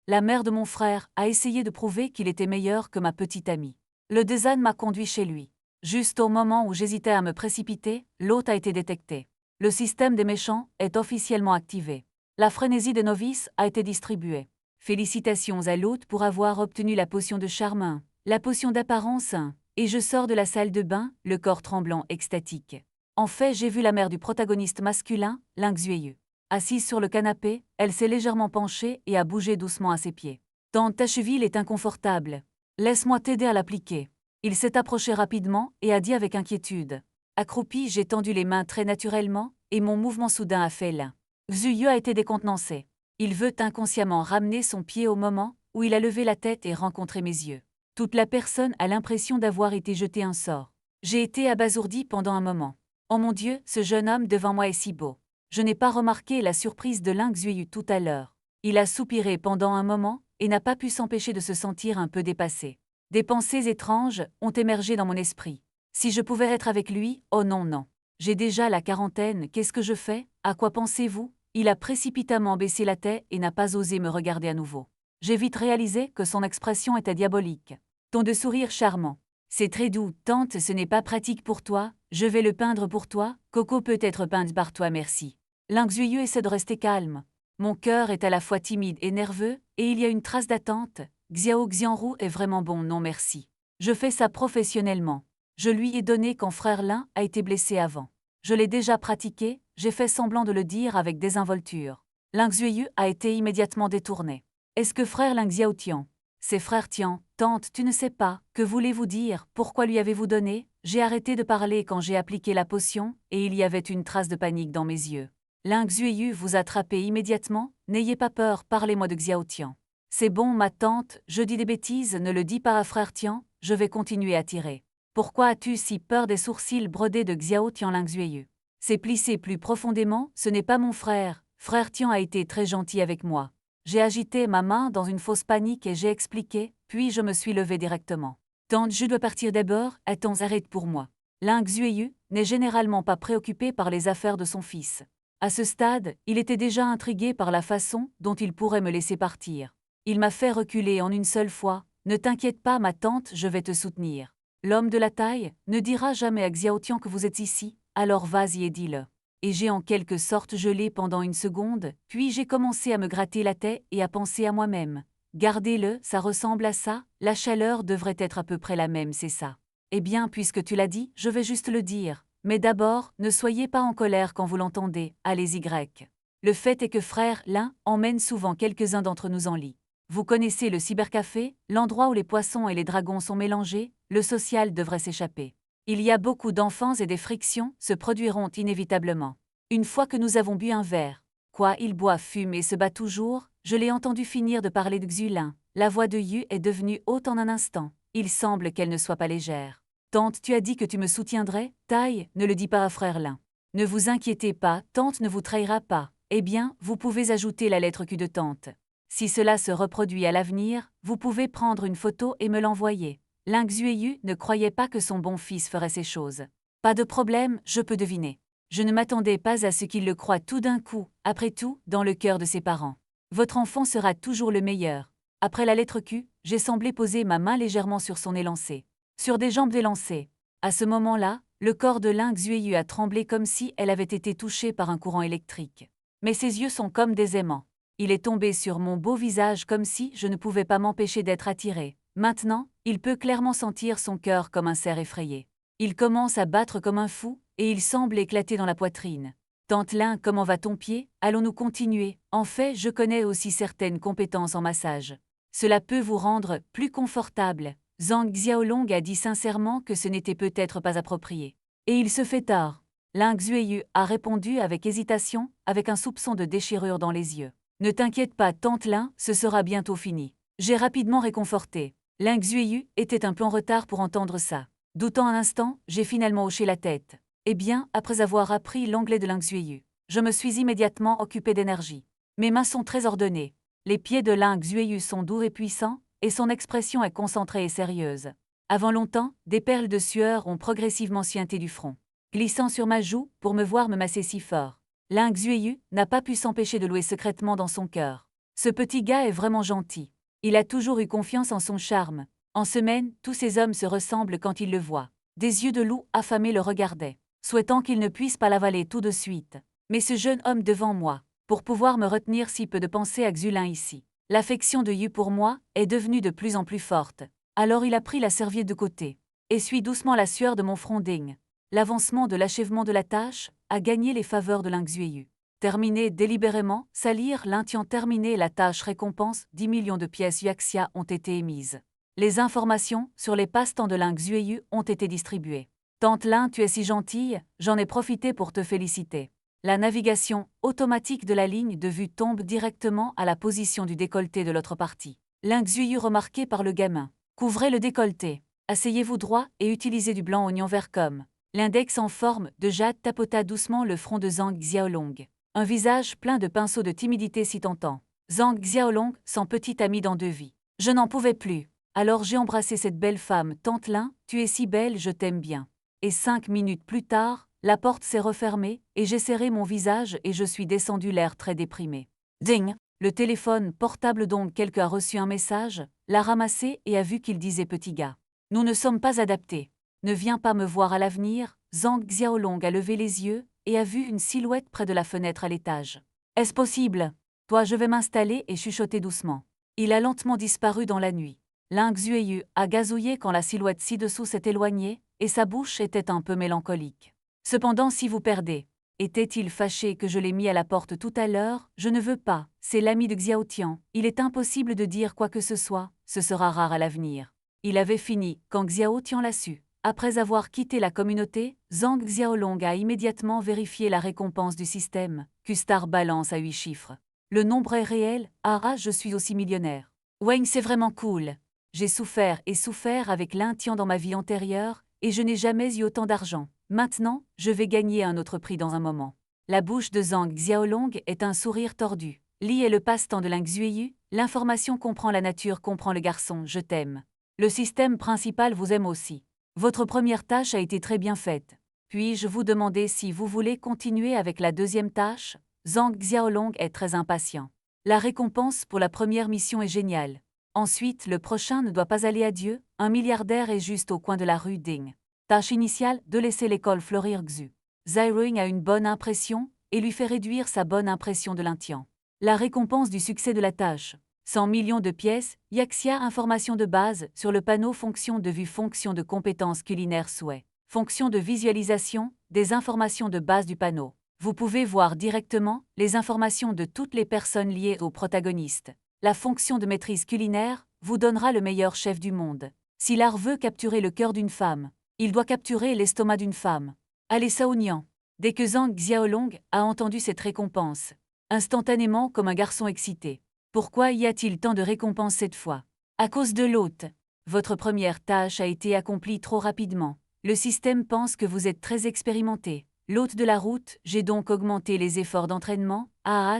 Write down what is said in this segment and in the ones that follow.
La mère de mon frère a essayé de prouver qu'il était meilleur que ma petite amie. Le Desan m'a conduit chez lui. Juste au moment où j'hésitais à me précipiter, l'hôte a été détecté. Le système des méchants est officiellement activé. La frénésie des novices a été distribuée. Félicitations à l'hôte pour avoir obtenu la potion de charme, la potion d'apparence, et je sors de la salle de bain, le corps tremblant extatique. En fait, j'ai vu la mère du protagoniste masculin, Lingzueyu. Assise sur le canapé, elle s'est légèrement penchée et a bougé doucement à ses pieds. Tante, ta cheville est inconfortable. Laisse-moi t'aider à l'appliquer. Il s'est approché rapidement et a dit avec inquiétude. Accroupi, j'ai tendu les mains très naturellement, et mon mouvement soudain a fait l'un. Xuyu a été décontenancé. Il veut inconsciemment ramener son pied au moment où il a levé la tête et rencontré mes yeux. Toute la personne a l'impression d'avoir été jetée un sort. J'ai été abasourdi pendant un moment. Oh mon Dieu, ce jeune homme devant moi est si beau. Je n'ai pas remarqué la surprise de Lingzueyu tout à l'heure. Il a soupiré pendant un moment et n'a pas pu s'empêcher de se sentir un peu dépassé. Des pensées étranges ont émergé dans mon esprit. Si je pouvais être avec lui, oh non, non. J'ai déjà la quarantaine, qu'est-ce que je fais? À quoi pensez-vous? Il a précipitamment baissé la tête et n'a pas osé me regarder à nouveau. J'ai vite réalisé que son expression était diabolique. Ton de sourire charmant. C'est très doux, tante, ce n'est pas pratique pour toi, je vais le peindre pour toi, Coco peut être peinte par toi, merci. Lingzueyu essaie de rester calme. Mon cœur est à la fois timide et nerveux, et il y a une trace d'attente. Xiao Xianru est vraiment bon, non merci. Je fais ça professionnellement. Je lui ai donné quand frère Lin a été blessé avant. Je l'ai déjà pratiqué, j'ai fait semblant de le dire avec désinvolture. Lingzueyu a été immédiatement détourné. Est-ce que frère Ling Xiaotian? C'est frère Tian, tante, tu ne sais pas, que voulez-vous dire, pourquoi lui avez-vous donné? J'ai arrêté de parler quand j'ai appliqué la potion, et il y avait une trace de panique dans mes yeux. Lingzueyu vous attrapez immédiatement, n'ayez pas peur, parlez-moi de Xiaotian. C'est bon, ma tante, je dis des bêtises, ne le dis pas à frère Tian, je vais continuer à tirer. Pourquoi as-tu si peur des sourcils brodés de Xiaotian? Lingzueyu s'est plissé plus profondément, ce n'est pas mon frère, frère Tian a été très gentil avec moi. J'ai agité ma main dans une fausse panique et j'ai expliqué, puis je me suis levé directement. Tante, je dois partir d'abord, attends, arrête pour moi. Lingzueyu n'est généralement pas préoccupé par les affaires de son fils. À ce stade, il était déjà intrigué par la façon dont il pourrait me laisser partir. Il m'a fait reculer en une seule fois. Ne t'inquiète pas, ma tante, je vais te soutenir. L'homme de la taille ne dira jamais à Xiaotian que vous êtes ici, alors vas-y et dis-le. Et j'ai en quelque sorte gelé pendant une seconde, puis j'ai commencé à me gratter la tête et à penser à moi-même. Gardez-le, ça ressemble à ça, la chaleur devrait être à peu près la même, c'est ça. Eh bien, puisque tu l'as dit, je vais juste le dire. Mais d'abord, ne soyez pas en colère quand vous l'entendez, allez-y grec. Le fait est que frère Lin emmène souvent quelques-uns d'entre nous en lit. Vous connaissez le cybercafé, l'endroit où les poissons et les dragons sont mélangés, le social devrait s'échapper. Il y a beaucoup d'enfants et des frictions se produiront inévitablement. Une fois que nous avons bu un verre, quoi, il boit, fume et se bat toujours, je l'ai entendu finir de parler de Xulin. La voix de Yu est devenue haute en un instant. Il semble qu'elle ne soit pas légère. Tante, tu as dit que tu me soutiendrais, taille, ne le dis pas à frère Lin. Ne vous inquiétez pas, tante ne vous trahira pas. Eh bien, vous pouvez ajouter la lettre Q de tante. Si cela se reproduit à l'avenir, vous pouvez prendre une photo et me l'envoyer. Lingzueyu ne croyait pas que son bon fils ferait ces choses. Pas de problème, je peux deviner. Je ne m'attendais pas à ce qu'il le croie tout d'un coup, après tout, dans le cœur de ses parents. Votre enfant sera toujours le meilleur. Après la lettre Q, j'ai semblé poser ma main légèrement sur son élancé. Sur des jambes élancées. À ce moment-là, le corps de Lingzueyu a tremblé comme si elle avait été touchée par un courant électrique. Mais ses yeux sont comme des aimants. Il est tombé sur mon beau visage comme si je ne pouvais pas m'empêcher d'être attiré. Maintenant, il peut clairement sentir son cœur comme un cerf effrayé. Il commence à battre comme un fou, et il semble éclater dans la poitrine. Tante Lin, comment va ton pied? Allons-nous continuer? En fait, je connais aussi certaines compétences en massage. Cela peut vous rendre plus confortable. Zhang Xiaolong a dit sincèrement que ce n'était peut-être pas approprié. Et il se fait tard. Lingzueyu a répondu avec hésitation, avec un soupçon de déchirure dans les yeux. Ne t'inquiète pas, tante Lin, ce sera bientôt fini. J'ai rapidement réconforté. Lingzueyu était un peu en retard pour entendre ça. Doutant un instant, j'ai finalement hoché la tête. Eh bien, après avoir appris l'anglais de Lingzueyu, je me suis immédiatement occupé d'énergie. Mes mains sont très ordonnées. Les pieds de Lingzueyu sont doux et puissants, et son expression est concentrée et sérieuse. Avant longtemps, des perles de sueur ont progressivement suinté du front, glissant sur ma joue pour me voir me masser si fort. Lingzueyu n'a pas pu s'empêcher de louer secrètement dans son cœur. Ce petit gars est vraiment gentil. Il a toujours eu confiance en son charme. En semaine, tous ces hommes se ressemblent quand ils le voient. Des yeux de loup affamés le regardaient, souhaitant qu'il ne puisse pas l'avaler tout de suite. Mais ce jeune homme devant moi, pour pouvoir me retenir si peu de penser à Xulin ici. L'affection de Yu pour moi est devenue de plus en plus forte. Alors il a pris la serviette de côté. Essuie doucement la sueur de mon front digne. L'avancement de l'achèvement de la tâche a gagné les faveurs de Lingxueyu. Terminé délibérément, salir Lintien terminé la tâche récompense 10 millions de pièces Yuaxia ont été émises. Les informations sur les passe-temps de Lingxueyu ont été distribuées. Tante Lin, tu es si gentille, j'en ai profité pour te féliciter. La navigation automatique de la ligne de vue tombe directement à la position du décolleté de l'autre partie. Lingxueyu remarqué par le gamin. Couvrez le décolleté. Asseyez-vous droit et utilisez du blanc oignon vert comme. L'index en forme de jade tapota doucement le front de Zhang Xiaolong. Un visage plein de pinceaux de timidité si tentant. Zhang Xiaolong, son petit ami dans deux vies. Je n'en pouvais plus. Alors j'ai embrassé cette belle femme, Tante Lin, tu es si belle, je t'aime bien. Et 5 minutes plus tard, la porte s'est refermée, et j'ai serré mon visage et je suis descendu l'air très déprimé. Ding! Le téléphone portable dont quelqu'un a reçu un message, l'a ramassé et a vu qu'il disait petit gars. Nous ne sommes pas adaptés. Ne viens pas me voir à l'avenir. Zhang Xiaolong a levé les yeux et a vu une silhouette près de la fenêtre à l'étage. Est-ce possible? Toi, je vais m'installer et chuchoter doucement. Il a lentement disparu dans la nuit. Lingxueyu a gazouillé quand la silhouette ci-dessous s'est éloignée et sa bouche était un peu mélancolique. Cependant, si vous perdez, était-il fâché que je l'ai mis à la porte tout à l'heure? Je ne veux pas, c'est l'ami de Xiao Tian, il est impossible de dire quoi que ce soit, ce sera rare à l'avenir. Il avait fini quand Xiao Tian l'a su. Après avoir quitté la communauté, Zhang Xiaolong a immédiatement vérifié la récompense du système, Q-Star balance à 8 chiffres. Le nombre est réel, je suis aussi millionnaire. Wayne, c'est vraiment cool. J'ai souffert et souffert avec l'Intian dans ma vie antérieure, et je n'ai jamais eu autant d'argent. Maintenant, je vais gagner un autre prix dans un moment. La bouche de Zhang Xiaolong est un sourire tordu. Li est le passe-temps de Lingxueyu, l'information comprend la nature, comprend le garçon, je t'aime. Le système principal vous aime aussi. Votre première tâche a été très bien faite. Puis-je vous demander si vous voulez continuer avec la deuxième tâche? Zhang Xiaolong est très impatient. La récompense pour la première mission est géniale. Ensuite, le prochain ne doit pas aller à Dieu, un milliardaire est juste au coin de la rue Ding. Tâche initiale, de laisser l'école fleurir Xu. Zairing a une bonne impression et lui fait réduire sa bonne impression de l'Intian. La récompense du succès de la tâche. 100 millions de pièces, Yaxia information de base sur le panneau fonction de vue fonction de compétences culinaires souhait. Fonction de visualisation, des informations de base du panneau. Vous pouvez voir directement les informations de toutes les personnes liées au protagoniste. La fonction de maîtrise culinaire vous donnera le meilleur chef du monde. Si l'art veut capturer le cœur d'une femme, il doit capturer l'estomac d'une femme. Allez Saonian. Dès que Zhang Xiaolong a entendu cette récompense, instantanément comme un garçon excité. Pourquoi y a-t-il tant de récompenses cette fois? À cause de l'hôte. Votre première tâche a été accomplie trop rapidement. Le système pense que vous êtes très expérimenté. L'hôte de la route, j'ai donc augmenté les efforts d'entraînement.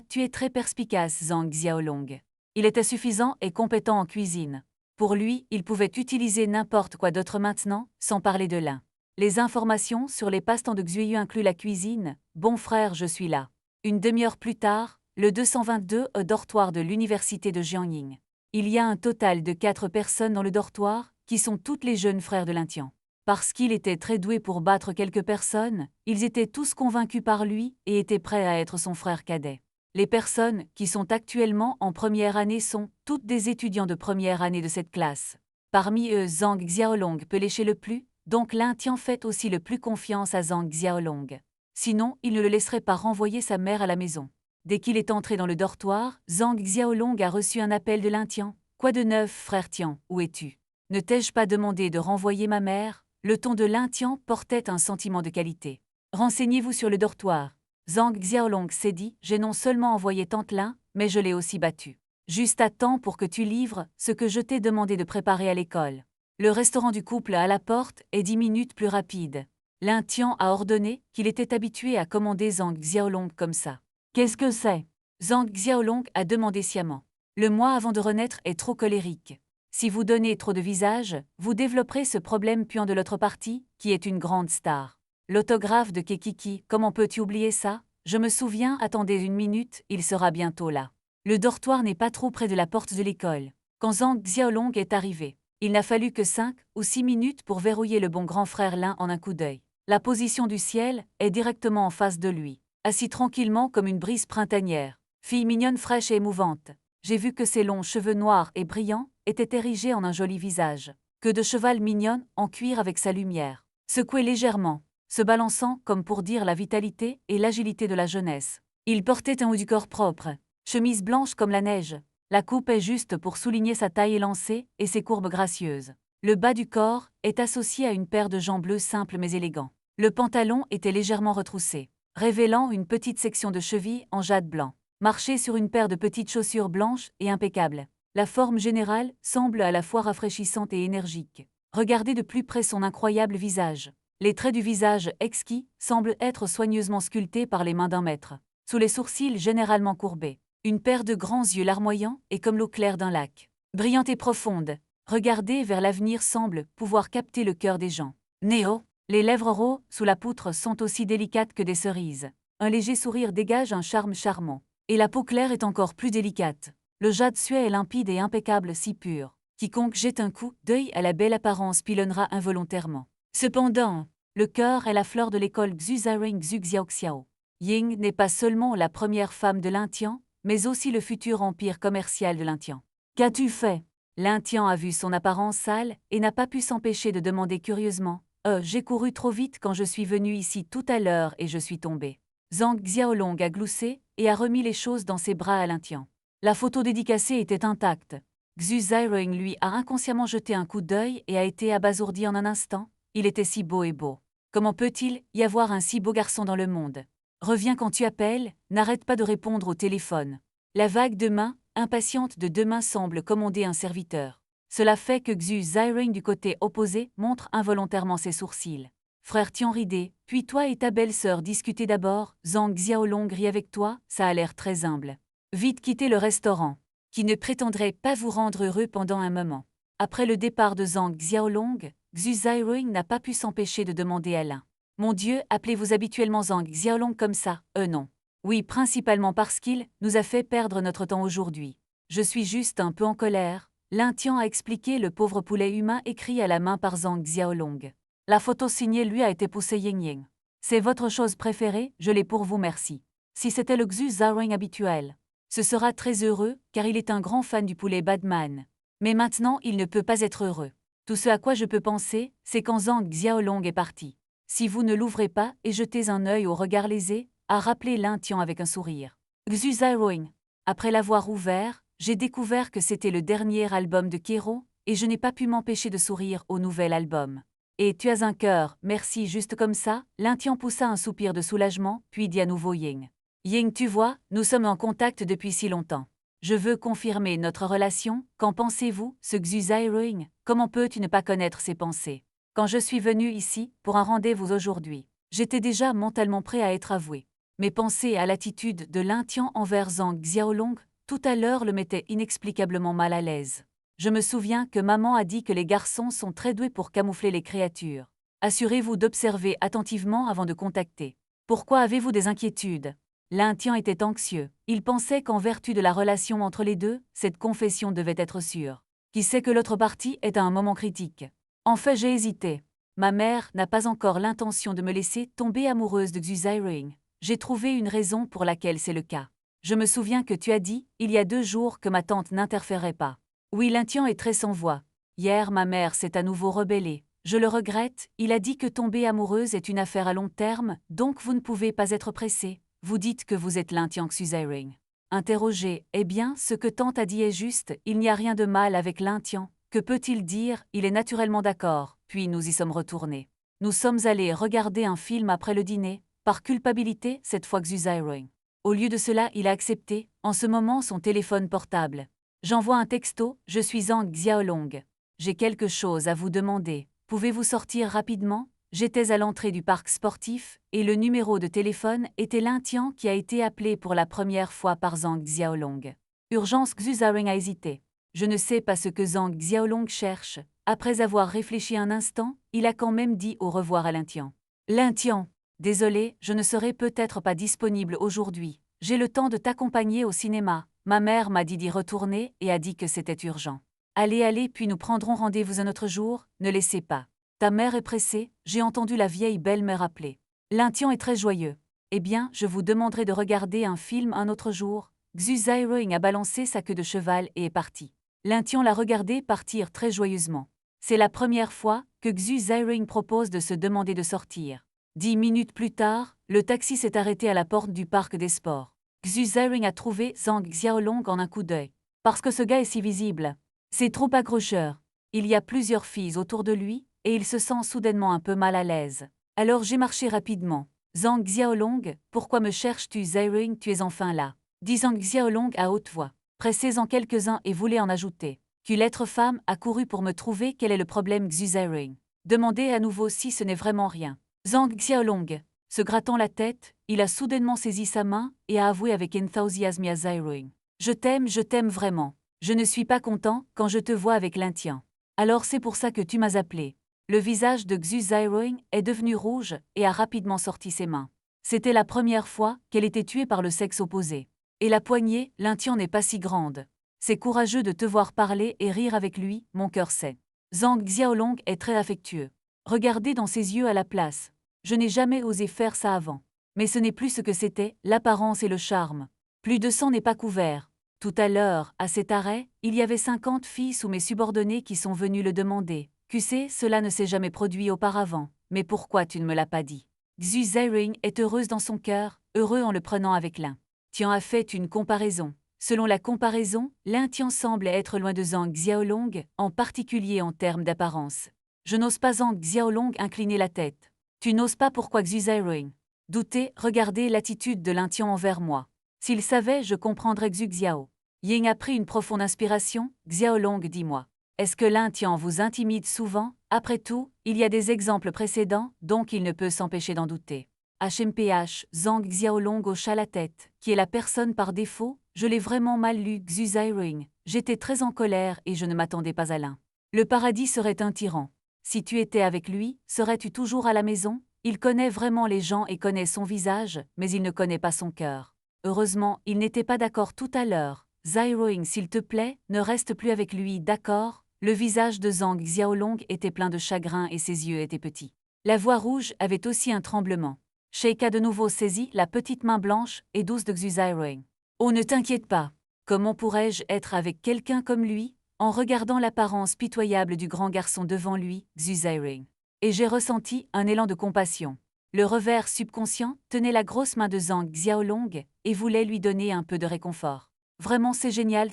Tu es très perspicace, Zhang Xiaolong. Il était suffisant et compétent en cuisine. Pour lui, il pouvait utiliser n'importe quoi d'autre maintenant, sans parler de l'un. Les informations sur les passe-temps de Xueyu incluent la cuisine. Bon frère, je suis là. Une demi-heure plus tard, le 222 au dortoir de l'université de Jiangning. Il y a un total de 4 personnes dans le dortoir, qui sont toutes les jeunes frères de l'Intian. Parce qu'il était très doué pour battre quelques personnes, ils étaient tous convaincus par lui et étaient prêts à être son frère cadet. Les personnes qui sont actuellement en première année sont toutes des étudiants de première année de cette classe. Parmi eux, Zhang Xiaolong peut lécher le plus, donc l'Intian fait aussi le plus confiance à Zhang Xiaolong. Sinon, il ne le laisserait pas renvoyer sa mère à la maison. Dès qu'il est entré dans le dortoir, Zhang Xiaolong a reçu un appel de l'Intian. Quoi de neuf, frère Tian, où es-tu? Ne t'ai-je pas demandé de renvoyer ma mère? Le ton de l'Intian portait un sentiment de qualité. Renseignez-vous sur le dortoir. Zhang Xiaolong s'est dit, j'ai non seulement envoyé Tante Lin, mais je l'ai aussi battu. Juste à temps pour que tu livres ce que je t'ai demandé de préparer à l'école. Le restaurant du couple à la porte est 10 minutes plus rapide. L'Intian a ordonné qu'il était habitué à commander Zhang Xiaolong comme ça. Qu'est-ce que c'est? Zhang Xiaolong a demandé sciemment. Le mois avant de renaître est trop colérique. Si vous donnez trop de visage, vous développerez ce problème puant de l'autre partie, qui est une grande star. L'autographe de Kekiki, comment peux-tu oublier ça? Je me souviens, attendez une minute, il sera bientôt là. Le dortoir n'est pas trop près de la porte de l'école. Quand Zhang Xiaolong est arrivé, il n'a fallu que 5 ou 6 minutes pour verrouiller le bon grand frère Lin en un coup d'œil. La position du ciel est directement en face de lui, assis tranquillement comme une brise printanière. Fille mignonne, fraîche et émouvante. J'ai vu que ses longs cheveux noirs et brillants étaient érigés en un joli visage. Que de cheval mignonne en cuir avec sa lumière. Secoué légèrement, se balançant comme pour dire la vitalité et l'agilité de la jeunesse. Il portait un haut du corps propre, chemise blanche comme la neige. La coupe est juste pour souligner sa taille élancée et ses courbes gracieuses. Le bas du corps est associé à une paire de jambes bleues simples mais élégants. Le pantalon était légèrement retroussé, révélant une petite section de cheville en jade blanc. Marcher sur une paire de petites chaussures blanches et impeccables. La forme générale semble à la fois rafraîchissante et énergique. Regardez de plus près son incroyable visage. Les traits du visage exquis semblent être soigneusement sculptés par les mains d'un maître. Sous les sourcils généralement courbés, une paire de grands yeux larmoyants et comme l'eau claire d'un lac. Brillante et profonde, regarder vers l'avenir semble pouvoir capter le cœur des gens. Néo, les lèvres roses sous la poutre sont aussi délicates que des cerises. Un léger sourire dégage un charme charmant. Et la peau claire est encore plus délicate. Le jade suet est limpide et impeccable, si pur. Quiconque jette un coup d'œil à la belle apparence pilonnera involontairement. Cependant, le cœur est la fleur de l'école Xu Zairing Xu Xiaoxiao. Ying n'est pas seulement la première femme de Lintian, mais aussi le futur empire commercial de Lintian. Qu'as-tu fait? Lintian a vu son apparence sale et n'a pas pu s'empêcher de demander curieusement. J'ai couru trop vite quand je suis venu ici tout à l'heure et je suis tombé. Zhang Xiaolong a gloussé et a remis les choses dans ses bras à Lintian. La photo dédicacée était intacte. Xu Zairing lui a inconsciemment jeté un coup d'œil et a été abasourdi en un instant. Il était si beau et beau. Comment peut-il y avoir un si beau garçon dans le monde? Reviens quand tu appelles, n'arrête pas de répondre au téléphone. La vague de mains, impatiente de deux mains, semble commander un serviteur. Cela fait que Xu Zairing du côté opposé montre involontairement ses sourcils. Frère Tian ridé, puis toi et ta belle-sœur discutez d'abord, Zhang Xiaolong rit avec toi, ça a l'air très humble. Vite quitter le restaurant, qui ne prétendrait pas vous rendre heureux pendant un moment. Après le départ de Zhang Xiaolong, Xu Zairing n'a pas pu s'empêcher de demander à Lin. Mon Dieu, appelez-vous habituellement Zhang Xiaolong comme ça? Non. Oui, principalement parce qu'il nous a fait perdre notre temps aujourd'hui. Je suis juste un peu en colère. Lin Tian a expliqué, le pauvre poulet humain écrit à la main par Zhang Xiaolong. La photo signée lui a été poussée Ying Ying. C'est votre chose préférée, je l'ai pour vous, merci. Si c'était le Xu Zairing habituel, ce sera très heureux car il est un grand fan du poulet Badman. Mais maintenant il ne peut pas être heureux. Tout ce à quoi je peux penser, c'est quand Zhang Xiaolong est parti. Si vous ne l'ouvrez pas et jetez un œil au regard lésé, a rappelé Lin Tian avec un sourire. Xu Zairing. Après l'avoir ouvert, j'ai découvert que c'était le dernier album de Kero, et je n'ai pas pu m'empêcher de sourire au nouvel album. Et tu as un cœur, merci, juste comme ça. Lin Tian poussa un soupir de soulagement, puis dit à nouveau Ying. Ying, tu vois, nous sommes en contact depuis si longtemps. Je veux confirmer notre relation, qu'en pensez-vous, ce Xu Zairing? Comment peux-tu ne pas connaître ses pensées? Quand je suis venu ici, pour un rendez-vous aujourd'hui, j'étais déjà mentalement prêt à être avoué. Mes pensées à l'attitude de Lin Tian envers Zhang Xiaolong, tout à l'heure le mettaient inexplicablement mal à l'aise. Je me souviens que maman a dit que les garçons sont très doués pour camoufler les créatures. Assurez-vous d'observer attentivement avant de contacter. Pourquoi avez-vous des inquiétudes? Lin Tian était anxieux. Il pensait qu'en vertu de la relation entre les deux, cette confession devait être sûre. Qui sait que l'autre partie est à un moment critique? En fait, j'ai hésité. Ma mère n'a pas encore l'intention de me laisser tomber amoureuse de Xu Zairing. J'ai trouvé une raison pour laquelle c'est le cas. Je me souviens que tu as dit, il y a 2 jours, que ma tante n'interférait pas. Oui, Lin Tian est très sans voix. Hier, ma mère s'est à nouveau rebellée. Je le regrette, il a dit que tomber amoureuse est une affaire à long terme, donc vous ne pouvez pas être pressé. Vous dites que vous êtes Lin Tian Xu Zairing. Interrogé, eh bien, ce que tante a dit est juste, il n'y a rien de mal avec Lin Tian. Que peut-il dire? Il est naturellement d'accord, puis nous y sommes retournés. Nous sommes allés regarder un film après le dîner, par culpabilité, cette fois Xu Zairing. Au lieu de cela, il a accepté, en ce moment, son téléphone portable. J'envoie un texto, je suis Zhang Xiaolong. J'ai quelque chose à vous demander. Pouvez-vous sortir rapidement? J'étais à l'entrée du parc sportif, et le numéro de téléphone était Lin Tian qui a été appelé pour la première fois par Zhang Xiaolong. Urgence. Xu Zairing a hésité. Je ne sais pas ce que Zhang Xiaolong cherche. Après avoir réfléchi un instant, il a quand même dit au revoir à Lin Tian. Lin Tian, désolé, je ne serai peut-être pas disponible aujourd'hui. J'ai le temps de t'accompagner au cinéma. ma mère m'a dit d'y retourner et a dit que c'était urgent. Allez, allez, puis nous prendrons rendez-vous un autre jour, ne laissez pas. Ta mère est pressée, j'ai entendu la vieille belle-mère appeler. L'Intien est très joyeux. Eh bien, je vous demanderai de regarder un film un autre jour. Xu Zairing a balancé sa queue de cheval et est parti. L'Intien l'a regardé partir très joyeusement. C'est la première fois que Xu Zairing propose de se demander de sortir. 10 minutes plus tard, le taxi s'est arrêté à la porte du parc des sports. Xu Zairing a trouvé Zhang Xiaolong en un coup d'œil. Parce que ce gars est si visible. C'est trop accrocheur. Il y a plusieurs filles autour de lui, et il se sent soudainement un peu mal à l'aise. Alors j'ai marché rapidement. Zhang Xiaolong, pourquoi me cherches-tu Zairing, tu es enfin là, dit Zhang Xiaolong à haute voix. Pressez-en quelques-uns et voulez en ajouter. Que l'être femme a couru pour me trouver, quel est le problème Xu Zairing. Demandez à nouveau si ce n'est vraiment rien. Zhang Xiaolong, se grattant la tête, il a soudainement saisi sa main et a avoué avec enthousiasme à Zairing. Je t'aime vraiment. Je ne suis pas content quand je te vois avec l'Intien. Alors c'est pour ça que tu m'as appelé. Le visage de Xu Zairing est devenu rouge et a rapidement sorti ses mains. C'était la première fois qu'elle était tuée par le sexe opposé. Et la poignée, l'Intien n'est pas si grande. C'est courageux de te voir parler et rire avec lui, mon cœur sait. Zhang Xiaolong est très affectueux. Regardez dans ses yeux à la place. Je n'ai jamais osé faire ça avant. Mais ce n'est plus ce que c'était, l'apparence et le charme. Plus de sang n'est pas couvert. Tout à l'heure, à cet arrêt, il y avait 50 filles sous mes subordonnés qui sont venues le demander. Tu sais, cela ne s'est jamais produit auparavant. Mais pourquoi tu ne me l'as pas dit? Xu Zairing est heureuse dans son cœur, heureux en le prenant avec l'un. Tian a fait une comparaison. Selon la comparaison, l'Intien semble être loin de Zhang Xiaolong, en particulier en termes d'apparence. Je n'ose pas Zhang Xiaolong incliner la tête. Tu n'oses pas pourquoi Xu Zairing? Doutez, regardez l'attitude de l'Intien envers moi. S'il savait, je comprendrais Xu Xiao. Ying a pris une profonde inspiration. Xiaolong, dis-moi. Est-ce que l'Intien vous intimide souvent? Après tout, il y a des exemples précédents, donc il ne peut s'empêcher d'en douter. HMPH, Zhang Xiaolong hocha la tête, qui est la personne par défaut. Je l'ai vraiment mal lu, Xu Zairing. J'étais très en colère et je ne m'attendais pas à l'un. Le paradis serait un tyran. Si tu étais avec lui, serais-tu toujours à la maison? Il connaît vraiment les gens et connaît son visage, mais il ne connaît pas son cœur. Heureusement, il n'était pas d'accord tout à l'heure. Zairing, s'il te plaît, ne reste plus avec lui, d'accord? Le visage de Zhang Xiaolong était plein de chagrin et ses yeux étaient petits. La voix rouge avait aussi un tremblement. Sheikh a de nouveau saisi la petite main blanche et douce de Xu Zairing. Oh, ne t'inquiète pas. Comment pourrais-je être avec quelqu'un comme lui? En regardant l'apparence pitoyable du grand garçon devant lui, Xu Zairing. Et j'ai ressenti un élan de compassion. Le revers subconscient tenait la grosse main de Zhang Xiaolong et voulait lui donner un peu de réconfort. Vraiment c'est génial,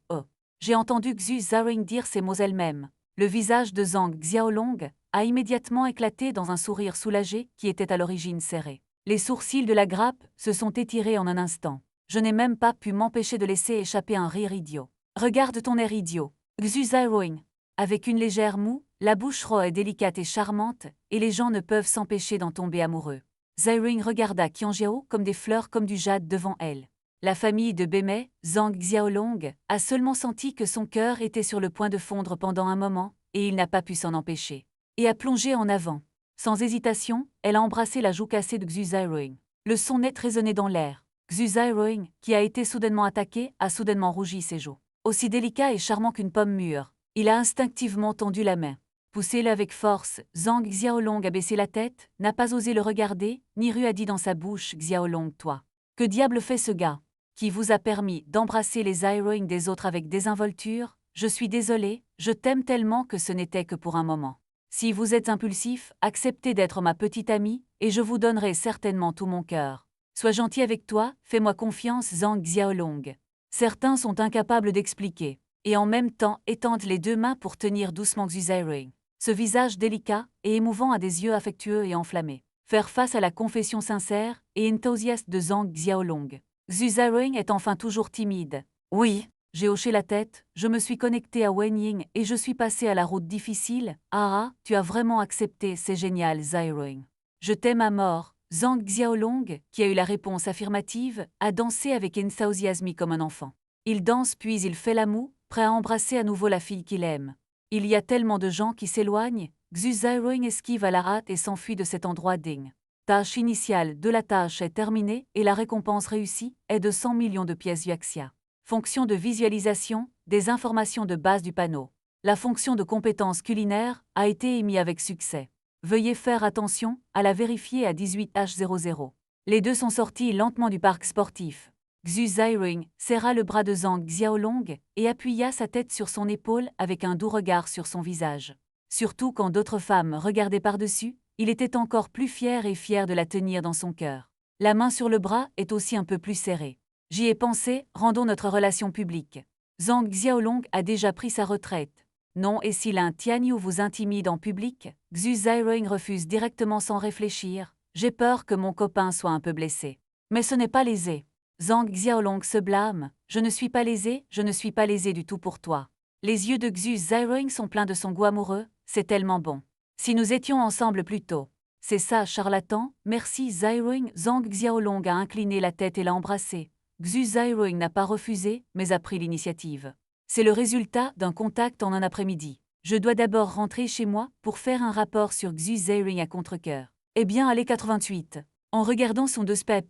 oh. J'ai entendu Xu Zairing dire ces mots elle-même. Le visage de Zhang Xiaolong a immédiatement éclaté dans un sourire soulagé qui était à l'origine serré. Les sourcils de la grappe se sont étirés en un instant. Je n'ai même pas pu m'empêcher de laisser échapper un rire idiot. Regarde ton air idiot. Xu Zairing. Avec une légère moue, la bouche rose est délicate et charmante, et les gens ne peuvent s'empêcher d'en tomber amoureux. Zairing regarda Qianjiao comme des fleurs comme du jade devant elle. La famille de Bemei, Zhang Xiaolong, a seulement senti que son cœur était sur le point de fondre pendant un moment, et il n'a pas pu s'en empêcher. Et a plongé en avant. Sans hésitation, elle a embrassé la joue cassée de Xu Zairing. Le son net résonnait dans l'air. Xu Zairing, qui a été soudainement attaqué, a soudainement rougi ses joues. Aussi délicat et charmant qu'une pomme mûre, il a instinctivement tendu la main. Poussé-le avec force, Zhang Xiaolong a baissé la tête, n'a pas osé le regarder, ni a dit dans sa bouche, Xiaolong, toi. Que diable fait ce gars? Qui vous a permis d'embrasser les Zairing des autres avec désinvolture? Je suis désolé, je t'aime tellement que ce n'était que pour un moment. Si vous êtes impulsif, acceptez d'être ma petite amie, et je vous donnerai certainement tout mon cœur. Sois gentil avec toi, fais-moi confiance, Zhang Xiaolong. Certains sont incapables d'expliquer, et en même temps étendent les deux mains pour tenir doucement Xu Zairing. Ce visage délicat et émouvant a des yeux affectueux et enflammés. Faire face à la confession sincère et enthousiaste de Zhang Xiaolong. Xu Zairing est enfin toujours timide. Oui, j'ai hoché la tête, je me suis connecté à Wenying et je suis passé à la route difficile. Ah, tu as vraiment accepté, c'est génial, Zairing. Je t'aime à mort. Zhang Xiaolong, qui a eu la réponse affirmative, a dansé avec enthousiasme comme un enfant. Il danse puis il fait la moue, prêt à embrasser à nouveau la fille qu'il aime. Il y a tellement de gens qui s'éloignent. Xu Zairing esquive à la hâte et s'enfuit de cet endroit digne. Tâche initiale de la tâche est terminée et la récompense réussie est de 100 millions de pièces Yuaxia. fonction de visualisation, des informations de base du panneau. La fonction de compétences culinaires a été émise avec succès. Veuillez faire attention à la vérifier à 18h00. Les deux sont sortis lentement du parc sportif. Xu Zairing serra le bras de Zhang Xiaolong et appuya sa tête sur son épaule avec un doux regard sur son visage. Surtout quand d'autres femmes regardaient par-dessus, il était encore plus fier de la tenir dans son cœur. La main sur le bras est aussi un peu plus serrée. J'y ai pensé, rendons notre relation publique. Zhang Xiaolong a déjà pris sa retraite. Non, et si l'un Tianyu vous intimide en public, Xu Zairing refuse directement sans réfléchir. J'ai peur que mon copain soit un peu blessé. Mais ce n'est pas lésé. Zhang Xiaolong se blâme. Je ne suis pas lésé du tout pour toi. Les yeux de Xu Zairing sont pleins de son goût amoureux, c'est tellement bon. Si nous étions ensemble plus tôt. C'est ça, charlatan, merci Zairing. Zhang Xiaolong a incliné la tête et l'a embrassé. Xu Zairing n'a pas refusé, mais a pris l'initiative. C'est le résultat d'un contact en un après-midi. Je dois d'abord rentrer chez moi pour faire un rapport sur Xu Zairing à contre-cœur. Eh bien, allez 88. En regardant son dossier,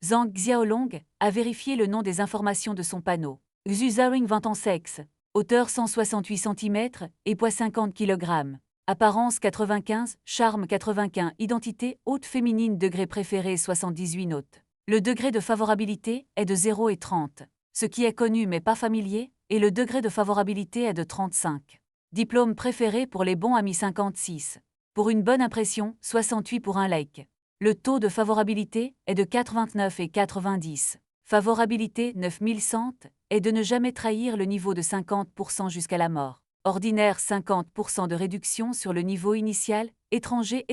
Zhang Xiaolong a vérifié le nom des informations de son panneau. Xu Zairing 20 ans sexe, hauteur 168 cm et poids 50 kg. Apparence 95, charme 95, identité haute féminine, degré préféré 78 notes. Le degré de favorabilité est de 0 et 30, ce qui est connu mais pas familier, et le degré de favorabilité est de 35. Diplôme préféré pour les bons amis 56. Pour une bonne impression, 68 pour un like. Le taux de favorabilité est de 89 et 90. Favorabilité 9100 est de ne jamais trahir le niveau de 50% jusqu'à la mort. Ordinaire 50% de réduction sur le niveau initial, étranger,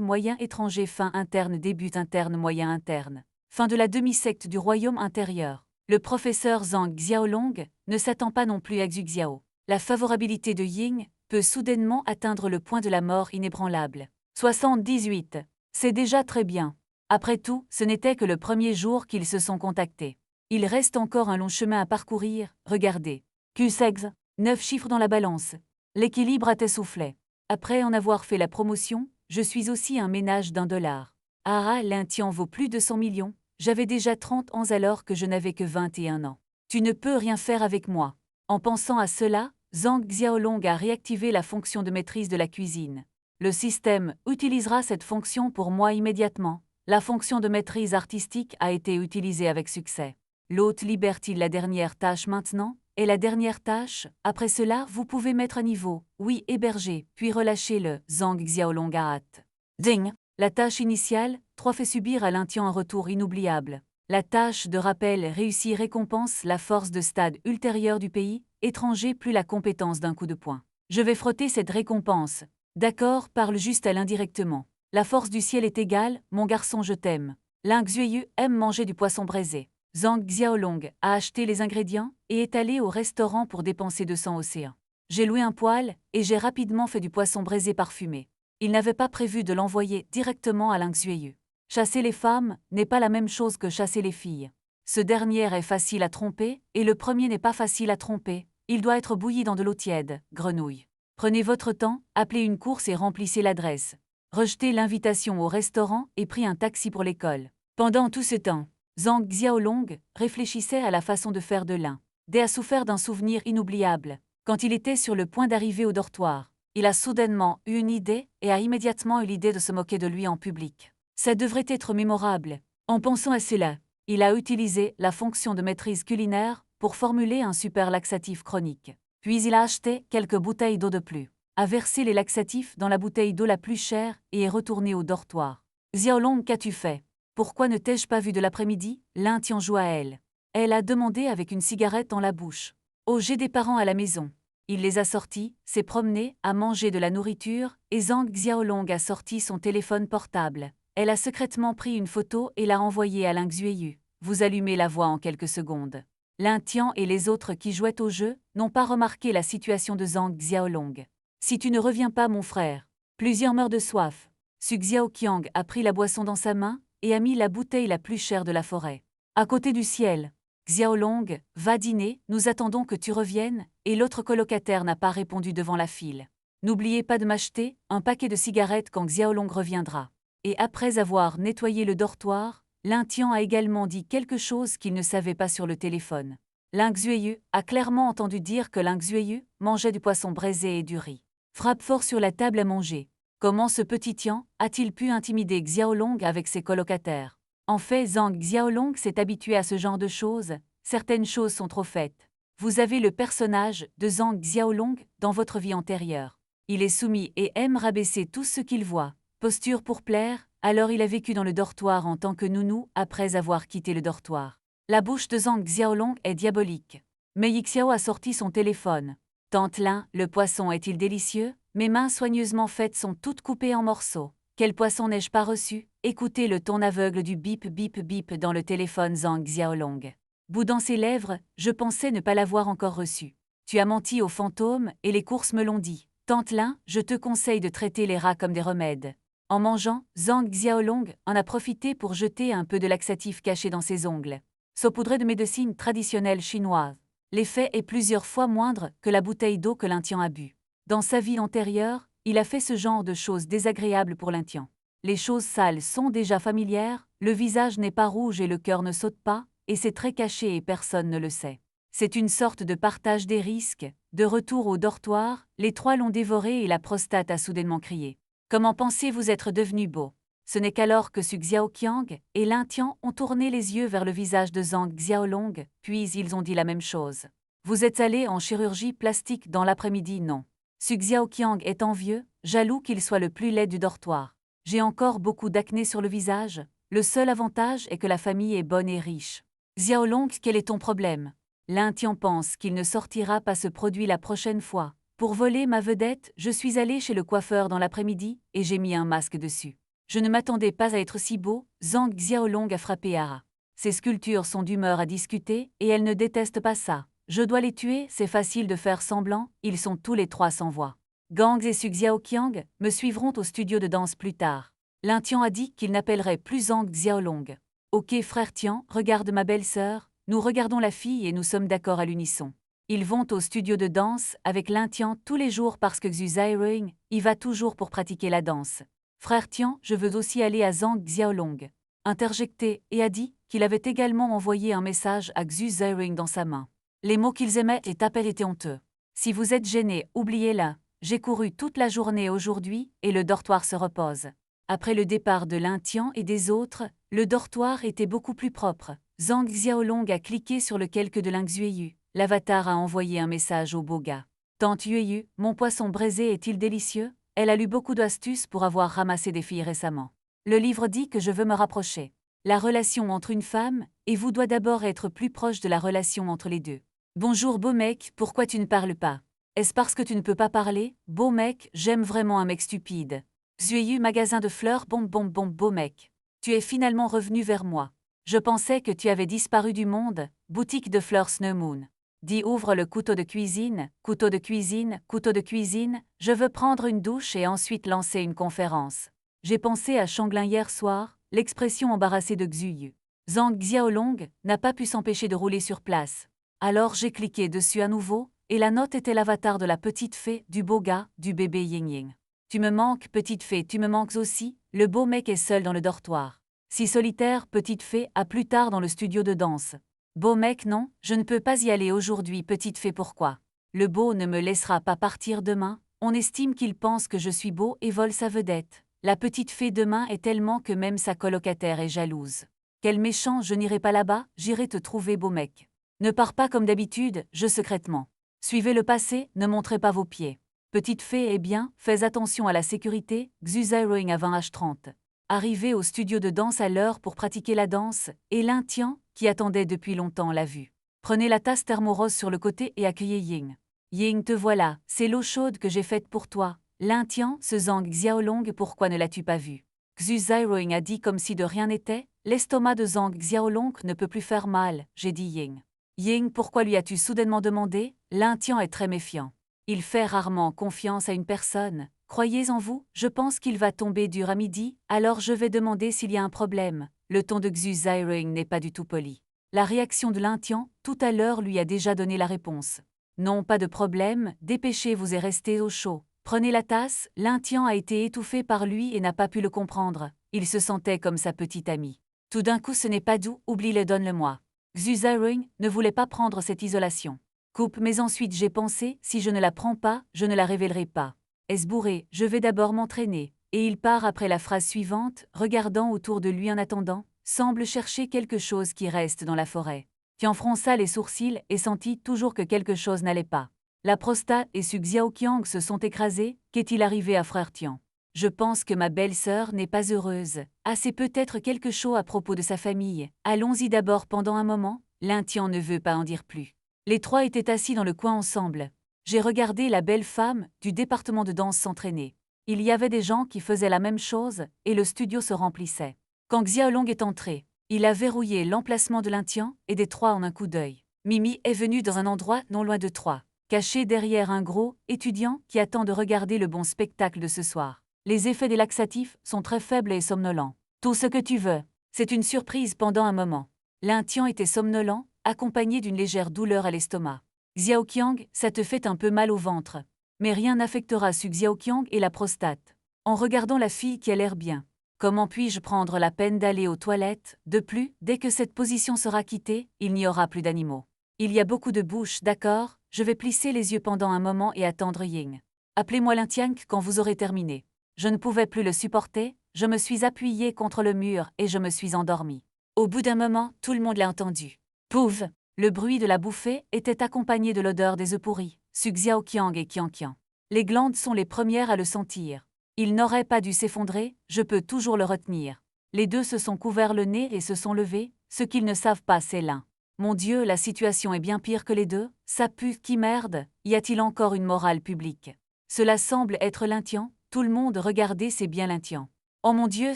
moyen, étranger, fin interne, début interne, moyen interne. Fin de la demi-secte du royaume intérieur. Le professeur Zhang Xiaolong ne s'attend pas non plus à Xu Xiao. La favorabilité de Ying peut soudainement atteindre le point de la mort inébranlable. 78. C'est déjà très bien. Après tout, ce n'était que le premier jour qu'ils se sont contactés. Il reste encore un long chemin à parcourir, regardez. Q-sex, 9 chiffres dans la balance. L'équilibre a essoufflé. Après en avoir fait la promotion, je suis aussi un ménage d'$1. Ah, l'Indien vaut plus de 100 millions. J'avais déjà 30 ans alors que je n'avais que 21 ans. Tu ne peux rien faire avec moi. En pensant à cela, Zhang Xiaolong a réactivé la fonction de maîtrise de la cuisine. Le système utilisera cette fonction pour moi immédiatement. La fonction de maîtrise artistique a été utilisée avec succès. L'hôte libère-t-il la dernière tâche maintenant? Et la dernière tâche, après cela, vous pouvez mettre à niveau, oui, héberger, puis relâchez-le, Zhang Xiaolong a hâte. Ding! La tâche initiale, 3 fait subir à l'Indien un retour inoubliable. La tâche de rappel réussie récompense la force de stade ultérieure du pays, étranger plus la compétence d'un coup de poing. Je vais frotter cette récompense. D'accord, parle juste à l'indirectement. La force du ciel est égale, mon garçon je t'aime. L'un Xueyu aime manger du poisson braisé. Zhang Xiaolong a acheté les ingrédients et est allé au restaurant pour dépenser 200 océans. J'ai loué un poêle et j'ai rapidement fait du poisson braisé parfumé. Il n'avait pas prévu de l'envoyer directement à Ling Xueyu. Chasser les femmes n'est pas la même chose que chasser les filles. Ce dernier est facile à tromper et le premier n'est pas facile à tromper. Il doit être bouilli dans de l'eau tiède, grenouille. Prenez votre temps, appelez une course et remplissez l'adresse. Rejetez l'invitation au restaurant et pris un taxi pour l'école. Pendant tout ce temps, Zhang Xiaolong réfléchissait à la façon de faire de l'un. Dé a souffert d'un souvenir inoubliable. Quand il était sur le point d'arriver au dortoir, il a soudainement eu une idée et a immédiatement eu l'idée de se moquer de lui en public. Ça devrait être mémorable. En pensant à cela, il a utilisé la fonction de maîtrise culinaire pour formuler un super laxatif chronique. Puis il a acheté quelques bouteilles d'eau de plus, a versé les laxatifs dans la bouteille d'eau la plus chère et est retourné au dortoir. Xiaolong, qu'as-tu fait? Pourquoi ne t'ai-je pas vu de l'après-midi? L'un tient joue à elle. Elle a demandé avec une cigarette dans la bouche. Oh, j'ai des parents à la maison. Il les a sortis, s'est promené, a mangé de la nourriture, et Zhang Xiaolong a sorti son téléphone portable. Elle a secrètement pris une photo et l'a envoyée à Ling Xueyu. Vous allumez la voix en quelques secondes. Lin Tian et les autres qui jouaient au jeu n'ont pas remarqué la situation de Zhang Xiaolong. Si tu ne reviens pas, mon frère. Plusieurs meurent de soif. Su Xiaoqiang a pris la boisson dans sa main et a mis la bouteille la plus chère de la forêt. À côté du ciel. Xiaolong, va dîner, nous attendons que tu reviennes, et l'autre colocataire n'a pas répondu devant la file. N'oubliez pas de m'acheter un paquet de cigarettes quand Xiaolong reviendra. Et après avoir nettoyé le dortoir, Lin Tian a également dit quelque chose qu'il ne savait pas sur le téléphone. Ling Xueyu a clairement entendu dire que Ling Xueyu mangeait du poisson braisé et du riz. Frappe fort sur la table à manger. Comment ce petit Tian a-t-il pu intimider Xiaolong avec ses colocataires? En fait, Zhang Xiaolong s'est habitué à ce genre de choses, certaines choses sont trop faites. Vous avez le personnage de Zhang Xiaolong dans votre vie antérieure. Il est soumis et aime rabaisser tout ce qu'il voit. Posture pour plaire, alors il a vécu dans le dortoir en tant que nounou après avoir quitté le dortoir. La bouche de Zhang Xiaolong est diabolique. Mei Yixiao a sorti son téléphone. Tante Lin, le poisson est-il délicieux? Mes mains soigneusement faites sont toutes coupées en morceaux. Quel poisson n'ai-je pas reçu? Écoutez le ton aveugle du bip bip bip dans le téléphone Zhang Xiaolong. Boudant ses lèvres, je pensais ne pas l'avoir encore reçu. Tu as menti aux fantômes et les courses me l'ont dit. Tante Lin, je te conseille de traiter les rats comme des remèdes. En mangeant, Zhang Xiaolong en a profité pour jeter un peu de laxatif caché dans ses ongles. Saupoudré de médecine traditionnelle chinoise. L'effet est plusieurs fois moindre que la bouteille d'eau que Lin Tian a bu. Dans sa vie antérieure, il a fait ce genre de choses désagréables pour Lin Tian. Les choses sales sont déjà familières, le visage n'est pas rouge et le cœur ne saute pas, et c'est très caché et personne ne le sait. C'est une sorte de partage des risques. De retour au dortoir, les trois l'ont dévoré et la prostate a soudainement crié. Comment pensez-vous être devenu beau? Ce n'est qu'alors que Su Xiaoqiang et Lin Tian ont tourné les yeux vers le visage de Zhang Xiaolong, puis ils ont dit la même chose. Vous êtes allé en chirurgie plastique dans l'après-midi? Non. Su Xiaoqiang est envieux, jaloux qu'il soit le plus laid du dortoir. J'ai encore beaucoup d'acné sur le visage. Le seul avantage est que la famille est bonne et riche. Xiaolong, quel est ton problème? Lin Tian pense qu'il ne sortira pas ce produit la prochaine fois. Pour voler ma vedette, je suis allé chez le coiffeur dans l'après-midi et j'ai mis un masque dessus. Je ne m'attendais pas à être si beau, Zhang Xiaolong a frappé Ara. Ces sculptures sont d'humeur à discuter et elles ne détestent pas ça. Je dois les tuer, c'est facile de faire semblant, ils sont tous les trois sans voix. Gang et Su Xiaoqiang me suivront au studio de danse plus tard. Lin Tian a dit qu'il n'appellerait plus Zhang Xiaolong. Ok frère Tian, regarde ma belle-sœur, nous regardons la fille et nous sommes d'accord à l'unisson. Ils vont au studio de danse avec Lin Tian tous les jours parce que Xu Zairing y va toujours pour pratiquer la danse. Frère Tian, je veux aussi aller à Zhang Xiaolong. Interjecté et a dit qu'il avait également envoyé un message à Xu Zairing dans sa main. Les mots qu'ils aimaient et appellent étaient honteux. Si vous êtes gêné, oubliez-la. J'ai couru toute la journée aujourd'hui et le dortoir se repose. Après le départ de Lin Tian et des autres, le dortoir était beaucoup plus propre. Zhang Xiaolong a cliqué sur le quelque de Ling Xueyu. L'avatar a envoyé un message au beau gars. Tante Yueyu, mon poisson braisé est-il délicieux? Elle a lu beaucoup d'astuces pour avoir ramassé des filles récemment. Le livre dit que je veux me rapprocher. La relation entre une femme et vous doit d'abord être plus proche de la relation entre les deux. Bonjour beau mec, pourquoi tu ne parles pas? Est-ce parce que tu ne peux pas parler? Beau mec, j'aime vraiment un mec stupide. Xueyu, magasin de fleurs, beau mec. Tu es finalement revenu vers moi. Je pensais que tu avais disparu du monde, boutique de fleurs Snow Moon. Dis ouvre le couteau de cuisine, couteau de cuisine, couteau de cuisine, je veux prendre une douche et ensuite lancer une conférence. J'ai pensé à Shanglin hier soir, l'expression embarrassée de Xueyu. Zhang Xiaolong n'a pas pu s'empêcher de rouler sur place. Alors j'ai cliqué dessus à nouveau, et la note était l'avatar de la petite fée, du beau gars, du bébé Ying Ying. Tu me manques, petite fée, tu me manques aussi, le beau mec est seul dans le dortoir. Si solitaire, petite fée, à plus tard dans le studio de danse. Beau mec, non, je ne peux pas y aller aujourd'hui, petite fée, pourquoi? Le beau ne me laissera pas partir demain, on estime qu'il pense que je suis beau et vole sa vedette. La petite fée demain est tellement que même sa colocataire est jalouse. Quel méchant, je n'irai pas là-bas, j'irai te trouver, beau mec. Ne pars pas comme d'habitude, je secrètement. Suivez le passé, ne montrez pas vos pieds. Petite fée, eh bien, fais attention à la sécurité, Xu Zairing à 20h30. Arrivé au studio de danse à l'heure pour pratiquer la danse, et Lin Tian, qui attendait depuis longtemps, l'a vue. Prenez la tasse thermorose sur le côté et accueillez Ying. Ying, te voilà, c'est l'eau chaude que j'ai faite pour toi. Lin Tian, ce Zhang Xiaolong, pourquoi ne l'as-tu pas vu? Xu Zairing a dit comme si de rien n'était, l'estomac de Zhang Xiaolong ne peut plus faire mal, j'ai dit Ying. Ying, pourquoi lui as-tu soudainement demandé? Lin Tian est très méfiant. Il fait rarement confiance à une personne. Croyez en vous, je pense qu'il va tomber dur à midi, alors je vais demander s'il y a un problème. Le ton de Xu Zairing n'est pas du tout poli. La réaction de Lin Tian, tout à l'heure, lui a déjà donné la réponse. Non, pas de problème, dépêchez-vous et restez au chaud. Prenez la tasse, Lin Tian a été étouffé par lui et n'a pas pu le comprendre. Il se sentait comme sa petite amie. Tout d'un coup ce n'est pas doux, oublie-le, donne-le-moi. Xu Zairing ne voulait pas prendre cette isolation. Coupe, mais ensuite j'ai pensé, si je ne la prends pas, je ne la révélerai pas. Est-ce bourré, je vais d'abord m'entraîner. Et il part après la phrase suivante, regardant autour de lui en attendant, semble chercher quelque chose qui reste dans la forêt. Tian fronça les sourcils et sentit toujours que quelque chose n'allait pas. La prostate et Su Xiaoqiang se sont écrasés, qu'est-il arrivé à frère Tian? Je pense que ma belle-sœur n'est pas heureuse. Ah, c'est peut-être quelque chose à propos de sa famille. Allons-y d'abord pendant un moment, Lin Tian ne veut pas en dire plus. Les trois étaient assis dans le coin ensemble. J'ai regardé la belle femme du département de danse s'entraîner. Il y avait des gens qui faisaient la même chose, et le studio se remplissait. Quand Xiaolong est entré, il a verrouillé l'emplacement de Lin Tian et des trois en un coup d'œil. Mimi est venue dans un endroit non loin de trois, caché derrière un gros étudiant qui attend de regarder le bon spectacle de ce soir. Les effets des laxatifs sont très faibles et somnolents. Tout ce que tu veux. C'est une surprise pendant un moment. Lin Tian était somnolent, accompagné d'une légère douleur à l'estomac. Xiaoqiang, ça te fait un peu mal au ventre. Mais rien n'affectera Su Xiaoqiang et la prostate. En regardant la fille qui a l'air bien. Comment puis-je prendre la peine d'aller aux toilettes? De plus, dès que cette position sera quittée, il n'y aura plus d'animaux. Il y a beaucoup de bouches, d'accord? Je vais plisser les yeux pendant un moment et attendre Ying. Appelez-moi Lin Tian quand vous aurez terminé. Je ne pouvais plus le supporter, je me suis appuyée contre le mur et je me suis endormie. Au bout d'un moment, tout le monde l'a entendu. Pouf! Le bruit de la bouffée était accompagné de l'odeur des œufs pourris, Su Xiaoqiang et Qiang. Les glandes sont les premières à le sentir. Il n'aurait pas dû s'effondrer, je peux toujours le retenir. Les deux se sont couverts le nez et se sont levés, ce qu'ils ne savent pas c'est l'un. Mon Dieu, la situation est bien pire que les deux, ça pue, qui merde, y a-t-il encore une morale publique? Cela semble être Lin Tian, tout le monde regardez, c'est bien Lin Tian. Oh mon Dieu,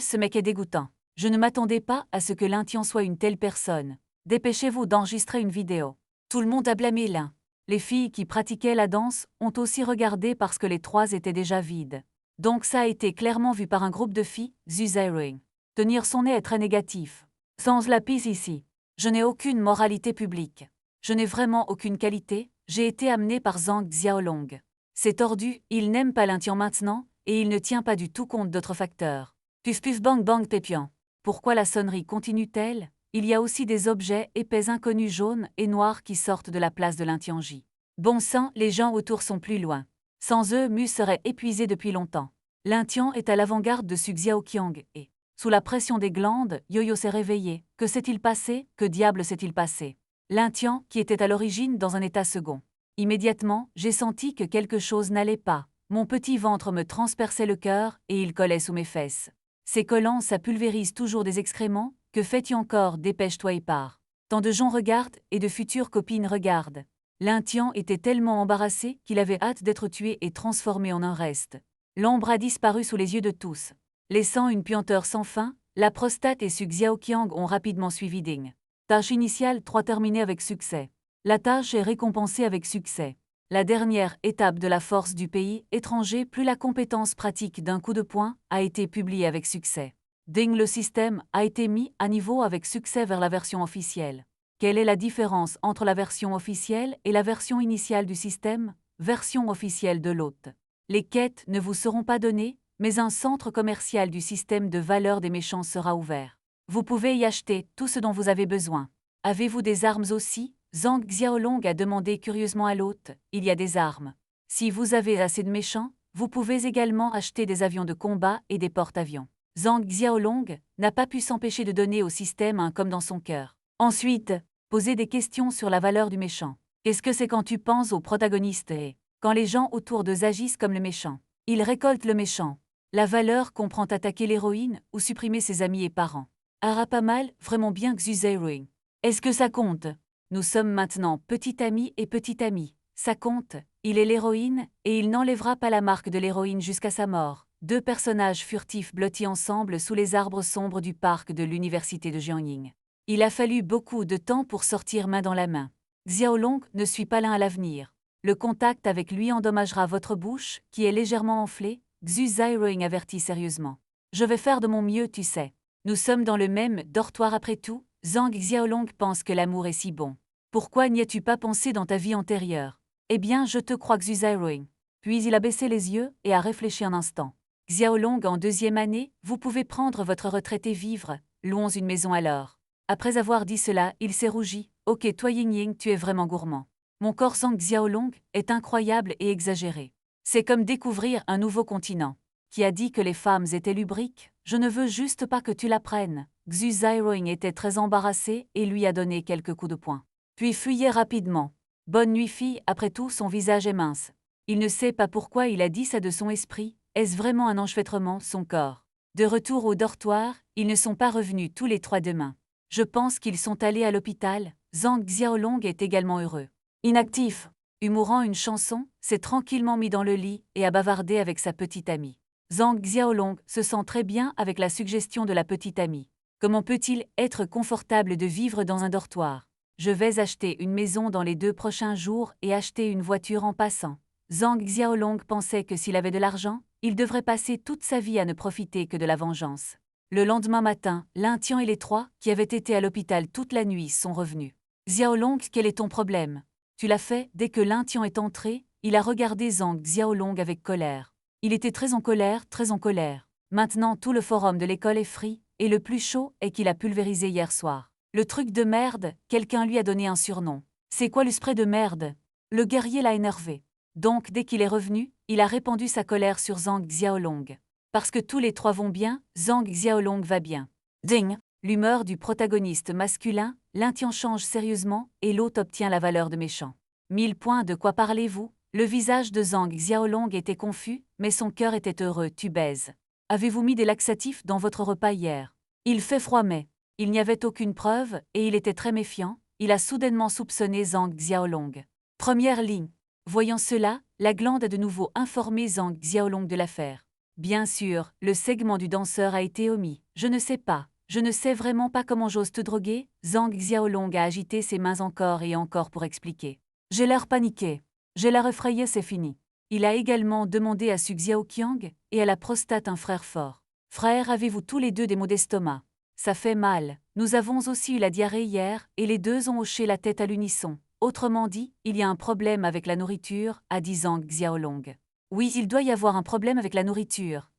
ce mec est dégoûtant. Je ne m'attendais pas à ce que Lin Tian soit une telle personne. Dépêchez-vous d'enregistrer une vidéo. Tout le monde a blâmé Lin. Les filles qui pratiquaient la danse ont aussi regardé parce que les trois étaient déjà vides. Donc ça a été clairement vu par un groupe de filles, Xu Zairing. Tenir son nez est très négatif. Sans la pisse ici. Je n'ai aucune moralité publique. Je n'ai vraiment aucune qualité, j'ai été amené par Zhang Xiaolong. C'est tordu, il n'aime pas Lin Tian maintenant, et il ne tient pas du tout compte d'autres facteurs. Puf puf bang bang pépiant. Pourquoi la sonnerie continue-t-elle? Il y a aussi des objets épais inconnus jaunes et noirs qui sortent de la place de Lin Tianji. Bon sang, les gens autour sont plus loin. Sans eux, Mu serait épuisé depuis longtemps. Lin Tian est à l'avant-garde de Su Xiaoqiang et, sous la pression des glandes, Yo-Yo s'est réveillé. Que s'est-il passé? Que diable s'est-il passé? Lin Tian, qui était à l'origine dans un état second. Immédiatement, j'ai senti que quelque chose n'allait pas. Mon petit ventre me transperçait le cœur et il collait sous mes fesses. Ces collants, ça pulvérise toujours des excréments. Que fais-tu encore? Dépêche-toi et pars. Tant de gens regardent et de futures copines regardent. Lin Tian était tellement embarrassé qu'il avait hâte d'être tué et transformé en un reste. L'ombre a disparu sous les yeux de tous. Laissant une puanteur sans fin, la prostate et Su Xiaoqiang ont rapidement suivi Ding. Tâche initiale 3 terminée avec succès. La tâche est récompensée avec succès. La dernière étape de la force du pays étranger plus la compétence pratique d'un coup de poing a été publiée avec succès. Ding, le système a été mis à niveau avec succès vers la version officielle. Quelle est la différence entre la version officielle et la version initiale du système? Version officielle de l'hôte. Les quêtes ne vous seront pas données, mais un centre commercial du système de valeur des méchants sera ouvert. Vous pouvez y acheter tout ce dont vous avez besoin. Avez-vous des armes aussi? Zhang Xiaolong a demandé curieusement à l'hôte. Il y a des armes. Si vous avez assez de méchants, vous pouvez également acheter des avions de combat et des porte-avions. Zhang Xiaolong n'a pas pu s'empêcher de donner au système un comme dans son cœur. Ensuite, poser des questions sur la valeur du méchant. Qu'est-ce que c'est quand tu penses au protagoniste et quand les gens autour d'eux agissent comme le méchant? Ils récoltent le méchant. La valeur comprend attaquer l'héroïne ou supprimer ses amis et parents. Ah, pas mal, vraiment bien Xu Zairing. Est-ce que ça compte? Nous sommes maintenant petit ami et petit ami. Ça compte, il est l'héroïne et il n'enlèvera pas la marque de l'héroïne jusqu'à sa mort. Deux personnages furtifs blottis ensemble sous les arbres sombres du parc de l'université de Jiangning. Il a fallu beaucoup de temps pour sortir main dans la main. Xiaolong ne suit pas l'un à l'avenir. Le contact avec lui endommagera votre bouche, qui est légèrement enflée, Xu Zairing avertit sérieusement. Je vais faire de mon mieux, tu sais. Nous sommes dans le même dortoir après tout. Zhang Xiaolong pense que l'amour est si bon. Pourquoi n'y as-tu pas pensé dans ta vie antérieure? Eh bien, je te crois, Xu Zairing. Puis il a baissé les yeux et a réfléchi un instant. Xiaolong en 2e année, vous pouvez prendre votre retraite et vivre, louons une maison alors. Après avoir dit cela, il s'est rougi. Ok, toi Ying Ying, tu es vraiment gourmand. Mon corps Zhang Xiaolong est incroyable et exagéré. C'est comme découvrir un nouveau continent. Qui a dit que les femmes étaient lubriques? Je ne veux juste pas que tu l'apprennes. Xu Zairoing était très embarrassé et lui a donné quelques coups de poing. Puis fuyait rapidement. Bonne nuit fille, après tout son visage est mince. Il ne sait pas pourquoi il a dit ça de son esprit, est-ce vraiment un enchevêtrement, son corps? De retour au dortoir, ils ne sont pas revenus tous les trois demain. Je pense qu'ils sont allés à l'hôpital, Zhang Xiaolong est également heureux. Inactif, humourant une chanson, s'est tranquillement mis dans le lit et a bavardé avec sa petite amie. Zhang Xiaolong se sent très bien avec la suggestion de la petite amie. Comment peut-il être confortable de vivre dans un dortoir? Je vais acheter une maison dans les 2 prochains jours et acheter une voiture en passant. Zhang Xiaolong pensait que s'il avait de l'argent, il devrait passer toute sa vie à ne profiter que de la vengeance. Le lendemain matin, Lin Tian et les trois, qui avaient été à l'hôpital toute la nuit, sont revenus. Xiaolong, quel est ton problème? Tu l'as fait, dès que Lin Tian est entré, il a regardé Zhang Xiaolong avec colère. Il était très en colère, très en colère. Maintenant tout le forum de l'école est free, et le plus chaud est qu'il a pulvérisé hier soir. Le truc de merde, quelqu'un lui a donné un surnom. C'est quoi le spray de merde? Le guerrier l'a énervé. Donc dès qu'il est revenu, il a répandu sa colère sur Zhang Xiaolong. Parce que tous les trois vont bien, Zhang Xiaolong va bien. Ding! L'humeur du protagoniste masculin, Lin Tian change sérieusement et l'autre obtient la valeur de méchant. 1000 points, de quoi parlez-vous? Le visage de Zhang Xiaolong était confus, mais son cœur était heureux, tu baises. Avez-vous mis des laxatifs dans votre repas hier? Il fait froid mais il n'y avait aucune preuve et il était très méfiant, il a soudainement soupçonné Zhang Xiaolong. Première ligne. Voyant cela, la glande a de nouveau informé Zhang Xiaolong de l'affaire. Bien sûr, le segment du danseur a été omis. Je ne sais pas. Je ne sais vraiment pas comment j'ose te droguer. Zhang Xiaolong a agité ses mains encore et encore pour expliquer. J'ai l'air paniqué. J'ai l'air effrayé, c'est fini. Il a également demandé à Su Xiaoqiang et à la prostate un frère fort. Frère, avez-vous tous les deux des maux d'estomac? Ça fait mal. Nous avons aussi eu la diarrhée hier et les deux ont hoché la tête à l'unisson. Autrement dit, il y a un problème avec la nourriture, a dit Zhang Xiaolong. Oui, il doit y avoir un problème avec la nourriture.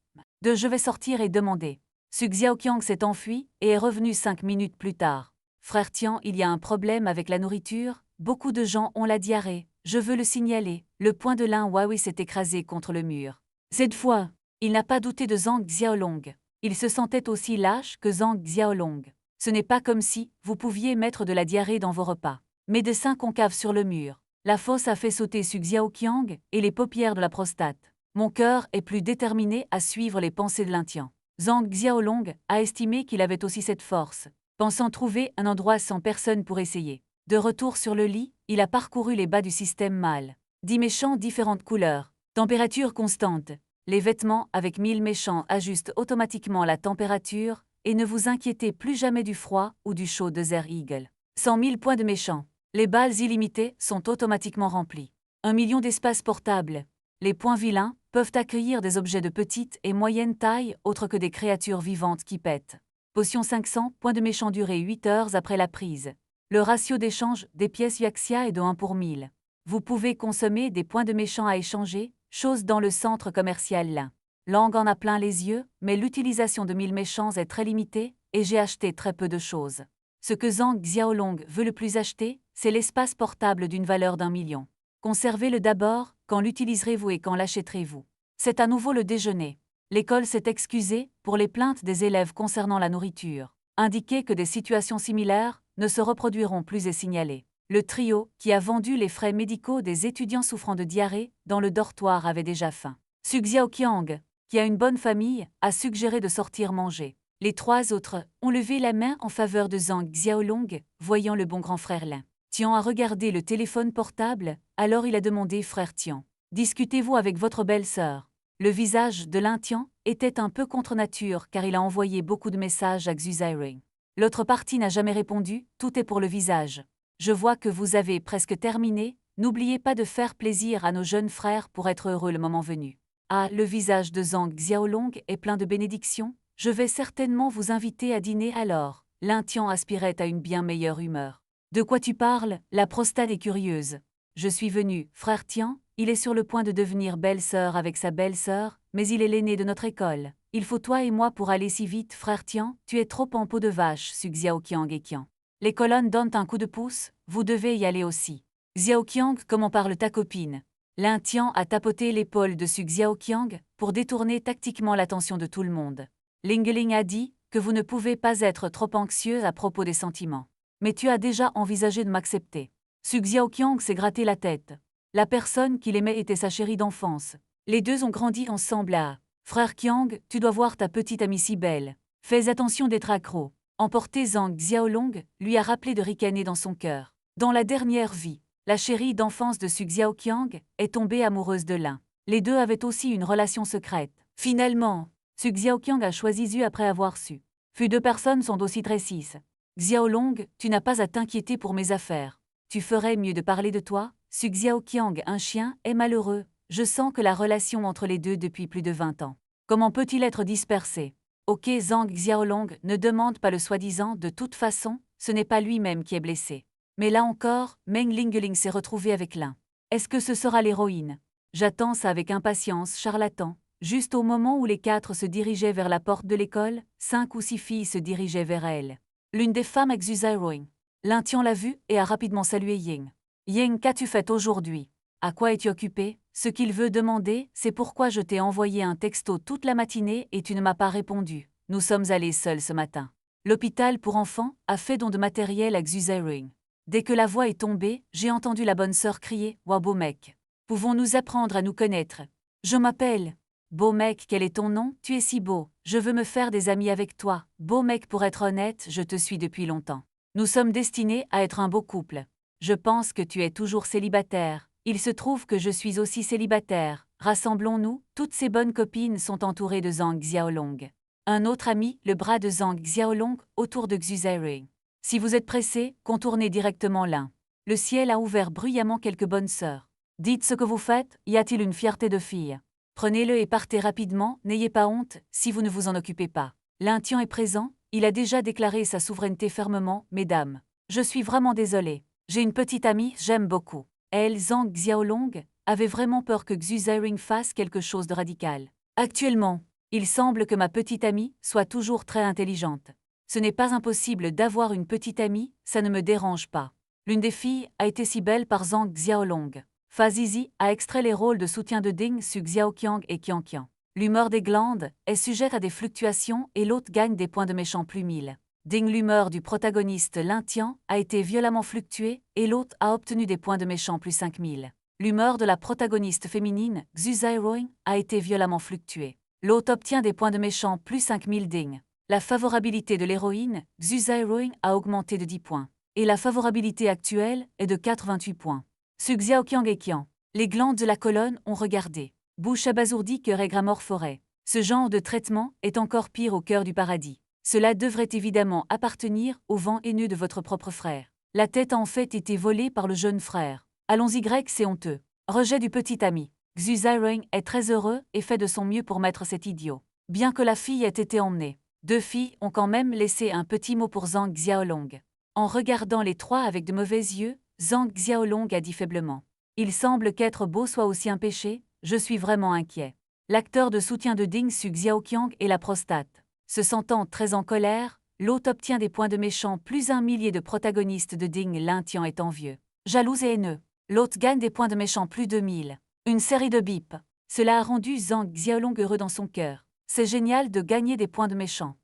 Je vais sortir et demander. Su Xiaoqiang s'est enfui et est revenu 5 minutes plus tard. Frère Tian, il y a un problème avec la nourriture, beaucoup de gens ont la diarrhée, je veux le signaler, le poing de Lin Huawei s'est écrasé contre le mur. Cette fois, il n'a pas douté de Zhang Xiaolong. Il se sentait aussi lâche que Zhang Xiaolong. Ce n'est pas comme si vous pouviez mettre de la diarrhée dans vos repas. Médecin concave sur le mur. La fosse a fait sauter Su Xiaoqiang et les paupières de la prostate. Mon cœur est plus déterminé à suivre les pensées de Lin Tian. Zhang Xiaolong a estimé qu'il avait aussi cette force, pensant trouver un endroit sans personne pour essayer. De retour sur le lit, il a parcouru les bas du système mâle. 10 méchants différentes couleurs. Température constante. Les vêtements avec 1000 méchants ajustent automatiquement la température et ne vous inquiétez plus jamais du froid ou du chaud de Zer Eagle. 100 000 points de méchants. Les balles illimitées sont automatiquement remplies. 1 million d'espaces portables. Les points vilains peuvent accueillir des objets de petite et moyenne taille autres que des créatures vivantes qui pètent. Potion 500, points de méchant durée 8 heures après la prise. Le ratio d'échange des pièces Yuexia est de 1 pour 1000. Vous pouvez consommer des points de méchant à échanger, chose dans le centre commercial Lin. Lang en a plein les yeux, mais l'utilisation de 1000 méchants est très limitée et j'ai acheté très peu de choses. Ce que Zhang Xiaolong veut le plus acheter, c'est l'espace portable d'une valeur d'1 million. Conservez-le d'abord, quand l'utiliserez-vous et quand l'achèterez-vous? C'est à nouveau le déjeuner. L'école s'est excusée pour les plaintes des élèves concernant la nourriture. Indiquez que des situations similaires ne se reproduiront plus et signalées. Le trio, qui a vendu les frais médicaux des étudiants souffrant de diarrhée, dans le dortoir avait déjà faim. Su Xiaoqiang, qui a une bonne famille, a suggéré de sortir manger. Les 3 autres ont levé la main en faveur de Zhang Xiaolong, voyant le bon grand frère Lin. Tian a regardé le téléphone portable, alors il a demandé frère Tian. Discutez-vous avec votre belle-sœur? Le visage de Lin Tian était un peu contre nature car il a envoyé beaucoup de messages à Xu Zairing. L'autre partie n'a jamais répondu, tout est pour le visage. Je vois que vous avez presque terminé, n'oubliez pas de faire plaisir à nos jeunes frères pour être heureux le moment venu. Ah, le visage de Zhang Xiaolong est plein de bénédictions, je vais certainement vous inviter à dîner alors. Lin Tian aspirait à une bien meilleure humeur. De quoi tu parles? La prostate est curieuse. Je suis venu, frère Tian, il est sur le point de devenir belle-sœur avec sa belle-sœur, mais il est l'aîné de notre école. il faut toi et moi pour aller si vite, frère Tian, tu es trop en peau de vache, Su Xiaoqiang et Qian. Les colonnes donnent un coup de pouce, vous devez y aller aussi. Xiaoqiang, comment parle ta copine? Lin Tian a tapoté l'épaule de Su Xiaoqiang pour détourner tactiquement l'attention de tout le monde. Ling a dit que vous ne pouvez pas être trop anxieux à propos des sentiments. Mais tu as déjà envisagé de m'accepter. Su Xiaoqiang s'est gratté la tête. La personne qu'il aimait était sa chérie d'enfance. Les deux ont grandi ensemble à « Frère Qiang, tu dois voir ta petite amie si belle. Fais attention d'être accro. » Emporté, Zhang Xiaolong lui a rappelé de ricaner dans son cœur. Dans la dernière vie, la chérie d'enfance de Su Xiaoqiang est tombée amoureuse de Lin. Les deux avaient aussi une relation secrète. Finalement, Su Xiaoqiang a choisi Zhu après avoir su. Fut deux personnes sont aussi très cis. Xiaolong, tu n'as pas à t'inquiéter pour mes affaires. Tu ferais mieux de parler de toi. Su Xiaoqiang, un chien, est malheureux. Je sens que la relation entre les deux depuis plus de 20 ans. Comment peut-il être dispersé? Ok, Zhang Xiaolong ne demande pas le soi-disant, de toute façon, ce n'est pas lui-même qui est blessé. Mais là encore, Meng Ling s'est retrouvé avec Lin. Est-ce que ce sera l'héroïne? J'attends ça avec impatience, charlatan. Juste au moment où les 4 se dirigeaient vers la porte de l'école, 5 ou 6 filles se dirigeaient vers elle. L'une des femmes Xu Zairuing. Lin Tian l'a vue et a rapidement salué Ying. Ying, qu'as-tu fait aujourd'hui? À quoi es-tu occupé? Ce qu'il veut demander, c'est pourquoi je t'ai envoyé un texto toute la matinée et tu ne m'as pas répondu. Nous sommes allés seuls ce matin. L'hôpital pour enfants a fait don de matériel à Xu Zairuing. Dès que la voix est tombée, j'ai entendu la bonne sœur crier « Wa beau mec. Pouvons-nous apprendre à nous connaître? Je m'appelle. Beau mec, quel est ton nom? Tu es si beau. Je veux me faire des amis avec toi. Beau mec, pour être honnête, je te suis depuis longtemps. Nous sommes destinés à être un beau couple. Je pense que tu es toujours célibataire. Il se trouve que je suis aussi célibataire. Rassemblons-nous. Toutes ces bonnes copines sont entourées de Zhang Xiaolong. Un autre ami, le bras de Zhang Xiaolong, autour de Xu Zairuing. Si vous êtes pressé, contournez directement l'un. Le ciel a ouvert bruyamment quelques bonnes sœurs. Dites ce que vous faites, y a-t-il une fierté de fille? Prenez-le et partez rapidement, n'ayez pas honte, si vous ne vous en occupez pas. Lin Tian est présent, il a déjà déclaré sa souveraineté fermement, mesdames. Je suis vraiment désolé. J'ai une petite amie, j'aime beaucoup. Elle, Zhang Xiaolong, avait vraiment peur que Xu Zairuing fasse quelque chose de radical. Actuellement, il semble que ma petite amie soit toujours très intelligente. Ce n'est pas impossible d'avoir une petite amie, ça ne me dérange pas. L'une des filles a été si belle par Zhang Xiaolong. Fa Zizi a extrait les rôles de soutien de Ding, Su Xiaoqiang et Qian Qian. L'humeur des glandes est sujette à des fluctuations et l'autre gagne des points de méchant plus 1000. Ding, l'humeur du protagoniste Lin Tian a été violemment fluctuée et l'autre a obtenu des points de méchant plus 5000. L'humeur de la protagoniste féminine, Xu Zairuing, a été violemment fluctuée. L'autre obtient des points de méchant plus 5000 Ding. La favorabilité de l'héroïne, Xu Zairuing, a augmenté de 10 points. Et la favorabilité actuelle est de 88 points. Su Xiaoqiang et Qian. Les glandes de la colonne ont regardé. Bouche abasourdie, cœur aigre-amorphoré. Ce genre de traitement est encore pire au cœur du paradis. Cela devrait évidemment appartenir au vent haineux de votre propre frère. La tête a en fait été volée par le jeune frère. Allons-y, c'est honteux. Rejet du petit ami. Xu Zairuing est très heureux et fait de son mieux pour mettre cet idiot. Bien que la fille ait été emmenée, 2 filles ont quand même laissé un petit mot pour Zhang Xiaolong. En regardant les 3 avec de mauvais yeux, Zhang Xiaolong a dit faiblement. Il semble qu'être beau soit aussi un péché, je suis vraiment inquiet. L'acteur de soutien de Ding, Su Xiaoqiang, et la prostate. Se sentant très en colère, l'autre obtient des points de méchant plus 1 millier de protagonistes de Ding, Lin Tian est envieux. Jaloux et haineux. L'autre gagne des points de méchant plus 2000. Une série de bips. Cela a rendu Zhang Xiaolong heureux dans son cœur. C'est génial de gagner des points de méchant.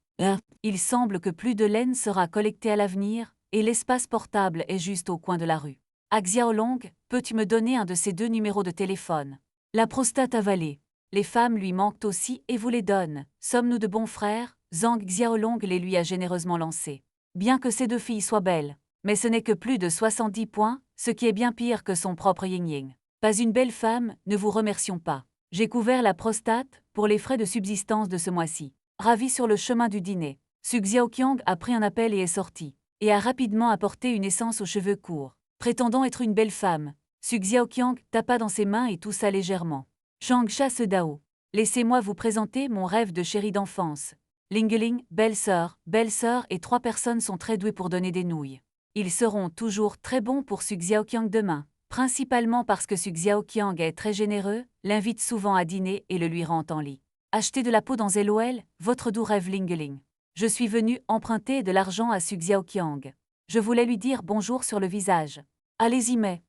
Il semble que plus de laine sera collectée à l'avenir, et l'espace portable est juste au coin de la rue. Xiaolong, peux-tu me donner un de ces 2 numéros de téléphone? La prostate avalée. Les femmes lui manquent aussi et vous les donne. Sommes-nous de bons frères? Zhang Xiaolong les lui a généreusement lancés. Bien que ces 2 filles soient belles, mais ce n'est que plus de 70 points, ce qui est bien pire que son propre Ying. Pas une belle femme, ne vous remercions pas. J'ai couvert la prostate pour les frais de subsistance de ce mois-ci. Ravi sur le chemin du dîner. Su Xiaoqiang a pris un appel et est sorti. Et a rapidement apporté une essence aux cheveux courts. Prétendant être une belle femme, Su Xiaoqiang tapa dans ses mains et toussa légèrement. Changsha se dao. Laissez-moi vous présenter mon rêve de chérie d'enfance. Ling, belle-sœur et 3 personnes sont très douées pour donner des nouilles. Ils seront toujours très bons pour Su Xiaoqiang demain, principalement parce que Su Xiaoqiang est très généreux, l'invite souvent à dîner et le lui rend en lit. Acheter de la peau dans LOL, votre doux rêve Ling Ling. Je suis venu emprunter de l'argent à Su Xiaoqiang. Je voulais lui dire bonjour sur le visage. Allez-y mais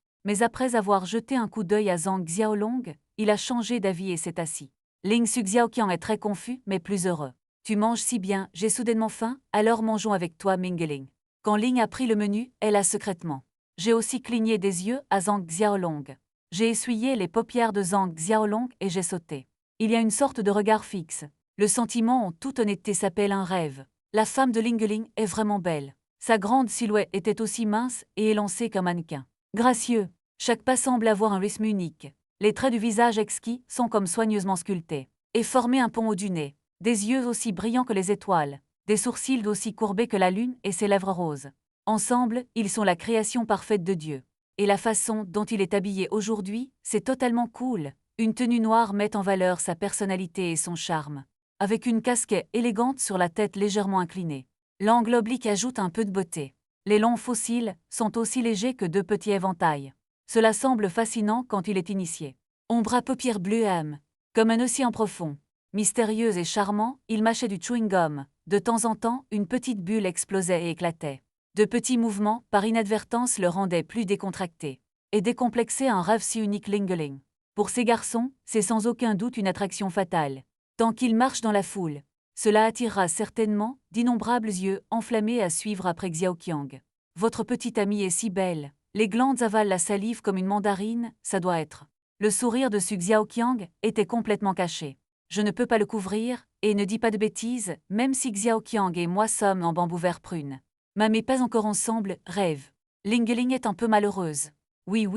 après avoir jeté un coup d'œil à Zhang Xiaolong, il a changé d'avis et s'est assis. Ling Su Xiaoqiang est très confus mais plus heureux. Tu manges si bien, j'ai soudainement faim, alors mangeons avec toi Mingling. Quand Ling a pris le menu, elle a secrètement. J'ai aussi cligné des yeux à Zhang Xiaolong. J'ai essuyé les paupières de Zhang Xiaolong et j'ai sauté. Il y a une sorte de regard fixe. Le sentiment en toute honnêteté s'appelle un rêve. La femme de Ling Ling est vraiment belle. Sa grande silhouette était aussi mince et élancée qu'un mannequin. Gracieux. Chaque pas semble avoir un rythme unique. Les traits du visage exquis sont comme soigneusement sculptés. Et former un pont au du nez. Des yeux aussi brillants que les étoiles. Des sourcils aussi courbés que la lune et ses lèvres roses. Ensemble, ils sont la création parfaite de Dieu. Et la façon dont il est habillé aujourd'hui, c'est totalement cool. Une tenue noire met en valeur sa personnalité et son charme. Avec une casquette élégante sur la tête légèrement inclinée. L'angle oblique ajoute un peu de beauté. Les longs fossiles sont aussi légers que deux petits éventails. Cela semble fascinant quand il est initié. Ombre à paupières bleues âmes, comme un océan profond. Mystérieux et charmant, il mâchait du chewing-gum. De temps en temps, une petite bulle explosait et éclatait. De petits mouvements, par inadvertance, le rendaient plus décontracté. Et décomplexé un rêve si unique Ling Ling. Pour ces garçons, c'est sans aucun doute une attraction fatale. Tant qu'ils marchent dans la foule, cela attirera certainement d'innombrables yeux enflammés à suivre après Xiaoqiang. Votre petite amie est si belle. Les glandes avalent la salive comme une mandarine, ça doit être. Le sourire de Su Xiaoqiang était complètement caché. Je ne peux pas le couvrir, et ne dis pas de bêtises, même si Xiaoqiang et moi sommes en bambou vert prune. Mais pas encore ensemble, rêve. Ling Ling est un peu malheureuse. Oui,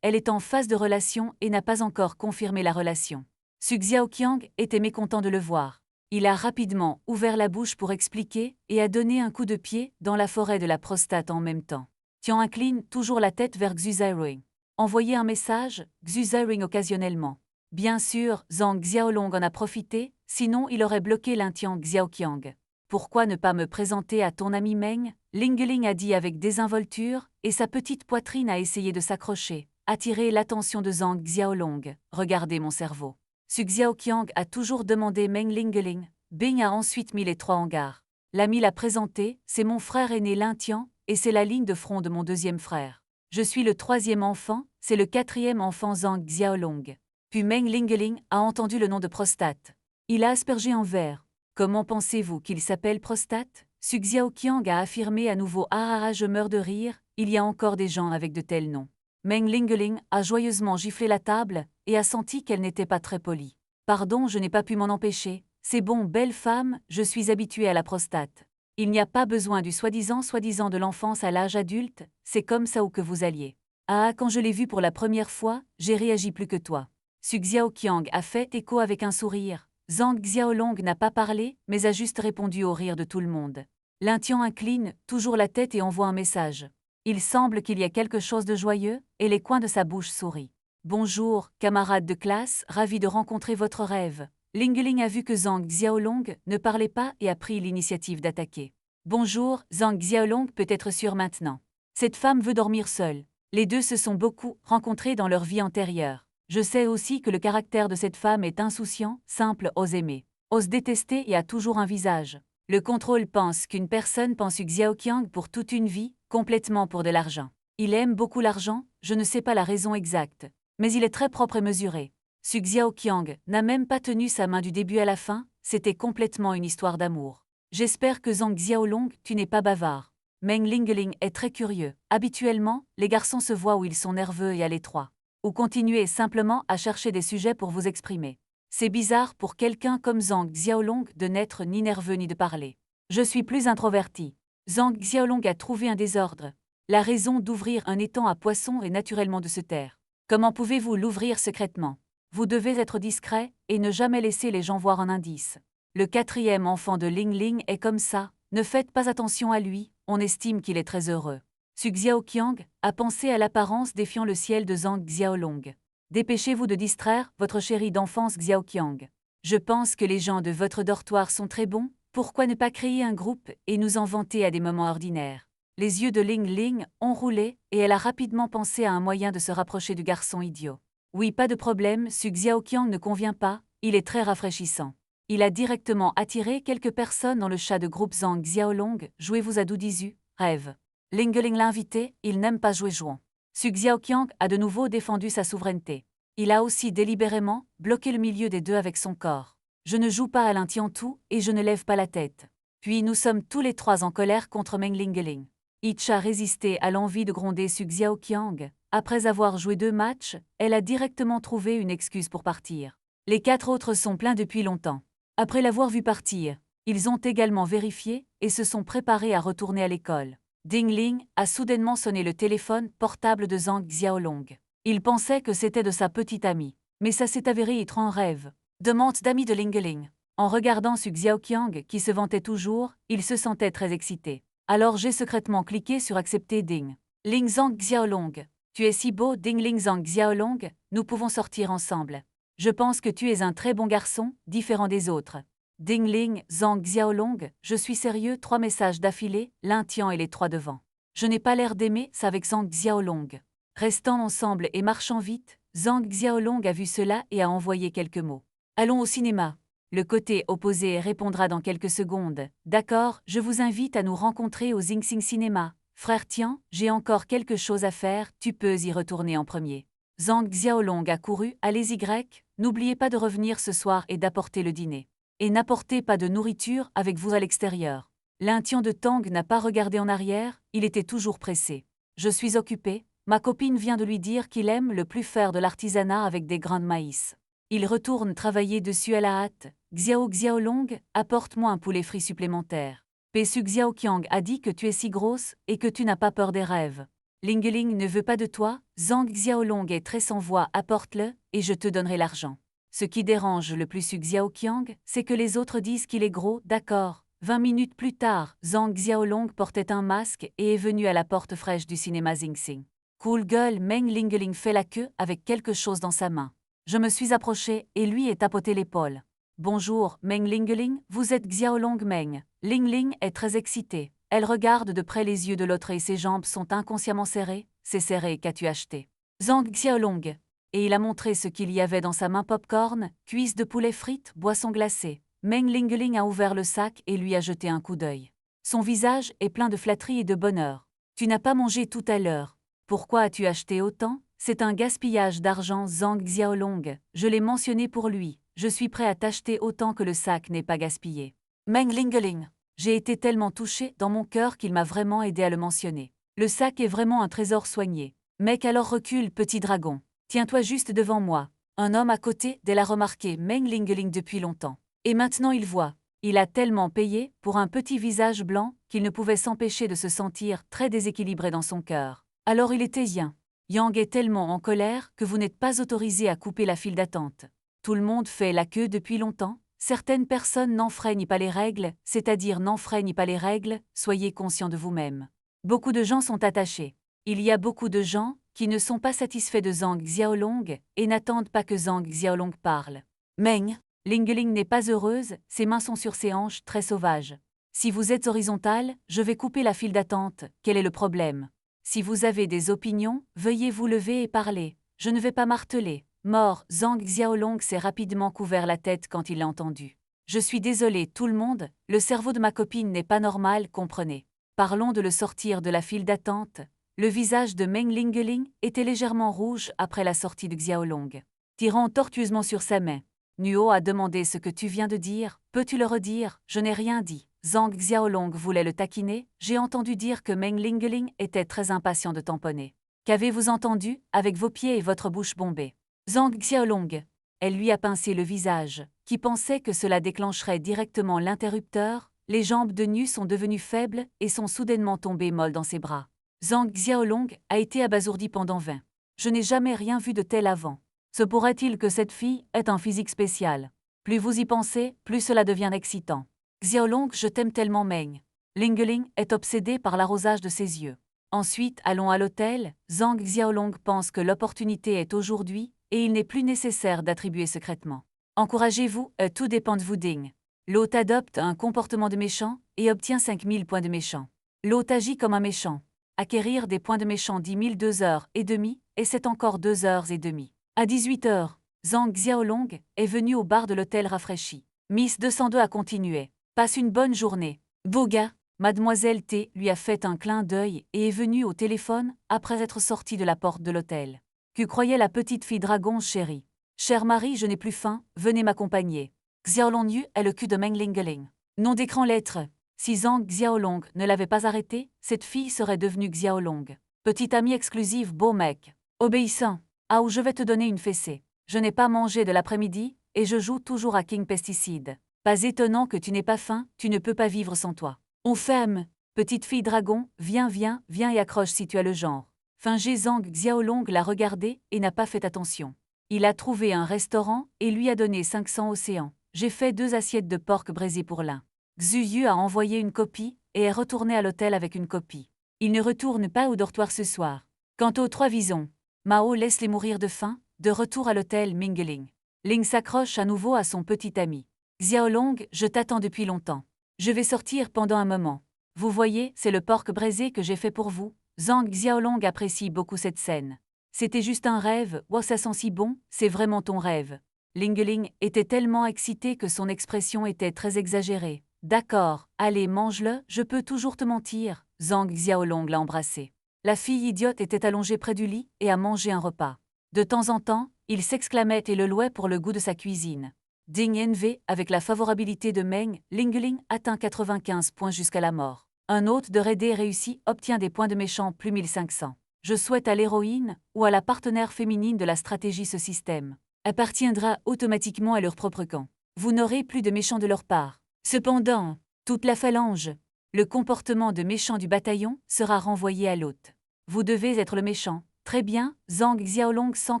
elle est en phase de relation et n'a pas encore confirmé la relation. Su Xiaoqiang était mécontent de le voir. Il a rapidement ouvert la bouche pour expliquer et a donné un coup de pied dans la forêt de la prostate en même temps. Tian incline toujours la tête vers Xu Zairing. Envoyer un message, Xu Zairing occasionnellement. Bien sûr, Zhang Xiaolong en a profité, sinon il aurait bloqué l'Intian Xiaoqiang. Pourquoi ne pas me présenter à ton ami Meng? Ling Ling a dit avec désinvolture, et sa petite poitrine a essayé de s'accrocher, attirer l'attention de Zhang Xiaolong. Regardez mon cerveau. Su Xiaoqiang a toujours demandé Meng Ling Ling. Bing a ensuite mis les trois en gare. L'ami l'a présenté, c'est mon frère aîné Lintian, et c'est la ligne de front de mon deuxième frère. Je suis le troisième enfant, c'est le quatrième enfant Zhang Xiaolong. Puis Meng Ling Ling a entendu le nom de prostate. Il a aspergé en verre. Comment pensez-vous qu'il s'appelle prostate? Su Xiaoqiang a affirmé à nouveau ah je meurs de rire, il y a encore des gens avec de tels noms. Meng Ling Ling a joyeusement giflé la table et a senti qu'elle n'était pas très polie. Pardon, je n'ai pas pu m'en empêcher. C'est bon, belle femme, je suis habituée à la prostate. Il n'y a pas besoin du soi-disant de l'enfance à l'âge adulte, c'est comme ça où que vous alliez. Ah, quand je l'ai vu pour la première fois, j'ai réagi plus que toi. Su Xiaoqiang a fait écho avec un sourire. Zhang Xiaolong n'a pas parlé, mais a juste répondu au rire de tout le monde. Lintian incline toujours la tête et envoie un message. Il semble qu'il y a quelque chose de joyeux, et les coins de sa bouche sourient. Bonjour, camarade de classe, ravi de rencontrer votre rêve. Ling Ling a vu que Zhang Xiaolong ne parlait pas et a pris l'initiative d'attaquer. Bonjour, Zhang Xiaolong peut être sûr maintenant. Cette femme veut dormir seule. Les deux se sont beaucoup rencontrés dans leur vie antérieure. Je sais aussi que le caractère de cette femme est insouciant, simple, ose aimer. Ose détester et a toujours un visage. Le contrôle pense qu'une personne pense Xiaoqiang pour toute une vie, complètement pour de l'argent. Il aime beaucoup l'argent, je ne sais pas la raison exacte. Mais il est très propre et mesuré. Su Xiaoqiang n'a même pas tenu sa main du début à la fin, c'était complètement une histoire d'amour. J'espère que Zhang Xiaolong, tu n'es pas bavard. Meng Ling Ling est très curieux. Habituellement, les garçons se voient où ils sont nerveux et à l'étroit. Ou continuez simplement à chercher des sujets pour vous exprimer. C'est bizarre pour quelqu'un comme Zhang Xiaolong de n'être ni nerveux ni de parler. Je suis plus introverti. Zhang Xiaolong a trouvé un désordre. La raison d'ouvrir un étang à poissons est naturellement de se taire. Comment pouvez-vous l'ouvrir secrètement? Vous devez être discret et ne jamais laisser les gens voir un indice. Le quatrième enfant de Ling Ling est comme ça, ne faites pas attention à lui, on estime qu'il est très heureux. Su Xiaoqiang a pensé à l'apparence défiant le ciel de Zhang Xiaolong. Dépêchez-vous de distraire votre chérie d'enfance Xiaoqiang. Je pense que les gens de votre dortoir sont très bons, pourquoi ne pas créer un groupe et nous en vanter à des moments ordinaires? Les yeux de Ling Ling ont roulé et elle a rapidement pensé à un moyen de se rapprocher du garçon idiot. Oui, pas de problème, Su Xiaoqiang ne convient pas, il est très rafraîchissant. Il a directement attiré quelques personnes dans le chat de groupe Zhang Xiaolong, jouez-vous à Doudizu, rêve. Lingeling l'a invité, il n'aime pas jouer jouant. Su Xiaoqiang a de nouveau défendu sa souveraineté. Il a aussi délibérément bloqué le milieu des deux avec son corps. Je ne joue pas à l'Intiantu et je ne lève pas la tête. Puis nous sommes tous les trois en colère contre Meng Lingeling. Itch a résisté à l'envie de gronder Su Xiaoqiang. Après avoir joué 2 matchs, elle a directement trouvé une excuse pour partir. Les 4 autres sont pleins depuis longtemps. Après l'avoir vu partir, ils ont également vérifié et se sont préparés à retourner à l'école. Ding Ling a soudainement sonné le téléphone portable de Zhang Xiaolong. Il pensait que c'était de sa petite amie, mais ça s'est avéré être un rêve. Demande d'amis de Lingeling. En regardant Su Xiaoqiang qui se vantait toujours, il se sentait très excité. Alors j'ai secrètement cliqué sur accepter Ding. Ling Zhang Xiaolong. Tu es si beau, Ding Ling Zhang Xiaolong, nous pouvons sortir ensemble. Je pense que tu es un très bon garçon, différent des autres. Ding Ling Zhang Xiaolong, je suis sérieux, 3 messages d'affilée, l'un tian et les 3 devant. Je n'ai pas l'air d'aimer ça avec Zhang Xiaolong. Restant ensemble et marchant vite, Zhang Xiaolong a vu cela et a envoyé quelques mots. Allons au cinéma. Le côté opposé répondra dans quelques secondes. D'accord, je vous invite à nous rencontrer au Zing Sing Cinéma. Frère Tian, j'ai encore quelque chose à faire, tu peux y retourner en premier. Zhang Xiaolong a couru, allez-y grec, n'oubliez pas de revenir ce soir et d'apporter le dîner. Et n'apportez pas de nourriture avec vous à l'extérieur. L'Intian de Tang n'a pas regardé en arrière, il était toujours pressé. Je suis occupé, ma copine vient de lui dire qu'il aime le plus faire de l'artisanat avec des grains de maïs. Il retourne travailler dessus à la hâte. Xiao Xiaolong, apporte-moi un poulet frit supplémentaire. Su Xiaoqiang a dit que tu es si grosse et que tu n'as pas peur des rêves. Lingeling ne veut pas de toi, Zhang Xiaolong est très sans voix, apporte-le, et je te donnerai l'argent. Ce qui dérange le plus Su Xiaoqiang, c'est que les autres disent qu'il est gros, d'accord. 20 minutes plus tard, Zhang Xiaolong portait un masque et est venu à la porte fraîche du cinéma Zing Sing. Cool gueule, Meng Lingeling fait la queue avec quelque chose dans sa main. Je me suis approché et lui est tapoté l'épaule. Bonjour, Meng Lingeling, vous êtes Xiaolong Meng. Ling est très excitée. Elle regarde de près les yeux de l'autre et ses jambes sont inconsciemment serrées. C'est serré, qu'as-tu acheté? Zhang Xiaolong. Et il a montré ce qu'il y avait dans sa main, popcorn, cuisses de poulet frites, boisson glacée. Meng Lingeling a ouvert le sac et lui a jeté un coup d'œil. Son visage est plein de flatterie et de bonheur. Tu n'as pas mangé tout à l'heure. Pourquoi as-tu acheté autant? C'est un gaspillage d'argent, Zhang Xiaolong. Je l'ai mentionné pour lui. Je suis prêt à t'acheter autant que le sac n'est pas gaspillé. Meng Lingeling. J'ai été tellement touché dans mon cœur qu'il m'a vraiment aidé à le mentionner. Le sac est vraiment un trésor soigné. Mec, alors recule, petit dragon. Tiens-toi juste devant moi. Un homme à côté d'elle a remarqué Meng Lingeling depuis longtemps. Et maintenant il voit. Il a tellement payé pour un petit visage blanc qu'il ne pouvait s'empêcher de se sentir très déséquilibré dans son cœur. Alors il était yin. Yang est tellement en colère que vous n'êtes pas autorisé à couper la file d'attente. Tout le monde fait la queue depuis longtemps. Certaines personnes n'enfreignent pas les règles, c'est-à-dire n'enfreignent pas les règles, soyez conscient de vous-même. Beaucoup de gens sont attachés. Il y a beaucoup de gens qui ne sont pas satisfaits de Zhang Xiaolong et n'attendent pas que Zhang Xiaolong parle. Meng Lingeling n'est pas heureuse, ses mains sont sur ses hanches, très sauvages. Si vous êtes horizontale, je vais couper la file d'attente, quel est le problème? Si vous avez des opinions, veuillez vous lever et parler. Je ne vais pas marteler. Mort, Zhang Xiaolong s'est rapidement couvert la tête quand il l'a entendu. Je suis désolé tout le monde, le cerveau de ma copine n'est pas normal, comprenez. Parlons de le sortir de la file d'attente. Le visage de Meng Lingeling était légèrement rouge après la sortie de Xiaolong. Tirant tortueusement sur sa main. Nuo a demandé ce que tu viens de dire, peux-tu le redire? Je n'ai rien dit. Zhang Xiaolong voulait le taquiner, j'ai entendu dire que Meng Lingeling était très impatient de tamponner. Qu'avez-vous entendu, avec vos pieds et votre bouche bombée? Zhang Xiaolong. Elle lui a pincé le visage, qui pensait que cela déclencherait directement l'interrupteur, les jambes de Nu sont devenues faibles et sont soudainement tombées molles dans ses bras. Zhang Xiaolong a été abasourdi pendant 20. Je n'ai jamais rien vu de tel avant. Se pourrait-il que cette fille ait un physique spécial? Plus vous y pensez, plus cela devient excitant. Xiaolong, je t'aime tellement Meng. Lingeling est obsédé par l'arrosage de ses yeux. Ensuite, allons à l'hôtel. Zhang Xiaolong pense que l'opportunité est aujourd'hui et il n'est plus nécessaire d'attribuer secrètement. Encouragez-vous, tout dépend de vous Ding. L'hôte adopte un comportement de méchant et obtient 5000 points de méchant. L'hôte agit comme un méchant. Acquérir des points de méchant 10 000 2 heures et demie, et c'est encore 2 heures et demie. À 18 heures, Zhang Xiaolong est venue au bar de l'hôtel rafraîchi. Miss 202 a continué. Passe une bonne journée. Beau gars. Mademoiselle T lui a fait un clin d'œil et est venue au téléphone après être sortie de la porte de l'hôtel. Que croyait la petite fille dragon chérie. Cher Marie, je n'ai plus faim, venez m'accompagner. Xiaolong Yu est le cul de Meng Lingeling. Nom d'écran lettre. Si Zhang Xiaolong ne l'avait pas arrêté, cette fille serait devenue Xiaolong. Petite amie exclusive, beau mec. Obéissant. Ah, ou je vais te donner une fessée. Je n'ai pas mangé de l'après-midi, et je joue toujours à King Pesticide. Pas étonnant que tu n'aies pas faim, tu ne peux pas vivre sans toi. On ferme. Petite fille dragon, viens et accroche si tu as le genre. Fingé Zhang Xiaolong l'a regardé et n'a pas fait attention. Il a trouvé un restaurant et lui a donné 500 océans. J'ai fait 2 assiettes de porc braisé pour l'un. Xu Yu a envoyé une copie et est retourné à l'hôtel avec une copie. Il ne retourne pas au dortoir ce soir. Quant aux 3 visons, Mao laisse-les mourir de faim, de retour à l'hôtel Mingling. Ling s'accroche à nouveau à son petit ami. Xiaolong, je t'attends depuis longtemps. Je vais sortir pendant un moment. Vous voyez, c'est le porc braisé que j'ai fait pour vous. Zhang Xiaolong apprécie beaucoup cette scène. C'était juste un rêve, wow ça sent si bon, c'est vraiment ton rêve. Ling était tellement excité que son expression était très exagérée. D'accord, allez mange-le, je peux toujours te mentir. Zhang Xiaolong l'a embrassé. La fille idiote était allongée près du lit et a mangé un repas. De temps en temps, il s'exclamait et le louait pour le goût de sa cuisine. Ding NV, avec la favorabilité de Meng, Lingeling atteint 95 points jusqu'à la mort. Un hôte de raidé réussi obtient des points de méchant plus 1500. Je souhaite à l'héroïne ou à la partenaire féminine de la stratégie ce système. Appartiendra automatiquement à leur propre camp. Vous n'aurez plus de méchants de leur part. Cependant, toute la phalange, le comportement de méchant du bataillon sera renvoyé à l'hôte. Vous devez être le méchant. Très bien, Zhang Xiaolong sent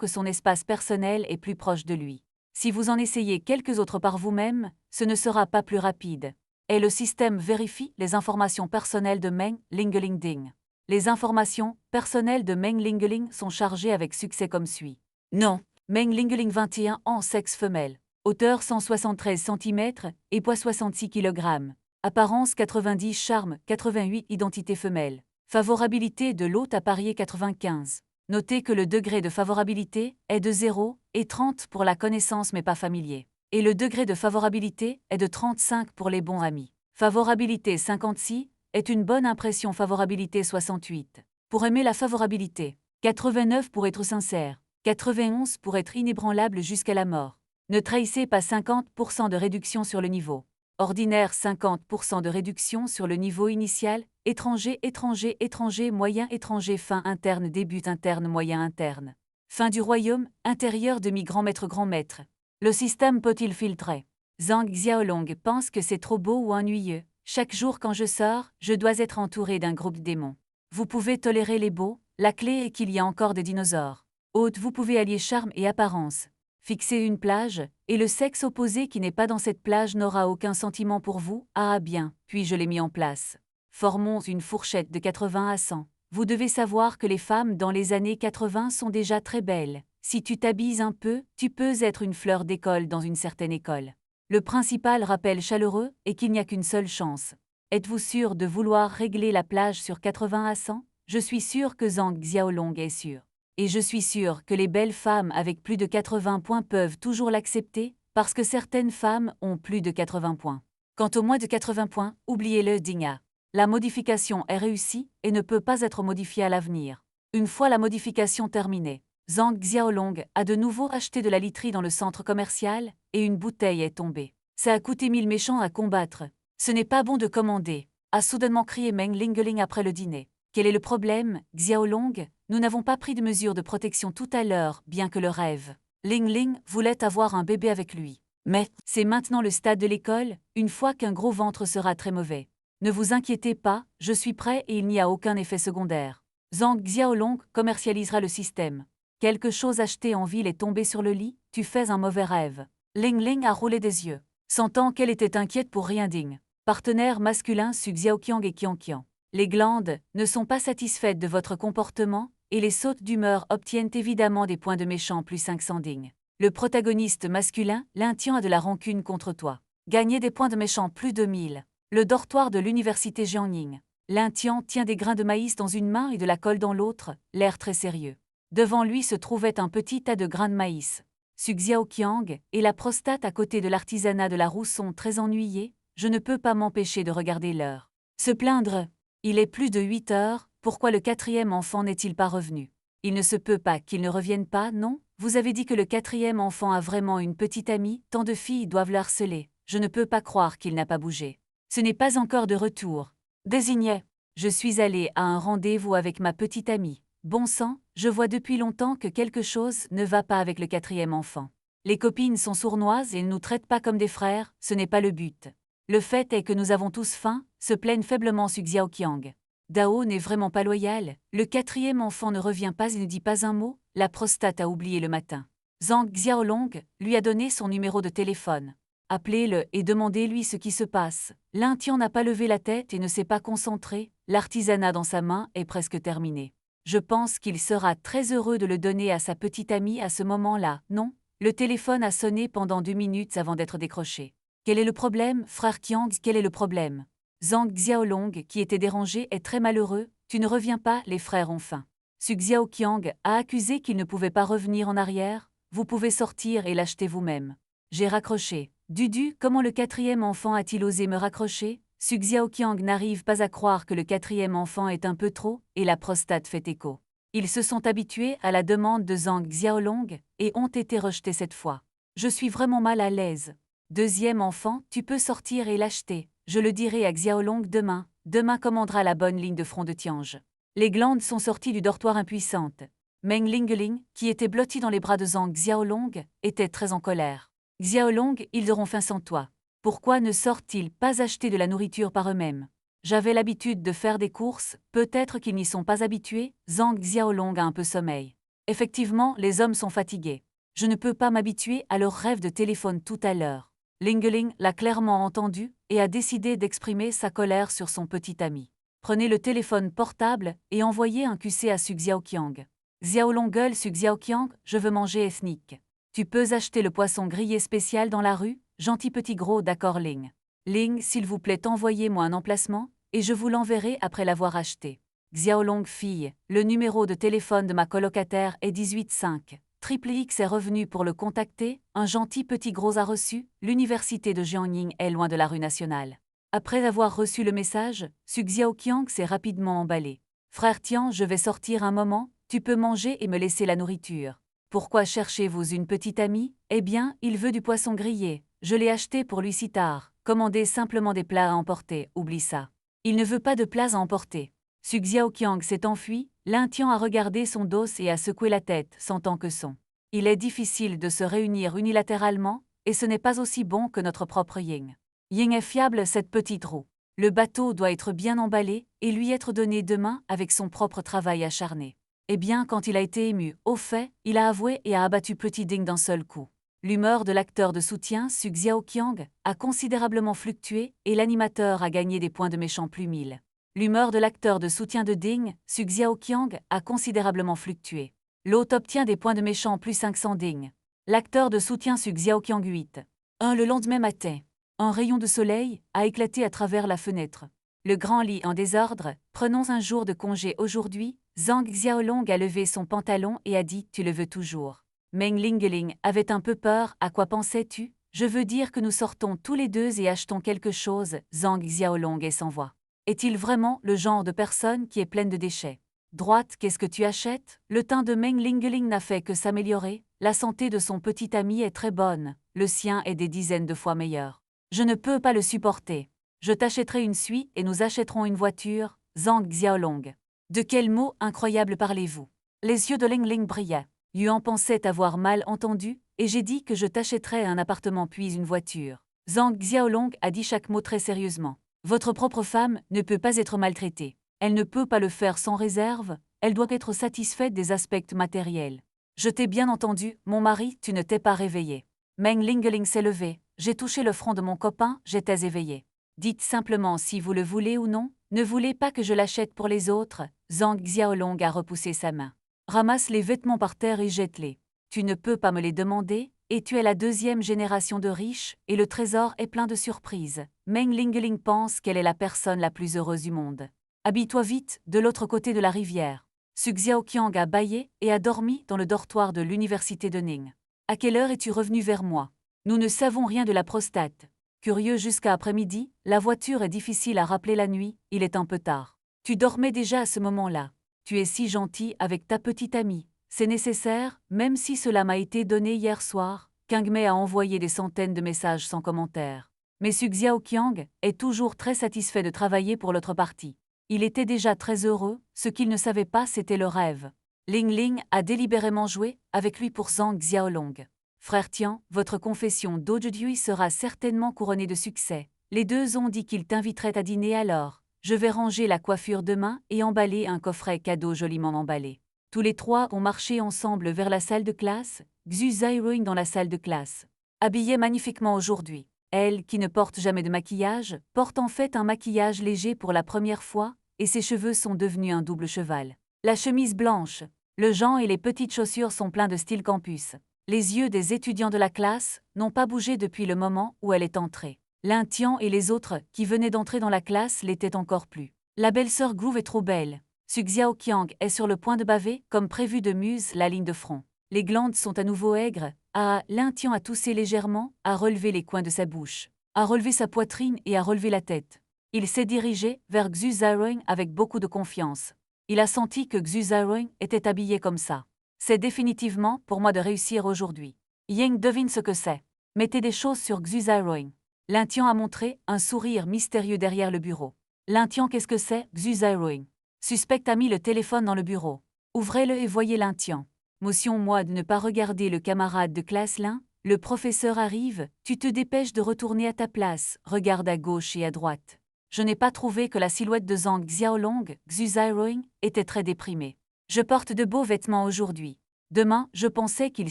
que son espace personnel est plus proche de lui. Si vous en essayez quelques autres par vous-même, ce ne sera pas plus rapide. Et le système vérifie les informations personnelles de Meng Lingeling Ding. Les informations personnelles de Meng Lingeling sont chargées avec succès comme suit. Non, Meng Lingeling 21 ans, sexe femelle. Hauteur 173 cm et poids 66 kg. Apparence 90, charme 88, identité femelle. Favorabilité de l'hôte à parier 95. Notez que le degré de favorabilité est de 0 et 30 pour la connaissance mais pas familier. Et le degré de favorabilité est de 35 pour les bons amis. Favorabilité 56 est une bonne impression. Favorabilité 68. Pour aimer la favorabilité. 89 pour être sincère. 91 pour être inébranlable jusqu'à la mort. Ne trahissez pas 50% de réduction sur le niveau. Ordinaire 50% de réduction sur le niveau initial. Étranger, étranger, étranger, moyen, étranger, fin interne, début interne, moyen interne. Fin du royaume, intérieur, demi-grand maître, grand maître. Le système peut-il filtrer? Zhang Xiaolong pense que c'est trop beau ou ennuyeux. Chaque jour quand je sors, je dois être entouré d'un groupe de démons. Vous pouvez tolérer les beaux, la clé est qu'il y a encore des dinosaures. Haute, vous pouvez allier charme et apparence. Fixer une plage, et le sexe opposé qui n'est pas dans cette plage n'aura aucun sentiment pour vous. Ah bien, puis je l'ai mis en place. Formons une fourchette de 80 à 100. Vous devez savoir que les femmes dans les années 80 sont déjà très belles. Si tu t'habilles un peu, tu peux être une fleur d'école dans une certaine école. Le principal rappel chaleureux est qu'il n'y a qu'une seule chance. Êtes-vous sûr de vouloir régler la plage sur 80 à 100? Je suis sûr que Zhang Xiaolong est sûr. Et je suis sûr que les belles femmes avec plus de 80 points peuvent toujours l'accepter, parce que certaines femmes ont plus de 80 points. Quant au moins de 80 points, oubliez-le, Dinga. La modification est réussie et ne peut pas être modifiée à l'avenir. Une fois la modification terminée, Zhang Xiaolong a de nouveau acheté de la literie dans le centre commercial et une bouteille est tombée. Ça a coûté 1000 méchants à combattre. Ce n'est pas bon de commander, a soudainement crié Meng Lingeling après le dîner. Quel est le problème, Xiaolong? Nous n'avons pas pris de mesures de protection tout à l'heure, bien que le rêve. Ling voulait avoir un bébé avec lui. Mais c'est maintenant le stade de l'école, une fois qu'un gros ventre sera très mauvais. Ne vous inquiétez pas, je suis prêt et il n'y a aucun effet secondaire. Zhang Xiaolong commercialisera le système. Quelque chose acheté en ville est tombé sur le lit, tu fais un mauvais rêve. Ling a roulé des yeux. Sentant qu'elle était inquiète pour rien digne. Partenaire masculin Su Xiaoqiang et Qianqian. Les glandes ne sont pas satisfaites de votre comportement, et les sautes d'humeur obtiennent évidemment des points de méchant plus 500 dignes. Le protagoniste masculin, Lintian, a de la rancune contre toi. Gagner des points de méchant plus de 1000. Le dortoir de l'université Jiangning. Lintian tient des grains de maïs dans une main et de la colle dans l'autre, l'air très sérieux. Devant lui se trouvait un petit tas de grains de maïs. Su Xiaoqiang et la prostate à côté de l'artisanat de la roue sont très ennuyés, je ne peux pas m'empêcher de regarder l'heure. Se plaindre. Il est plus de 8 heures, pourquoi le quatrième enfant n'est-il pas revenu? Il ne se peut pas qu'il ne revienne pas, non? Vous avez dit que le quatrième enfant a vraiment une petite amie, tant de filles doivent le harceler. Je ne peux pas croire qu'il n'a pas bougé. Ce n'est pas encore de retour. Désignait. Je suis allée à un rendez-vous avec ma petite amie. Bon sang, je vois depuis longtemps que quelque chose ne va pas avec le quatrième enfant. Les copines sont sournoises et ne nous traitent pas comme des frères, ce n'est pas le but. Le fait est que nous avons tous faim, se plaignent faiblement Su Xiaoqiang. Dao n'est vraiment pas loyal, le quatrième enfant ne revient pas et ne dit pas un mot, la prostate a oublié le matin. Zhang Xiaolong lui a donné son numéro de téléphone. Appelez-le et demandez-lui ce qui se passe. L'Intian n'a pas levé la tête et ne s'est pas concentré, l'artisanat dans sa main est presque terminé. Je pense qu'il sera très heureux de le donner à sa petite amie à ce moment-là, non? Le téléphone a sonné pendant 2 minutes avant d'être décroché. Quel est le problème, frère Qiang? Quel est le problème? Zhang Xiaolong, qui était dérangé, est très malheureux. Tu ne reviens pas, les frères ont faim. Su Xiaoqiang a accusé qu'il ne pouvait pas revenir en arrière. Vous pouvez sortir et l'acheter vous-même. J'ai raccroché. Dudu, comment le quatrième enfant a-t-il osé me raccrocher? Su Xiaoqiang n'arrive pas à croire que le quatrième enfant est un peu trop, et la prostate fait écho. Ils se sont habitués à la demande de Zhang Xiaolong et ont été rejetés cette fois. Je suis vraiment mal à l'aise. Deuxième enfant, tu peux sortir et l'acheter. Je le dirai à Xiaolong demain. Demain commandera la bonne ligne de front de Tiange. Les glandes sont sorties du dortoir impuissante. Meng Lingling, qui était blotti dans les bras de Zhang Xiaolong, était très en colère. Xiaolong, ils auront faim sans toi. Pourquoi ne sortent-ils pas acheter de la nourriture par eux-mêmes? J'avais l'habitude de faire des courses, peut-être qu'ils n'y sont pas habitués. Zhang Xiaolong a un peu sommeil. Effectivement, les hommes sont fatigués. Je ne peux pas m'habituer à leur rêve de téléphone tout à l'heure. Lingling l'a clairement entendu et a décidé d'exprimer sa colère sur son petit ami. Prenez le téléphone portable et envoyez un QC à Su Xiaoqiang. Xiaolong gueule Su Xiaoqiang, je veux manger ethnique. Tu peux acheter le poisson grillé spécial dans la rue, gentil petit gros d'accord Ling. Ling, s'il vous plaît, envoyez-moi un emplacement et je vous l'enverrai après l'avoir acheté. Xiaolong fille, le numéro de téléphone de ma colocataire est 185. Triple X est revenu pour le contacter, un gentil petit gros a reçu, l'université de Jiangning est loin de la rue nationale. Après avoir reçu le message, Su Xiaoqiang s'est rapidement emballé. Frère Tian, je vais sortir un moment, tu peux manger et me laisser la nourriture. Pourquoi cherchez-vous une petite amie? Eh bien, il veut du poisson grillé. Je l'ai acheté pour lui si tard. Commandez simplement des plats à emporter, oublie ça. Il ne veut pas de plats à emporter. Su Xiaoqiang s'est enfui, l'Intian a regardé son dos et a secoué la tête, sentant que son. Il est difficile de se réunir unilatéralement, et ce n'est pas aussi bon que notre propre Ying. Ying est fiable cette petite roue. Le bateau doit être bien emballé et lui être donné demain avec son propre travail acharné. Eh bien, quand il a été ému, au fait, il a avoué et a abattu Petit Ding d'un seul coup. L'humeur de l'acteur de soutien Su Xiaoqiang a considérablement fluctué et l'animateur a gagné des points de méchant plus 1000. L'humeur de l'acteur de soutien de Ding, Su Xiaoqiang, a considérablement fluctué. L'hôte obtient des points de méchant plus 500 Ding. L'acteur de soutien Su Xiaoqiang 8. Le lendemain matin. Un rayon de soleil a éclaté à travers la fenêtre. Le grand lit en désordre, prenons un jour de congé aujourd'hui. Zhang Xiaolong a levé son pantalon et a dit « Tu le veux toujours ». Meng Lingling avait un peu peur, à quoi pensais-tu? Je veux dire que nous sortons tous les deux et achetons quelque chose. Zhang Xiaolong est sans voix. Est-il vraiment le genre de personne qui est pleine de déchets? Droite, qu'est-ce que tu achètes? Le teint de Meng Lingling n'a fait que s'améliorer, la santé de son petit ami est très bonne, le sien est des dizaines de fois meilleur. Je ne peux pas le supporter. Je t'achèterai une suie et nous achèterons une voiture. Zhang Xiaolong. De quel mot incroyable parlez-vous? Les yeux de Lingling brillaient. Yuan pensait avoir mal entendu, et j'ai dit que je t'achèterais un appartement puis une voiture. Zhang Xiaolong a dit chaque mot très sérieusement. Votre propre femme ne peut pas être maltraitée. Elle ne peut pas le faire sans réserve, elle doit être satisfaite des aspects matériels. Je t'ai bien entendu, mon mari, tu ne t'es pas réveillé. Meng Lingling s'est levé, j'ai touché le front de mon copain, j'étais éveillé. Dites simplement si vous le voulez ou non, ne voulez pas que je l'achète pour les autres. Zhang Xiaolong a repoussé sa main. Ramasse les vêtements par terre et jette-les. Tu ne peux pas me les demander, et tu es la deuxième génération de riches, et le trésor est plein de surprises. Meng Lingling pense qu'elle est la personne la plus heureuse du monde. Habille-toi vite, de l'autre côté de la rivière. Su Xiaoqiang a bâillé et a dormi dans le dortoir de l'université de Ning. À quelle heure es-tu revenu vers moi? Nous ne savons rien de la prostate. Curieux jusqu'à après-midi, la voiture est difficile à rappeler la nuit, il est un peu tard. Tu dormais déjà à ce moment-là. Tu es si gentil avec ta petite amie. C'est nécessaire, même si cela m'a été donné hier soir. Kangmei a envoyé des centaines de messages sans commentaire. Mais Su Xiaoqiang est toujours très satisfait de travailler pour l'autre partie. Il était déjà très heureux, ce qu'il ne savait pas c'était le rêve. Ling Ling a délibérément joué avec lui pour Zhang Xiaolong. Frère Tian, votre confession d'aujourd'hui sera certainement couronnée de succès. Les deux ont dit qu'ils t'inviteraient à dîner alors. Je vais ranger la coiffure demain et emballer un coffret cadeau joliment emballé. Tous les trois ont marché ensemble vers la salle de classe, Xu Zairuing dans la salle de classe. Habillée magnifiquement aujourd'hui. Elle, qui ne porte jamais de maquillage, porte en fait un maquillage léger pour la première fois, et ses cheveux sont devenus un double cheval. La chemise blanche, le jean et les petites chaussures sont pleins de style campus. Les yeux des étudiants de la classe n'ont pas bougé depuis le moment où elle est entrée. Lin Tian et les autres qui venaient d'entrer dans la classe l'étaient encore plus. La belle-sœur Groove est trop belle. Su Xiaoqiang est sur le point de baver, comme prévu de muse la ligne de front. Les glandes sont à nouveau aigres. Lin Tian a toussé légèrement, a relevé les coins de sa bouche, a relevé sa poitrine et a relevé la tête. Il s'est dirigé vers Xu Zairuing avec beaucoup de confiance. Il a senti que Xu Zairuing était habillé comme ça. C'est définitivement pour moi de réussir aujourd'hui. Yang devine ce que c'est. Mettez des choses sur Xu Zairuing. Lin Tian a montré un sourire mystérieux derrière le bureau. Lin Tian, qu'est-ce que c'est? Xu Zairuing. Suspect a mis le téléphone dans le bureau. Ouvrez-le et voyez Lin Tian. Motion-moi de ne pas regarder le camarade de classe Lin. Le professeur arrive, tu te dépêches de retourner à ta place, regarde à gauche et à droite. Je n'ai pas trouvé que la silhouette de Zhang Xiaolong, Xu Zairuing, était très déprimée. Je porte de beaux vêtements aujourd'hui. Demain, je pensais qu'il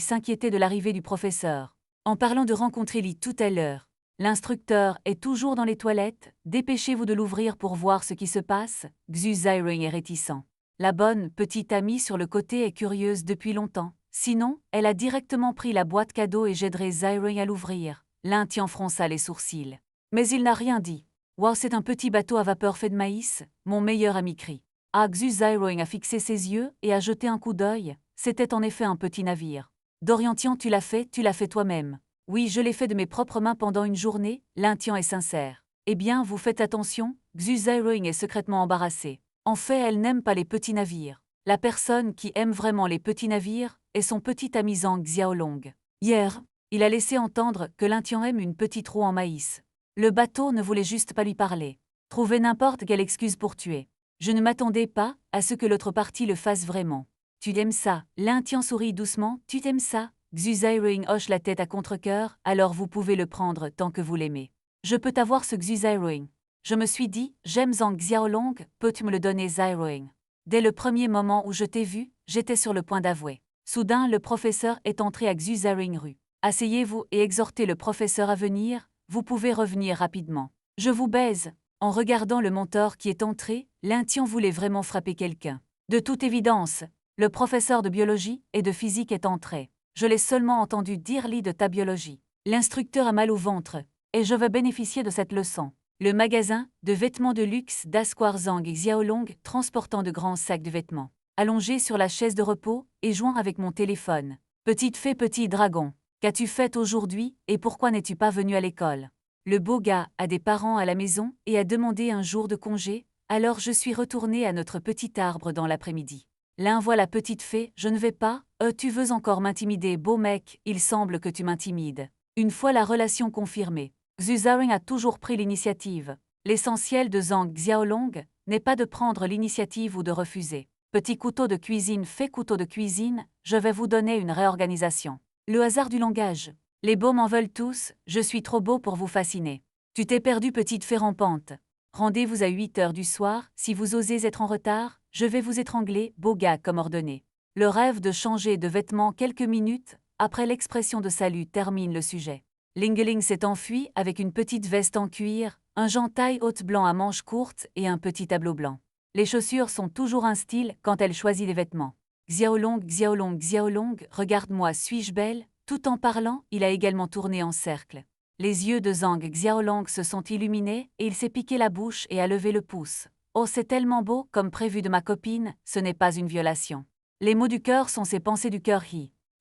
s'inquiétait de l'arrivée du professeur. En parlant de rencontrer Li tout à l'heure, l'instructeur est toujours dans les toilettes, dépêchez-vous de l'ouvrir pour voir ce qui se passe. Xu Zairuing est réticent. La bonne petite amie sur le côté est curieuse depuis longtemps. Sinon, elle a directement pris la boîte cadeau et j'aiderai Zairuing à l'ouvrir. Lin Tian fronça les sourcils. Mais il n'a rien dit. Wow, c'est un petit bateau à vapeur fait de maïs, mon meilleur ami crie. Xu Zairuing a fixé ses yeux et a jeté un coup d'œil. C'était en effet un petit navire. Dorian Tian, tu l'as fait toi-même. Oui, je l'ai fait de mes propres mains pendant une journée, Lin Tian est sincère. Eh bien, vous faites attention, Xu Zairuing est secrètement embarrassée. En fait, elle n'aime pas les petits navires. La personne qui aime vraiment les petits navires est son petit ami Zhang Xiaolong. Hier, il a laissé entendre que Lin Tian aime une petite roue en maïs. Le bateau ne voulait juste pas lui parler. Trouver n'importe quelle excuse pour tuer. Je ne m'attendais pas à ce que l'autre partie le fasse vraiment. Tu aimes ça? Lin Tian sourit doucement. Tu t'aimes ça? Xu Zairuing hoche la tête à contre-cœur. Alors vous pouvez le prendre tant que vous l'aimez. Je peux t'avoir ce Xu Zairuing. Je me suis dit, j'aime Zhang Xiaolong, peux-tu me le donner Zairuing? Dès le premier moment où je t'ai vu, j'étais sur le point d'avouer. Soudain, le professeur est entré à Xu Zairuing rue. Asseyez-vous et exhortez le professeur à venir. Vous pouvez revenir rapidement. Je vous baise. En regardant le mentor qui est entré, Lin Tian voulait vraiment frapper quelqu'un. De toute évidence, le professeur de biologie et de physique est entré. Je l'ai seulement entendu dire lis de ta biologie. L'instructeur a mal au ventre, et je veux bénéficier de cette leçon. Le magasin de vêtements de luxe d'Asquare Zhang Xiaolong transportant de grands sacs de vêtements. Allongé sur la chaise de repos et jouant avec mon téléphone. Petite fée, petit dragon. Qu'as-tu fait aujourd'hui et pourquoi n'es-tu pas venu à l'école? Le beau gars a des parents à la maison et a demandé un jour de congé, alors je suis retournée à notre petit arbre dans l'après-midi. L'un voit la petite fée, je ne vais pas, tu veux encore m'intimider, beau mec, il semble que tu m'intimides. Une fois la relation confirmée, Xu Zairuing a toujours pris l'initiative. L'essentiel de Zhang Xiaolong n'est pas de prendre l'initiative ou de refuser. Petit couteau de cuisine fait couteau de cuisine, je vais vous donner une réorganisation. Le hasard du langage. Les beaux m'en veulent tous, je suis trop beau pour vous fasciner. Tu t'es perdu, petite fée rampante. Rendez-vous à 8 heures du soir, si vous osez être en retard, je vais vous étrangler, beau gars comme ordonné. Le rêve de changer de vêtements quelques minutes, après l'expression de salut termine le sujet. Ling s'est enfui avec une petite veste en cuir, un gentaille haute blanc à manches courtes et un petit tableau blanc. Les chaussures sont toujours un style quand elle choisit des vêtements. Xiaolong, Xiaolong, Xiaolong, regarde-moi, suis-je belle? Tout en parlant, il a également tourné en cercle. Les yeux de Zhang Xiaolong se sont illuminés et il s'est piqué la bouche et a levé le pouce. Oh, c'est tellement beau, comme prévu de ma copine, ce n'est pas une violation. Les mots du cœur sont ses pensées du cœur.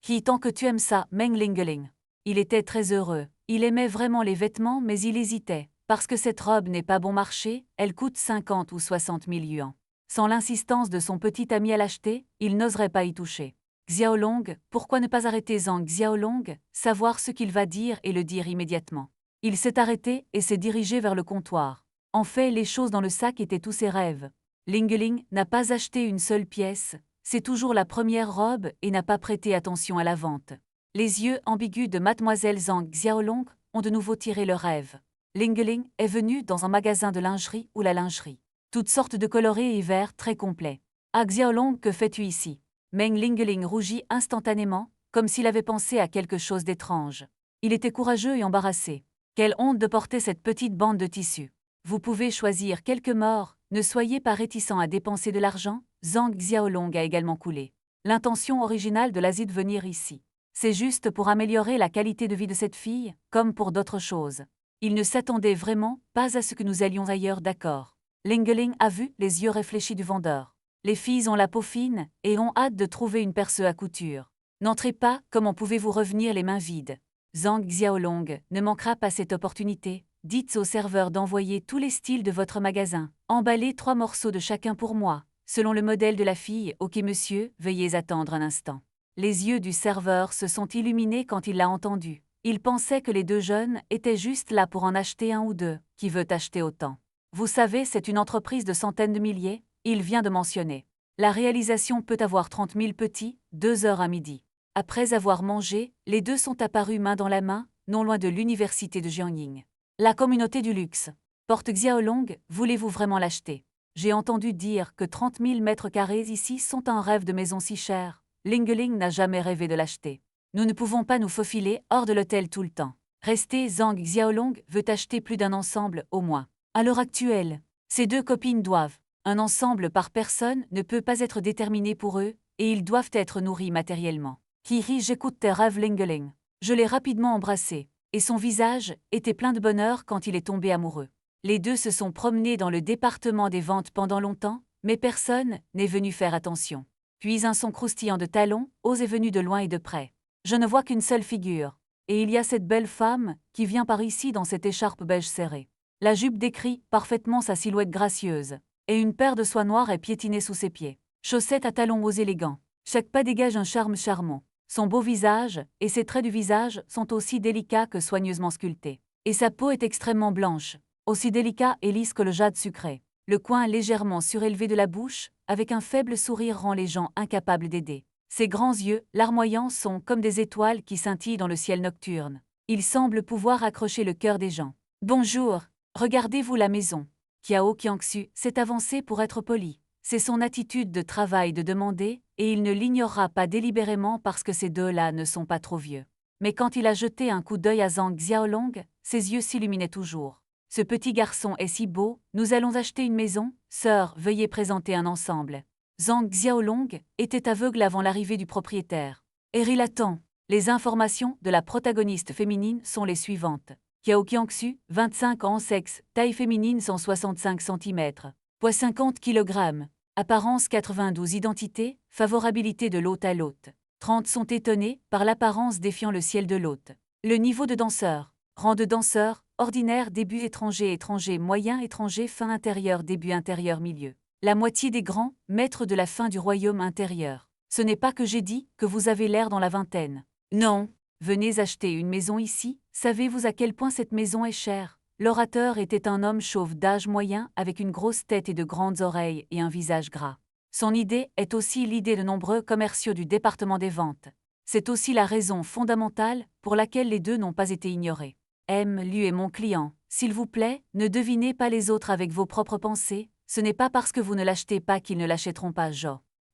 Qui tant que tu aimes ça, Meng Lingeling. Il était très heureux. Il aimait vraiment les vêtements, mais il hésitait. Parce que cette robe n'est pas bon marché, elle coûte 50 ou 60 000 yuans. Sans l'insistance de son petit ami à l'acheter, il n'oserait pas y toucher. Xiaolong, pourquoi ne pas arrêter Zhang Xiaolong, savoir ce qu'il va dire et le dire immédiatement. Il s'est arrêté et s'est dirigé vers le comptoir. En fait, les choses dans le sac étaient tous ses rêves. Lingeling n'a pas acheté une seule pièce, c'est toujours la première robe et n'a pas prêté attention à la vente. Les yeux ambigus de mademoiselle Zhang Xiaolong ont de nouveau tiré le rêve. Lingeling est venu dans un magasin de lingerie ou la lingerie. Toutes sortes de colorés et verts très complets. Ah Xiaolong, que fais-tu ici? Meng Lingeling rougit instantanément, comme s'il avait pensé à quelque chose d'étrange. Il était courageux et embarrassé. Quelle honte de porter cette petite bande de tissu. Vous pouvez choisir quelques morts, ne soyez pas réticent à dépenser de l'argent. Zhang Xiaolong a également coulé. L'intention originale de l'Asie de venir ici. C'est juste pour améliorer la qualité de vie de cette fille, comme pour d'autres choses. Il ne s'attendait vraiment pas à ce que nous allions ailleurs, d'accord. Lingeling a vu les yeux réfléchis du vendeur. Les filles ont la peau fine et ont hâte de trouver une perceuse à couture. N'entrez pas, comment pouvez-vous revenir les mains vides? Zhang Xiaolong ne manquera pas cette opportunité. Dites au serveur d'envoyer tous les styles de votre magasin. Emballez 3 morceaux de chacun pour moi, selon le modèle de la fille. Ok monsieur, veuillez attendre un instant. Les yeux du serveur se sont illuminés quand il l'a entendu. Il pensait que les deux jeunes étaient juste là pour en acheter un ou deux. Qui veut acheter autant? Vous savez, c'est une entreprise de centaines de milliers, il vient de mentionner. La réalisation peut avoir 30 000 petits, 2 heures à midi. Après avoir mangé, les deux sont apparus main dans la main, non loin de l'université de Jiangning. La communauté du luxe. Porte Xiaolong, voulez-vous vraiment l'acheter? J'ai entendu dire que 30 000 mètres carrés ici sont un rêve de maison si chère. Lingeling n'a jamais rêvé de l'acheter. Nous ne pouvons pas nous faufiler hors de l'hôtel tout le temps. Restez, Zhang Xiaolong veut acheter plus d'un ensemble, au moins. À l'heure actuelle, ces deux copines doivent. Un ensemble par personne ne peut pas être déterminé pour eux, et ils doivent être nourris matériellement. Kiri, j'écoute tes rêves, Lingeling. Je l'ai rapidement embrassé, et son visage était plein de bonheur quand il est tombé amoureux. Les deux se sont promenés dans le département des ventes pendant longtemps, mais personne n'est venu faire attention. Puis un son croustillant de talons, est venu de loin et de près. Je ne vois qu'une seule figure. Et il y a cette belle femme qui vient par ici dans cette écharpe beige serrée. La jupe décrit parfaitement sa silhouette gracieuse. Et une paire de soie noire est piétinée sous ses pieds. Chaussettes à talons hauts élégants. Chaque pas dégage un charme charmant. Son beau visage et ses traits du visage sont aussi délicats que soigneusement sculptés. Et sa peau est extrêmement blanche, aussi délicat et lisse que le jade sucré. Le coin légèrement surélevé de la bouche, avec un faible sourire, rend les gens incapables d'aider. Ses grands yeux, larmoyants, sont comme des étoiles qui scintillent dans le ciel nocturne. Il semble pouvoir accrocher le cœur des gens. Bonjour, regardez-vous la maison. Kiao Qiangxu s'est avancé pour être poli. C'est son attitude de travail de demander, et il ne l'ignorera pas délibérément parce que ces deux-là ne sont pas trop vieux. Mais quand il a jeté un coup d'œil à Zhang Xiaolong, ses yeux s'illuminaient toujours. Ce petit garçon est si beau, nous allons acheter une maison, sœur, veuillez présenter un ensemble. Zhang Xiaolong était aveugle avant l'arrivée du propriétaire. Eril attend. Les informations de la protagoniste féminine sont les suivantes. Kiao Qiangxu, 25 ans, sexe, taille féminine 165 cm, poids 50 kg, apparence 92, identité, favorabilité de l'hôte à l'hôte. 30 sont étonnés par l'apparence défiant le ciel de l'hôte. Le niveau de danseur. Rang de danseur, ordinaire, début étranger, étranger, moyen, étranger, fin intérieur, début intérieur, milieu. La moitié des grands, maîtres de la fin du royaume intérieur. Ce n'est pas que j'ai dit que vous avez l'air dans la vingtaine. Non. Venez acheter une maison ici, savez-vous à quel point cette maison est chère? L'orateur était un homme chauve d'âge moyen avec une grosse tête et de grandes oreilles et un visage gras. Son idée est aussi l'idée de nombreux commerciaux du département des ventes. C'est aussi la raison fondamentale pour laquelle les deux n'ont pas été ignorés. Lui est mon client, s'il vous plaît, ne devinez pas les autres avec vos propres pensées, ce n'est pas parce que vous ne l'achetez pas qu'ils ne l'achèteront pas.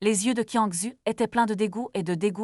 Les yeux de Qiangxu étaient pleins de dégoût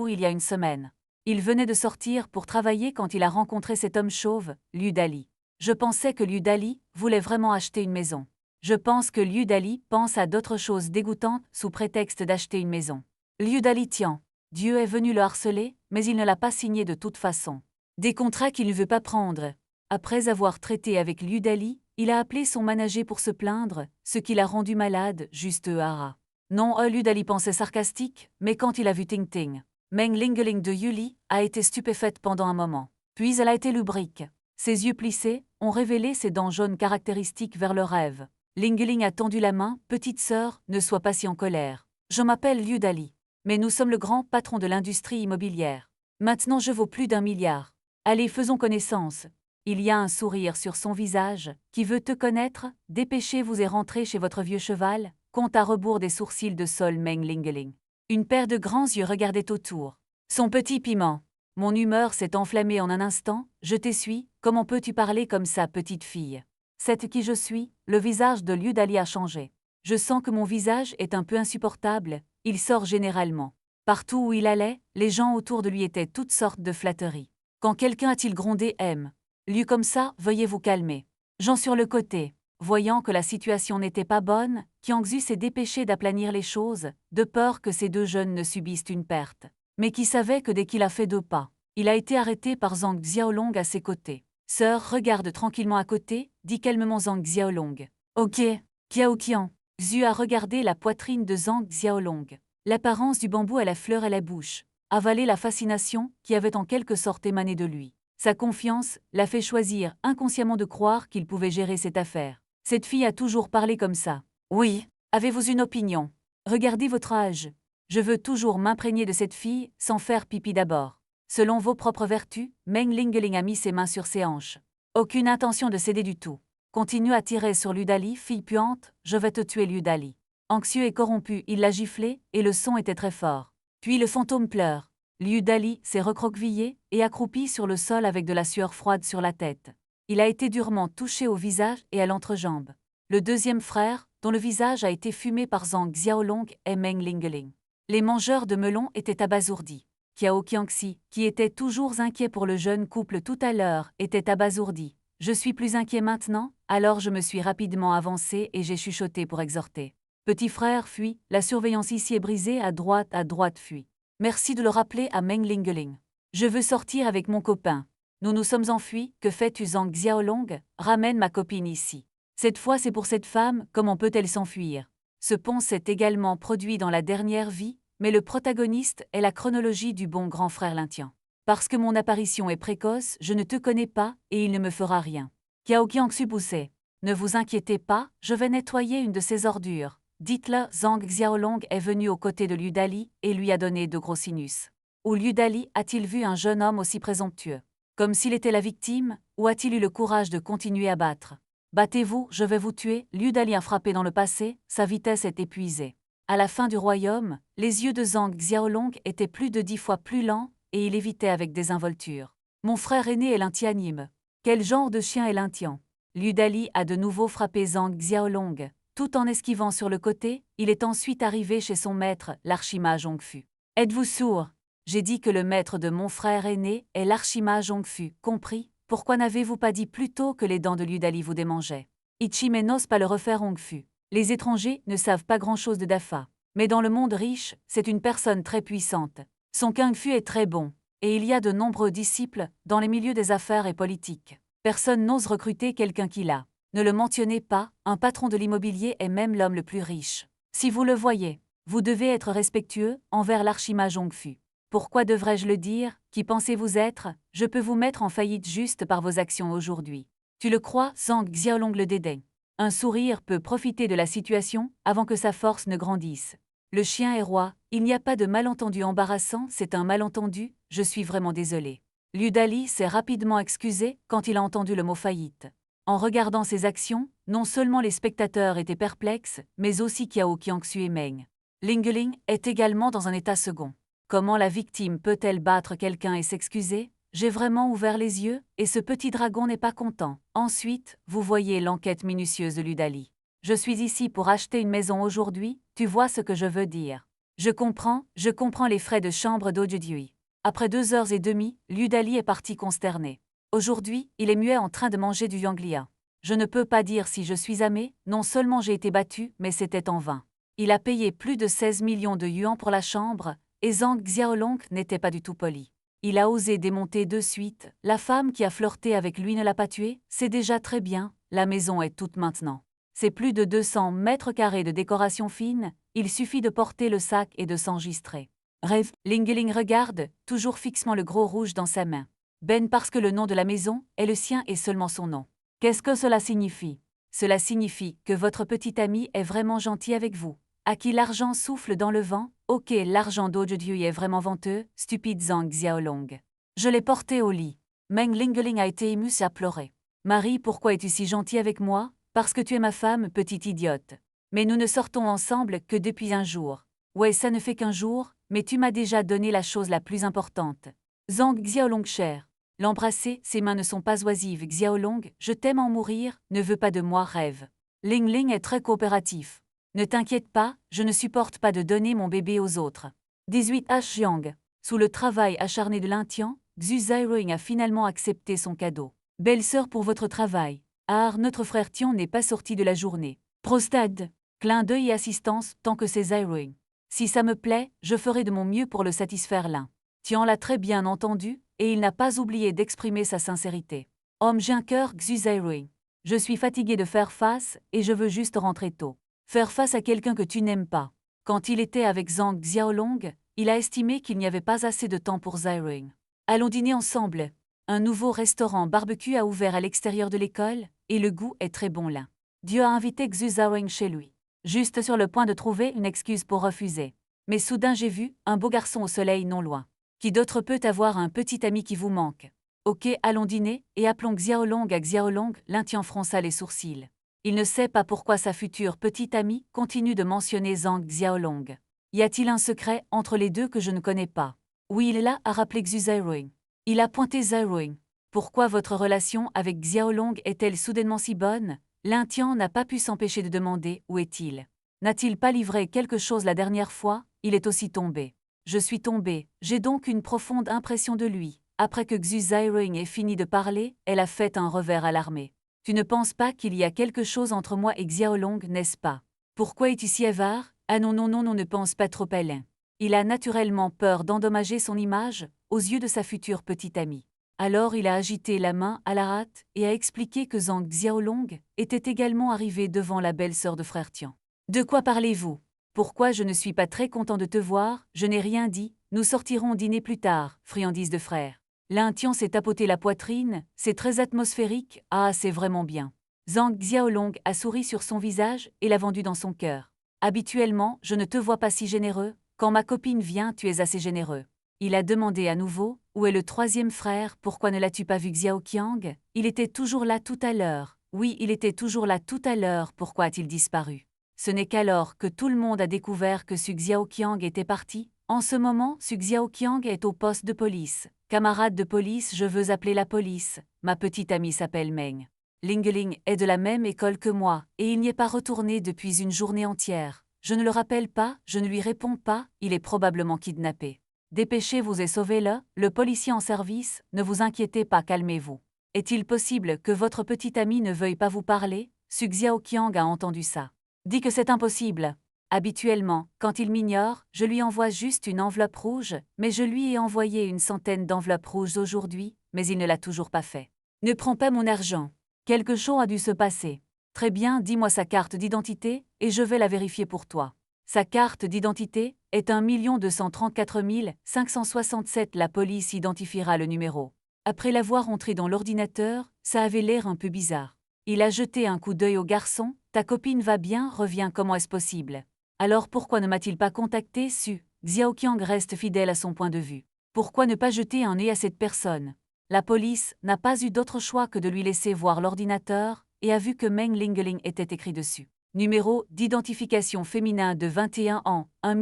il y a une semaine. Il venait de sortir pour travailler quand il a rencontré cet homme chauve, Liu Dali. Je pensais que Liu Dali voulait vraiment acheter une maison. Je pense que Liu Dali pense à d'autres choses dégoûtantes sous prétexte d'acheter une maison. Liu Dali tient. Dieu est venu le harceler, mais il ne l'a pas signé de toute façon. Des contrats qu'il ne veut pas prendre. Après avoir traité avec Liu Dali, il a appelé son manager pour se plaindre, ce qui l'a rendu malade, juste hara. Non, Liu Dali pensait sarcastique, mais quand il a vu Ting Ting, Meng Lingeling de Yuli a été stupéfaite pendant un moment. Puis elle a été lubrique. Ses yeux plissés ont révélé ses dents jaunes caractéristiques vers le rêve. Lingeling a tendu la main. « Petite sœur, ne sois pas si en colère. Je m'appelle Liu Dali. Mais nous sommes le grand patron de l'industrie immobilière. Maintenant je vaux plus d'1 milliard. Allez, faisons connaissance. » Il y a un sourire sur son visage. « Qui veut te connaître? Dépêchez-vous et rentrez chez votre vieux cheval. » Compte à rebours des sourcils de Sol Meng Lingeling. Une paire de grands yeux regardait autour. Son petit piment. Mon humeur s'est enflammée en un instant. Je t'essuie. Comment peux-tu parler comme ça, petite fille? C'est qui je suis? Le visage de Liu Dali a changé. Je sens que mon visage est un peu insupportable. Il sort généralement. Partout où il allait, les gens autour de lui étaient toutes sortes de flatteries. Quand quelqu'un a-t-il grondé aime. Liu comme ça, veuillez vous calmer. Jean sur le côté. Voyant que la situation n'était pas bonne, Qiangxu s'est dépêché d'aplanir les choses, de peur que ces deux jeunes ne subissent une perte. Mais qui savait que dès qu'il a fait 2 pas, il a été arrêté par Zhang Xiaolong à ses côtés. « Sœur, regarde tranquillement à côté », dit calmement Zhang Xiaolong. « Ok, Kiao Qian. » Xu a regardé la poitrine de Zhang Xiaolong. L'apparence du bambou à la fleur à la bouche. Avalé la fascination qui avait en quelque sorte émané de lui. Sa confiance l'a fait choisir inconsciemment de croire qu'il pouvait gérer cette affaire. Cette fille a toujours parlé comme ça. Oui, avez-vous une opinion? Regardez votre âge. Je veux toujours m'imprégner de cette fille sans faire pipi d'abord. Selon vos propres vertus, Meng Lingeling a mis ses mains sur ses hanches. Aucune intention de céder du tout. Continue à tirer sur Liu Dali, fille puante, je vais te tuer Liu Dali. Anxieux et corrompu, il l'a giflé, et le son était très fort. Puis le fantôme pleure. Liu Dali s'est recroquevillé et accroupi sur le sol avec de la sueur froide sur la tête. Il a été durement touché au visage et à l'entrejambe. Le deuxième frère, dont le visage a été fumé par Zhang Xiaolong, est Meng Lingeling. Les mangeurs de melons étaient abasourdis. Kiao Qiangxi, qui était toujours inquiet pour le jeune couple tout à l'heure, était abasourdi. « Je suis plus inquiet maintenant ?» Alors je me suis rapidement avancé et j'ai chuchoté pour exhorter. « Petit frère, fuis, la surveillance ici est brisée, à droite, fuis. » Merci de le rappeler à Meng Lingeling. Je veux sortir avec mon copain. Nous nous sommes enfuis, que fais-tu Zhang Xiaolong? Ramène ma copine ici. Cette fois c'est pour cette femme, comment peut-elle s'enfuir? Ce pont s'est également produit dans la dernière vie, mais le protagoniste est la chronologie du bon grand frère Lintian. Parce que mon apparition est précoce, je ne te connais pas, et il ne me fera rien. Kiao Qiangxu poussait. Ne vous inquiétez pas, je vais nettoyer une de ces ordures. Dites-le, Zhang Xiaolong est venu aux côtés de Liu Dali et lui a donné de gros sinus. Ou Liu Dali a-t-il vu un jeune homme aussi présomptueux? Comme s'il était la victime, ou a-t-il eu le courage de continuer à battre? Battez-vous, je vais vous tuer, Liu Dali a frappé dans le passé, sa vitesse est épuisée. À la fin du royaume, les yeux de Zhang Xiaolong étaient plus de 10 fois plus lents, et il évitait avec désinvolture. Mon frère aîné est l'Intianime. Quel genre de chien est l'Intian? Liu Dali a de nouveau frappé Zhang Xiaolong. Tout en esquivant sur le côté, il est ensuite arrivé chez son maître, l'Archima Zhongfu. Êtes-vous sourd? J'ai dit que le maître de mon frère aîné est l'Archima Zhongfu, compris? Pourquoi n'avez-vous pas dit plus tôt que les dents de Liu Dali vous démangeaient? Ichime n'ose pas le refaire Zhongfu. Les étrangers ne savent pas grand-chose de Dafa. Mais dans le monde riche, c'est une personne très puissante. Son kung-fu est très bon, et il y a de nombreux disciples dans les milieux des affaires et politiques. Personne n'ose recruter quelqu'un qui l'a. Ne le mentionnez pas, un patron de l'immobilier est même l'homme le plus riche. Si vous le voyez, vous devez être respectueux envers l'Archima Zhongfu. Pourquoi devrais-je le dire? Qui pensez-vous être? Je peux vous mettre en faillite juste par vos actions aujourd'hui. Tu le crois? Zhang Xiaolong le dédaigne. Un sourire peut profiter de la situation avant que sa force ne grandisse. Le chien est roi, il n'y a pas de malentendu embarrassant, c'est un malentendu, je suis vraiment désolé. Liu Dali s'est rapidement excusé quand il a entendu le mot faillite. En regardant ses actions, non seulement les spectateurs étaient perplexes, mais aussi Kiao Qiangxu et Meng Lingeling est également dans un état second. Comment la victime peut-elle battre quelqu'un et s'excuser? J'ai vraiment ouvert les yeux, et ce petit dragon n'est pas content. Ensuite, vous voyez l'enquête minutieuse de Liu Dali. Je suis ici pour acheter une maison aujourd'hui, tu vois ce que je veux dire. Je comprends les frais de chambre d'Ojudui. Après 2h30, Liu Dali est parti consterné. Aujourd'hui, il est muet en train de manger du yanglia. Je ne peux pas dire si je suis amé, non seulement j'ai été battu, mais c'était en vain. Il a payé plus de 16 millions de yuans pour la chambre, et Zhang Xiaolong n'était pas du tout poli. Il a osé démonter de suite, la femme qui a flirté avec lui ne l'a pas tué, c'est déjà très bien, la maison est toute maintenant. C'est plus de 200 mètres carrés de décoration fine, il suffit de porter le sac et de s'enregistrer. Rêve, Ling regarde, toujours fixement le gros rouge dans sa main. Ben parce que le nom de la maison est le sien et seulement son nom. Qu'est-ce que cela signifie? Cela signifie que votre petit ami est vraiment gentil avec vous. À qui l'argent souffle dans le vent? Ok, l'argent d'Ojedieu est vraiment venteux, stupide Zhang Xiaolong. Je l'ai porté au lit. Meng Lingeling a été ému à pleurer. Marie, pourquoi es-tu si gentil avec moi? Parce que tu es ma femme, petite idiote. Mais nous ne sortons ensemble que depuis un jour. Ouais, ça ne fait qu'un jour, mais tu m'as déjà donné la chose la plus importante. Zhang Xiaolong cher. L'embrasser, ses mains ne sont pas oisives. Xiaolong, je t'aime en mourir, ne veux pas de moi, rêve. Ling est très coopératif. Ne t'inquiète pas, je ne supporte pas de donner mon bébé aux autres. 18 H. Xiang. Sous le travail acharné de Lintian, Xu Zairing a finalement accepté son cadeau. Belle sœur pour votre travail. Ah, notre frère Tian n'est pas sorti de la journée. Prostade. Clin d'œil et assistance tant que c'est Zairing. Si ça me plaît, je ferai de mon mieux pour le satisfaire l'un. Tian l'a très bien entendu, et il n'a pas oublié d'exprimer sa sincérité. Homme, j'ai un cœur, Xu Zairing. Je suis fatigué de faire face, et je veux juste rentrer tôt. Faire face à quelqu'un que tu n'aimes pas. Quand il était avec Zhang Xiaolong, il a estimé qu'il n'y avait pas assez de temps pour Zairing. Allons dîner ensemble. Un nouveau restaurant barbecue a ouvert à l'extérieur de l'école, et le goût est très bon là. Dieu a invité Xu Zairing chez lui. Juste sur le point de trouver une excuse pour refuser. Mais soudain j'ai vu un beau garçon au soleil non loin. Qui d'autre peut avoir un petit ami qui vous manque? Ok, allons dîner, et appelons Xiaolong à Xiaolong. Lintian fronça les sourcils. Il ne sait pas pourquoi sa future petite amie continue de mentionner Zhang Xiaolong. Y a-t-il un secret entre les deux que je ne connais pas? Oui, il est là, a rappelé Xu Zairing. Il a pointé Zairing. Pourquoi votre relation avec Xiaolong est-elle soudainement si bonne? Lintian n'a pas pu s'empêcher de demander où est-il. N'a-t-il pas livré quelque chose la dernière fois? Il est aussi tombé. Je suis tombé, j'ai donc une profonde impression de lui. Après que Xu Zairing ait fini de parler, elle a fait un revers alarmé. Tu ne penses pas qu'il y a quelque chose entre moi et Xiaolong, n'est-ce pas? Pourquoi es-tu si avare? Ah non, ne pense pas trop Alain. Il a naturellement peur d'endommager son image aux yeux de sa future petite amie. Alors il a agité la main à la hâte et a expliqué que Zhang Xiaolong était également arrivé devant la belle-sœur de frère Tian. De quoi parlez-vous? Pourquoi je ne suis pas très content de te voir? Je n'ai rien dit, nous sortirons dîner plus tard, friandise de frère. Lintian s'est tapoté la poitrine, c'est très atmosphérique, ah c'est vraiment bien. Zhang Xiaolong a souri sur son visage et l'a vendu dans son cœur. Habituellement, je ne te vois pas si généreux, quand ma copine vient tu es assez généreux. Il a demandé à nouveau, où est le troisième frère, pourquoi ne l'as-tu pas vu Xiao Qiang? Il était toujours là tout à l'heure. Oui, il était toujours là tout à l'heure, pourquoi a-t-il disparu? Ce n'est qu'alors que tout le monde a découvert que Su Xiaoqiang était parti. En ce moment, Su Xiaoqiang est au poste de police. Camarade de police, je veux appeler la police. Ma petite amie s'appelle Meng. Ling est de la même école que moi, et il n'y est pas retourné depuis une journée entière. Je ne le rappelle pas, je ne lui réponds pas, il est probablement kidnappé. Dépêchez-vous et sauvez-le policier en service, ne vous inquiétez pas, calmez-vous. Est-il possible que votre petite amie ne veuille pas vous parler? Su Xiaoqiang a entendu ça. Dit que c'est impossible. Habituellement, quand il m'ignore, je lui envoie juste une enveloppe rouge, mais je lui ai envoyé une centaine d'enveloppes rouges aujourd'hui, mais il ne l'a toujours pas fait. Ne prends pas mon argent. Quelque chose a dû se passer. Très bien, dis-moi sa carte d'identité, et je vais la vérifier pour toi. Sa carte d'identité est 1 234 567. La police identifiera le numéro. Après l'avoir entré dans l'ordinateur, ça avait l'air un peu bizarre. Il a jeté un coup d'œil au garçon. Ta copine va bien, reviens, comment est-ce possible? Alors pourquoi ne m'a-t-il pas contacté? Su Xiaoqiang reste fidèle à son point de vue. Pourquoi ne pas jeter un œil à cette personne? La police n'a pas eu d'autre choix que de lui laisser voir l'ordinateur et a vu que Meng Lingeling était écrit dessus. Numéro d'identification féminin de 21 ans, 1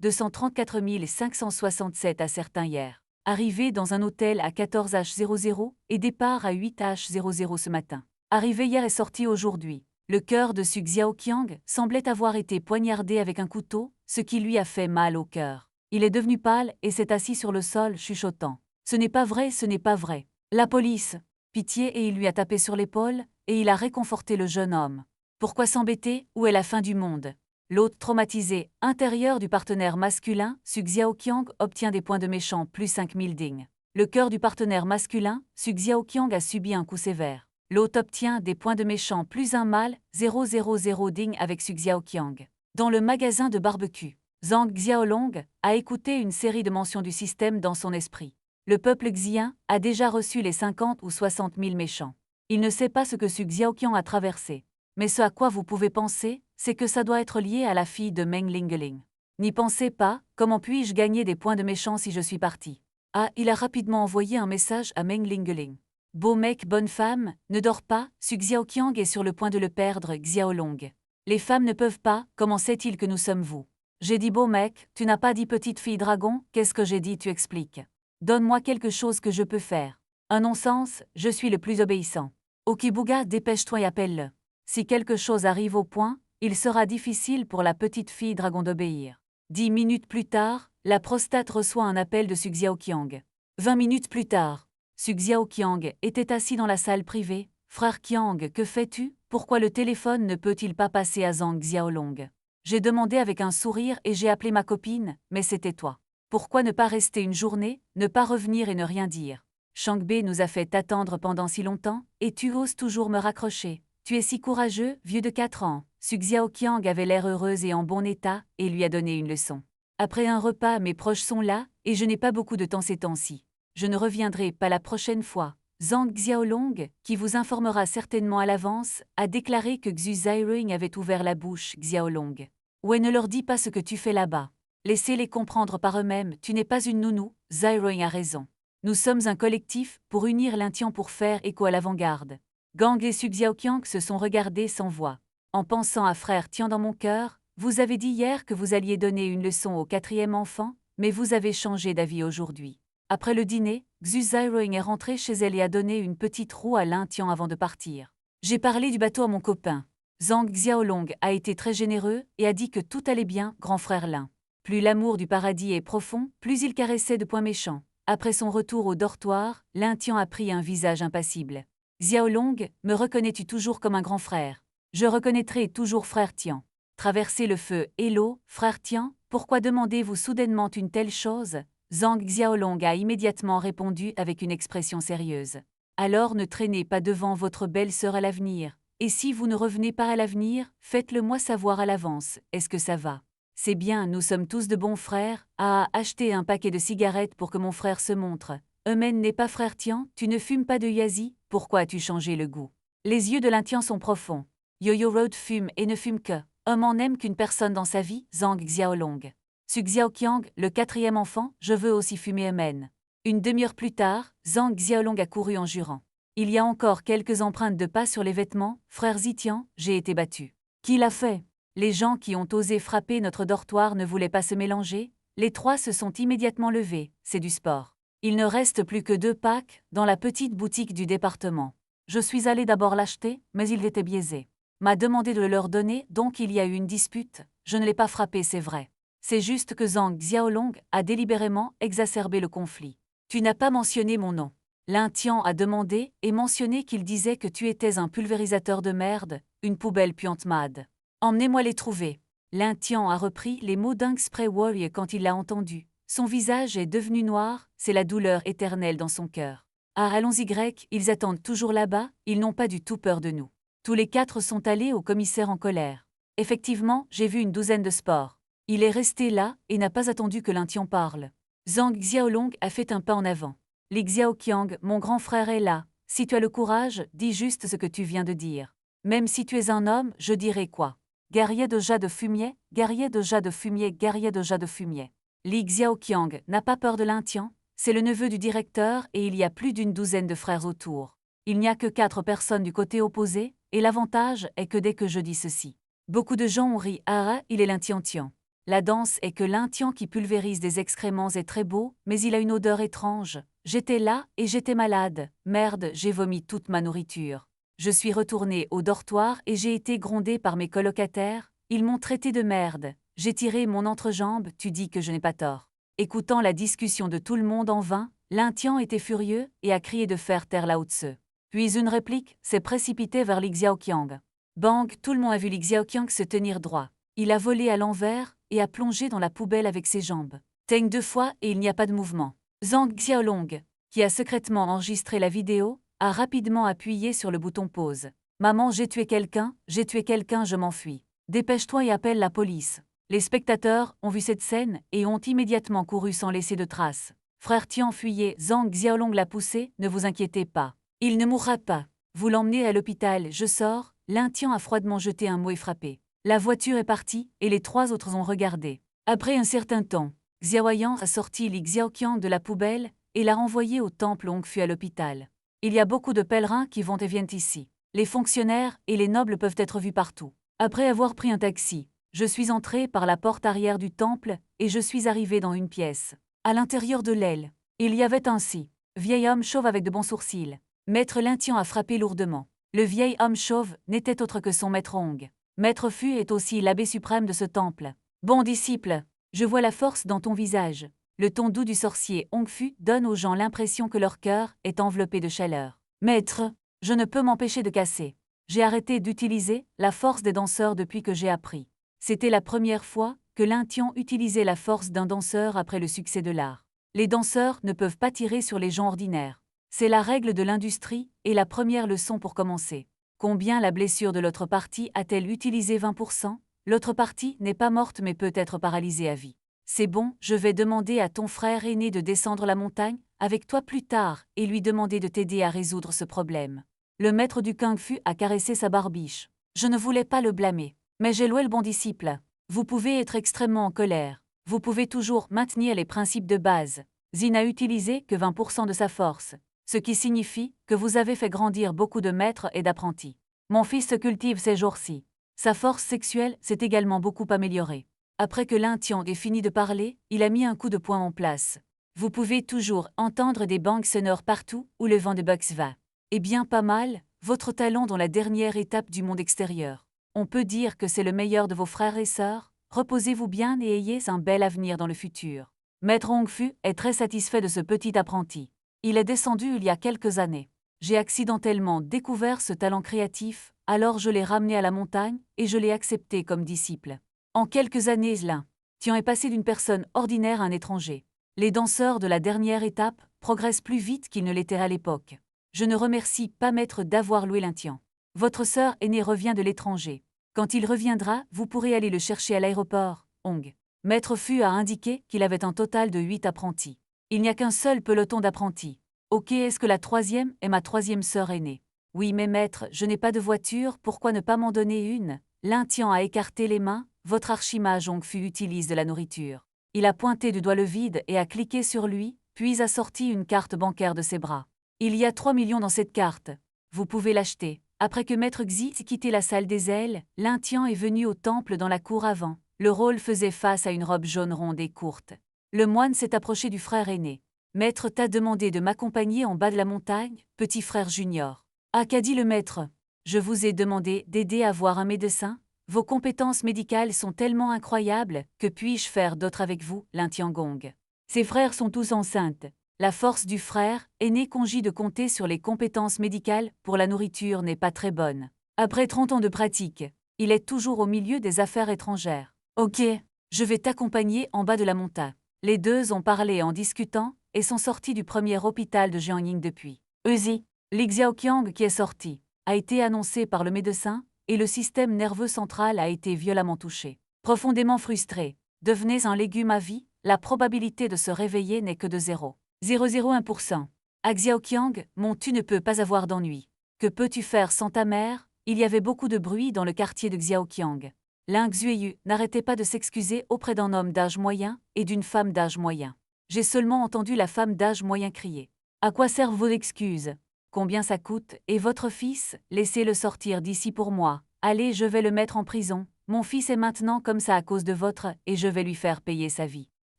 234 567 à certains hier. Arrivé dans un hôtel à 14h00 et départ à 8h00 ce matin. Arrivé hier et sorti aujourd'hui. Le cœur de Su Xiaoqiang semblait avoir été poignardé avec un couteau, ce qui lui a fait mal au cœur. Il est devenu pâle et s'est assis sur le sol, chuchotant. Ce n'est pas vrai, ce n'est pas vrai. La police. Pitié, et il lui a tapé sur l'épaule, et il a réconforté le jeune homme. Pourquoi s'embêter? Où est la fin du monde? L'autre traumatisé, intérieur du partenaire masculin, Su Xiaoqiang obtient des points de méchant plus 5000 ding. Le cœur du partenaire masculin, Su Xiaoqiang a subi un coup sévère. L'autre obtient des points de méchant plus un mâle, 000 ding avec Su Xiaoqiang. Dans le magasin de barbecue, Zhang Xiaolong a écouté une série de mentions du système dans son esprit. Le peuple xian a déjà reçu les 50 ou 60 000 méchants. Il ne sait pas ce que Su Xiaoqiang a traversé. Mais ce à quoi vous pouvez penser, c'est que ça doit être lié à la fille de Meng Lingeling. N'y pensez pas, comment puis-je gagner des points de méchant si je suis parti? Ah, il a rapidement envoyé un message à Meng Lingeling. Beau mec, bonne femme, ne dors pas, Su Xiaoqiang est sur le point de le perdre, Xiaolong. Les femmes ne peuvent pas, comment sait-il que nous sommes vous? J'ai dit beau mec, tu n'as pas dit petite fille dragon, qu'est-ce que j'ai dit, tu expliques. Donne-moi quelque chose que je peux faire. Un non-sens, je suis le plus obéissant. Okibuga, dépêche-toi et appelle-le. Si quelque chose arrive au point, il sera difficile pour la petite fille dragon d'obéir. 10 minutes plus tard, la prostate reçoit un appel de Su Xiaoqiang. 20 minutes plus tard, Su Xiaoqiang était assis dans la salle privée. Frère Qiang, que fais-tu? Pourquoi le téléphone ne peut-il pas passer à Zhang Xiaolong? J'ai demandé avec un sourire et j'ai appelé ma copine, mais c'était toi. Pourquoi ne pas rester une journée, ne pas revenir et ne rien dire? Shangbei nous a fait attendre pendant si longtemps, et tu oses toujours me raccrocher. Tu es si courageux, vieux de 4 ans. Su Xiaoqiang avait l'air heureuse et en bon état, et lui a donné une leçon. Après un repas, mes proches sont là, et je n'ai pas beaucoup de temps ces temps-ci. Je ne reviendrai pas la prochaine fois. Zhang Xiaolong, qui vous informera certainement à l'avance, a déclaré que Xu Zairing avait ouvert la bouche, Xiaolong. Ouais, ne leur dis pas ce que tu fais là-bas. Laissez-les comprendre par eux-mêmes, tu n'es pas une nounou, Zairing a raison. Nous sommes un collectif pour unir l'Intian pour faire écho à l'avant-garde. Gang et Su Xiaoqiang se sont regardés sans voix. En pensant à frère Tian dans mon cœur, vous avez dit hier que vous alliez donner une leçon au 4e enfant, mais vous avez changé d'avis aujourd'hui. Après le dîner, Xu Zairing est rentrée chez elle et a donné une petite roue à l'Intian avant de partir. J'ai parlé du bateau à mon copain. Zhang Xiaolong a été très généreux et a dit que tout allait bien, grand frère Lin. Plus l'amour du paradis est profond, plus il caressait de points méchants. Après son retour au dortoir, l'Intian a pris un visage impassible. Xiaolong, me reconnais-tu toujours comme un grand frère? Je reconnaîtrai toujours frère Tian. Traverser le feu et l'eau, frère Tian, pourquoi demandez-vous soudainement une telle chose? Zhang Xiaolong a immédiatement répondu avec une expression sérieuse. Alors ne traînez pas devant votre belle-sœur à l'avenir, et si vous ne revenez pas à l'avenir, faites-le moi savoir à l'avance, est-ce que ça va? C'est bien, nous sommes tous de bons frères. Ah, achetez un paquet de cigarettes pour que mon frère se montre. Eumen n'est pas frère Tian, tu ne fumes pas de Yazi, pourquoi as-tu changé le goût? Les yeux de l'Intian sont profonds. Yo-Yo Road fume et ne fume que. Homme en aime qu'une personne dans sa vie, Zhang Xiaolong. Su Xiaoqiang, le 4e enfant, je veux aussi fumer Eumen. Une demi-heure plus tard, Zhang Xiaolong a couru en jurant. Il y a encore quelques empreintes de pas sur les vêtements, frère Zitian, j'ai été battu. Qui l'a fait? Les gens qui ont osé frapper notre dortoir ne voulaient pas se mélanger, les 3 se sont immédiatement levés, c'est du sport. Il ne reste plus que 2 packs dans la petite boutique du département. Je suis allé d'abord l'acheter, mais il était biaisé. M'a demandé de le leur donner, donc il y a eu une dispute, je ne l'ai pas frappé, c'est vrai. C'est juste que Zhang Xiaolong a délibérément exacerbé le conflit. Tu n'as pas mentionné mon nom. L'Intian a demandé et mentionné qu'il disait que tu étais un pulvérisateur de merde, une poubelle puante mad. Emmenez-moi les trouver. L'Intian a repris les mots d'Ung Spray Warrior quand il l'a entendu. Son visage est devenu noir, c'est la douleur éternelle dans son cœur. Ah, allons-y grec, ils attendent toujours là-bas, ils n'ont pas du tout peur de nous. Tous les 4 sont allés au commissaire en colère. Effectivement, j'ai vu une douzaine de sports. Il est resté là et n'a pas attendu que l'Intian parle. Zhang Xiaolong a fait un pas en avant. Li Xiaoqiang, mon grand frère est là. Si tu as le courage, dis juste ce que tu viens de dire. Même si tu es un homme, je dirai quoi? Guerrier de jas de fumier, guerrier de jas de fumier, guerrier de jas de fumier. Li Xiaoqiang n'a pas peur de l'Intian, c'est le neveu du directeur et il y a plus d'une douzaine de frères autour. Il n'y a que 4 personnes du côté opposé, et l'avantage est que dès que je dis ceci, beaucoup de gens ont ri. Ah, il est l'Intian-Tian. La danse est que l'Intian qui pulvérise des excréments est très beau, mais il a une odeur étrange. J'étais là et j'étais malade. Merde, j'ai vomi toute ma nourriture. Je suis retourné au dortoir et j'ai été grondé par mes colocataires. Ils m'ont traité de merde. J'ai tiré mon entrejambe, tu dis que je n'ai pas tort. Écoutant la discussion de tout le monde en vain, l'Intian était furieux et a crié de faire taire Lao Tse. Puis une réplique s'est précipitée vers Li Xiaoqiang. Bang, tout le monde a vu Li Xiaoqiang se tenir droit. Il a volé à l'envers et a plongé dans la poubelle avec ses jambes. Teigne 2 fois et il n'y a pas de mouvement. Zhang Xiaolong, qui a secrètement enregistré la vidéo, a rapidement appuyé sur le bouton pause. Maman, j'ai tué quelqu'un, je m'enfuis. Dépêche-toi et appelle la police. Les spectateurs ont vu cette scène et ont immédiatement couru sans laisser de traces. Frère Tian fuyait, Zhang Xiaolong l'a poussé, ne vous inquiétez pas. Il ne mourra pas. Vous l'emmenez à l'hôpital, je sors. Lin Tian a froidement jeté un mot et frappé. La voiture est partie et les trois autres ont regardé. Après un certain temps, Xiaoyan a sorti Li Xiaoqiang de la poubelle et l'a renvoyé au temple Hongfu à l'hôpital. Il y a beaucoup de pèlerins qui vont et viennent ici. Les fonctionnaires et les nobles peuvent être vus partout. Après avoir pris un taxi, je suis entré par la porte arrière du temple et je suis arrivé dans une pièce. À l'intérieur de l'aile, il y avait ainsi vieil homme chauve avec de bons sourcils. Maître Lin Tian a frappé lourdement. Le vieil homme chauve n'était autre que son maître Hong. Maître Fu est aussi l'abbé suprême de ce temple. Bon disciple, je vois la force dans ton visage. Le ton doux du sorcier Hong Fu donne aux gens l'impression que leur cœur est enveloppé de chaleur. Maître, je ne peux m'empêcher de casser. J'ai arrêté d'utiliser la force des danseurs depuis que j'ai appris. C'était la première fois que Lin Tian utilisait la force d'un danseur après le succès de l'art. Les danseurs ne peuvent pas tirer sur les gens ordinaires. C'est la règle de l'industrie et la première leçon pour commencer. Combien la blessure de l'autre partie a-t-elle utilisé 20%? L'autre partie n'est pas morte mais peut être paralysée à vie. C'est bon, je vais demander à ton frère aîné de descendre la montagne avec toi plus tard et lui demander de t'aider à résoudre ce problème. Le maître du Kung Fu a caressé sa barbiche. Je ne voulais pas le blâmer, mais j'ai loué le bon disciple. Vous pouvez être extrêmement en colère. Vous pouvez toujours maintenir les principes de base. Zi n'a utilisé que 20% de sa force, ce qui signifie que vous avez fait grandir beaucoup de maîtres et d'apprentis. Mon fils se cultive ces jours-ci. Sa force sexuelle s'est également beaucoup améliorée. Après que Lin Tian ait fini de parler, il a mis un coup de poing en place. Vous pouvez toujours entendre des bangs sonores partout où le vent de boxe va. Eh bien pas mal, votre talent dans la dernière étape du monde extérieur. On peut dire que c'est le meilleur de vos frères et sœurs. Reposez-vous bien et ayez un bel avenir dans le futur. Maître Hong Fu est très satisfait de ce petit apprenti. Il est descendu il y a quelques années. J'ai accidentellement découvert ce talent créatif, alors je l'ai ramené à la montagne et je l'ai accepté comme disciple. En quelques années, Lin Tian est passé d'une personne ordinaire à un étranger. Les danseurs de la dernière étape progressent plus vite qu'ils ne l'étaient à l'époque. Je ne remercie pas maître d'avoir loué Lin Tian. Votre sœur aînée revient de l'étranger. Quand il reviendra, vous pourrez aller le chercher à l'aéroport, Hong. Maître Fu a indiqué qu'il avait un total de 8 apprentis. Il n'y a qu'un seul peloton d'apprentis. Ok, est-ce que la troisième est ma troisième sœur aînée? Oui, mais maître, je n'ai pas de voiture, pourquoi ne pas m'en donner une? Lin Tian a écarté les mains, votre archimage Hong Fu utilise de la nourriture. Il a pointé du doigt le vide et a cliqué sur lui, puis a sorti une carte bancaire de ses bras. Il y a 3 millions dans cette carte. Vous pouvez l'acheter. Après que Maître Xi ait quitté la salle des ailes, Lin Tian est venu au temple dans la cour avant. Le rôle faisait face à une robe jaune ronde et courte. Le moine s'est approché du frère aîné. Maître t'a demandé de m'accompagner en bas de la montagne, petit frère junior. Ah, qu'a dit le maître? Je vous ai demandé d'aider à voir un médecin. Vos compétences médicales sont tellement incroyables, que puis-je faire d'autre avec vous, Lin Tiangong? Ses frères sont tous enceintes. La force du frère aîné congie de compter sur les compétences médicales pour la nourriture n'est pas très bonne. Après 30 ans de pratique, il est toujours au milieu des affaires étrangères. Ok, je vais t'accompagner en bas de la montagne. Les deux ont parlé en discutant et sont sortis du premier hôpital de Jiangning depuis. Zi, Li Xiaoqiang qui est sorti, a été annoncé par le médecin et le système nerveux central a été violemment touché. Profondément frustré, devenez un légume à vie, la probabilité de se réveiller n'est que de 0,001%. À Xiaoqiang, tu ne peux pas avoir d'ennui. Que peux-tu faire sans ta mère? Il y avait beaucoup de bruit dans le quartier de Xiaoqiang. Ling Xueyu n'arrêtait pas de s'excuser auprès d'un homme d'âge moyen et d'une femme d'âge moyen. J'ai seulement entendu la femme d'âge moyen crier. À quoi servent vos excuses? Combien ça coûte? Et votre fils? Laissez-le sortir d'ici pour moi. Allez, je vais le mettre en prison. Mon fils est maintenant comme ça à cause de votre, et je vais lui faire payer sa vie.